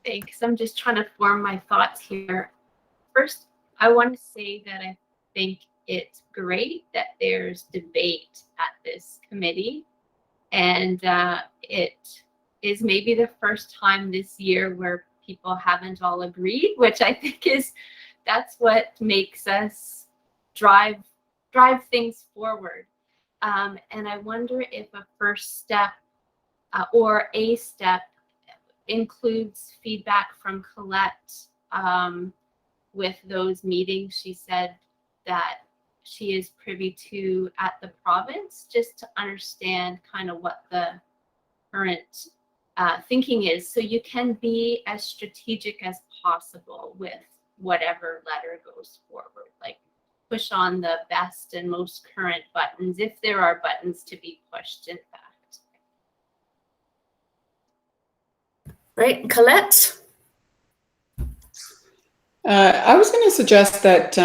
Thanks. I'm just trying to form my thoughts here. First, I want to say that I think it's great that there's debate at this committee. And it is maybe the first time this year where people haven't all agreed, which I think that's what makes us drive things forward. And I wonder if a first step or a step includes feedback from Colette with those meetings she said that she is privy to at the province, just to understand kind of what the current thinking is, so you can be as strategic as possible with whatever letter goes forward. Like, push on the best and most current buttons, if there are buttons to be pushed, in fact. Right, Colette? I was going to suggest that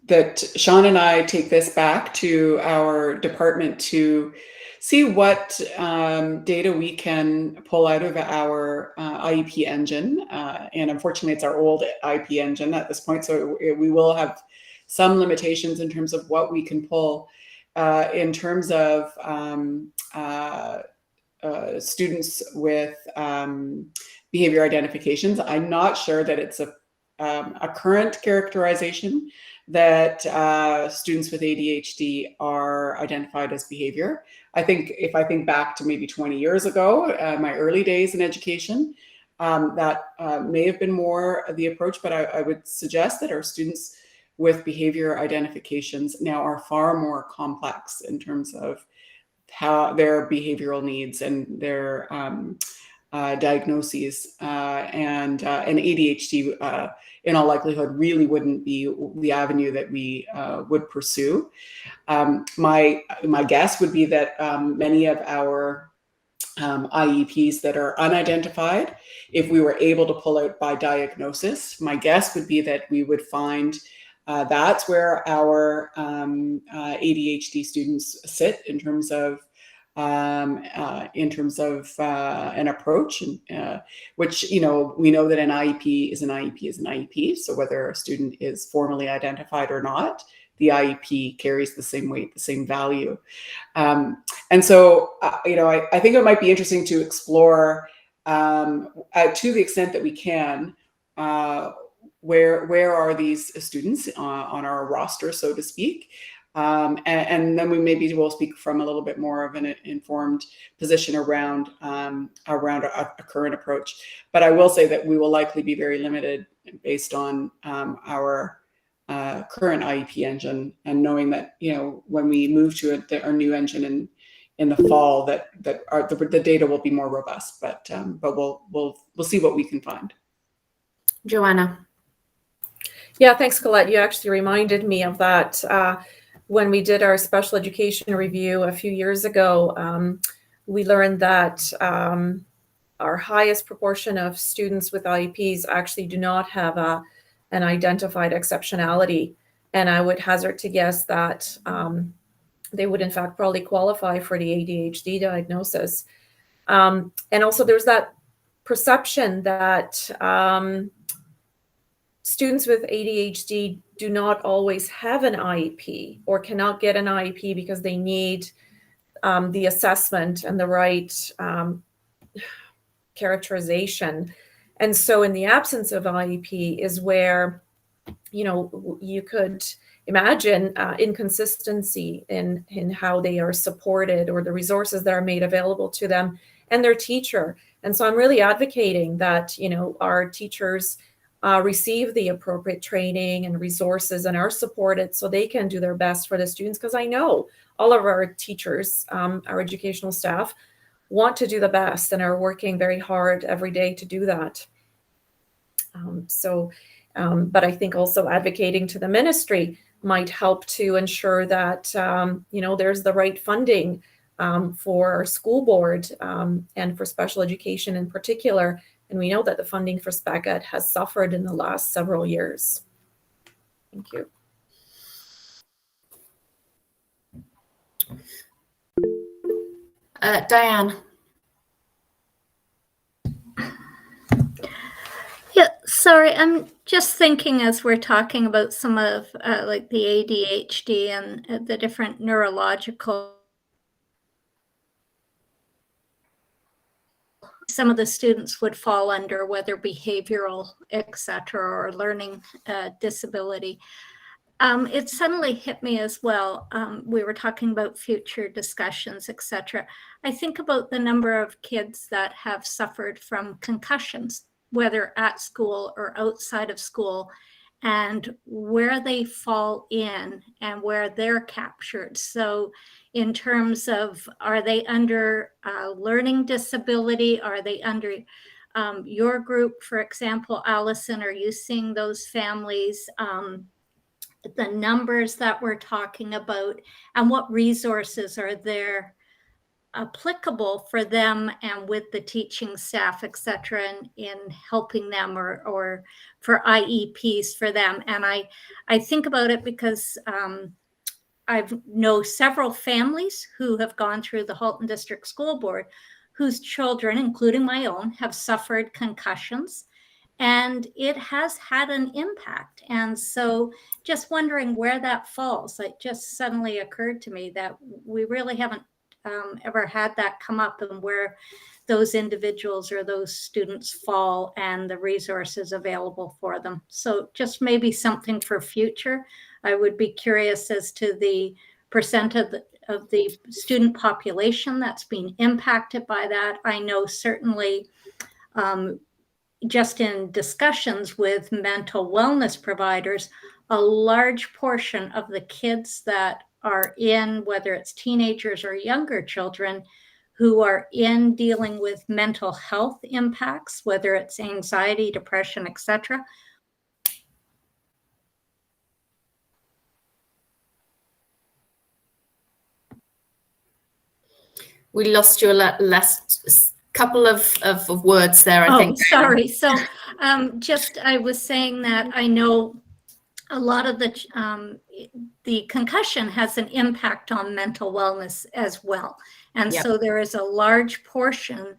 that Sean and I take this back to our department to see what data we can pull out of our IEP engine. And unfortunately, it's our old IEP engine at this point, so we will have some limitations in terms of what we can pull in terms of students with behavior identifications. I'm not sure that it's a a current characterization that students with ADHD are identified as behavior. I think if I think back to maybe 20 years ago, my early days in education, that may have been more the approach, but I would suggest that our students with behavior identifications now are far more complex in terms of how their behavioral needs and their diagnoses, and ADHD in all likelihood really wouldn't be the avenue that we would pursue. My guess would be that many of our IEPs that are unidentified, if we were able to pull out by diagnosis, my guess would be that we would find that's where our ADHD students sit in terms of an approach, which, you know, we know that an IEP is an IEP is an IEP. So whether a student is formally identified or not, the IEP carries the same weight, the same value. And so, you know, I think it might be interesting to explore, to the extent that we can, where are these students on our roster, so to speak. And then we maybe will speak from a little bit more of an informed position around a current approach. But I will say that we will likely be very limited based on our current IEP engine, and knowing that, you know, when we move to our new engine in the fall, that the data will be more robust. But we'll see what we can find. Joanna. Yeah, thanks, Colette. You actually reminded me of that. When we did our special education review a few years ago, we learned that our highest proportion of students with IEPs actually do not have an identified exceptionality. And I would hazard to guess that they would in fact probably qualify for the ADHD diagnosis. And also there's that perception that students with ADHD do not always have an IEP or cannot get an IEP because they need the assessment and the right characterization. And so in the absence of IEP is where, you know, you could imagine inconsistency in how they are supported or the resources that are made available to them and their teacher. And so I'm really advocating that, you know, our teachers receive the appropriate training and resources and are supported so they can do their best for the students. Because I know all of our teachers, our educational staff, want to do the best and are working very hard every day to do that. But I think also advocating to the ministry might help to ensure that, you know, there's the right funding for our school board and for special education in particular. And we know that the funding for SPECED has suffered in the last several years. Thank you. Diane. Yeah, sorry, I'm just thinking as we're talking about some of like the ADHD and the different neurological, some of the students would fall under, whether behavioral, et cetera, or learning disability. It suddenly hit me as well. We were talking about future discussions, et cetera. I think about the number of kids that have suffered from concussions, whether at school or outside of school, and where they fall in and where they're captured. So in terms of, are they under learning disability? Are they under your group, for example, Allison, are you seeing those families? The numbers that we're talking about, and what resources are there applicable for them and with the teaching staff, et cetera, in helping them or for IEPs for them. And I think about it because I know several families who have gone through the Halton District School Board whose children, including my own, have suffered concussions. And it has had an impact. And so just wondering where that falls. It just suddenly occurred to me that we really haven't ever had that come up, and where those individuals or those students fall and the resources available for them. So just maybe something for future. I would be curious as to the percent of the student population that's being impacted by that. I know certainly just in discussions with mental wellness providers, a large portion of the kids that are in, whether it's teenagers or younger children, who are in dealing with mental health impacts, whether it's anxiety, depression, etc. We lost your last couple of words there, I think. Sorry. So just I was saying that I know a lot of the concussion has an impact on mental wellness as well. And so there is a large portion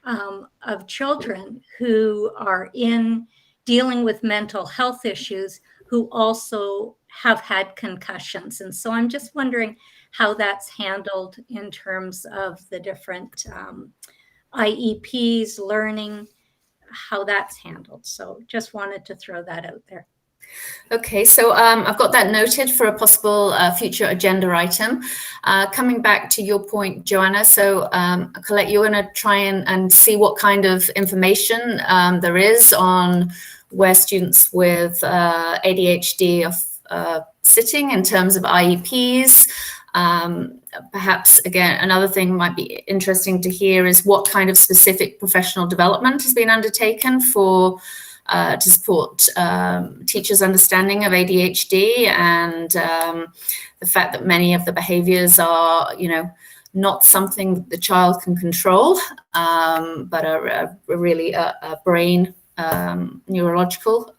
of children who are in dealing with mental health issues who also have had concussions. And so I'm just wondering how that's handled in terms of the different IEPs, learning, how that's handled. So just wanted to throw that out there. Okay, so I've got that noted for a possible future agenda item. Coming back to your point, Joanna, so Colette, you're going to try and see what kind of information there is on where students with ADHD are sitting in terms of IEPs. Perhaps, again, another thing might be interesting to hear is what kind of specific professional development has been undertaken for to support teachers' understanding of ADHD and the fact that many of the behaviors are, not something that the child can control, but are really a brain neurological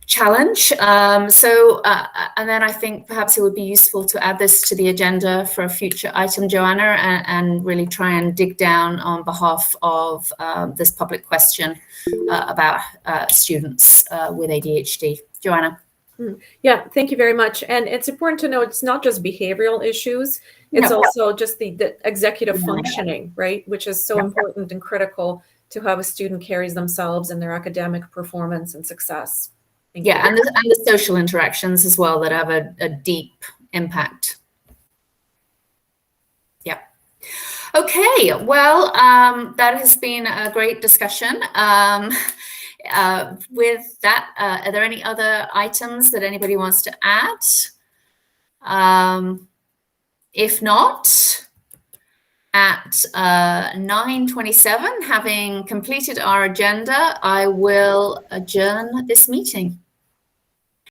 challenge. And then I think perhaps it would be useful to add this to the agenda for a future item, Joanna, and really try and dig down on behalf of this public question about students with ADHD. Joanna. Yeah, thank you very much. And it's important to know it's not just behavioral issues, it's also just the executive functioning, right? Which is so important and critical to how a student carries themselves in their academic performance and success. And the social interactions as well that have a deep impact. Yeah. Okay, well, that has been a great discussion. With that, are there any other items that anybody wants to add? If not, at 9:27, having completed our agenda, I will adjourn this meeting.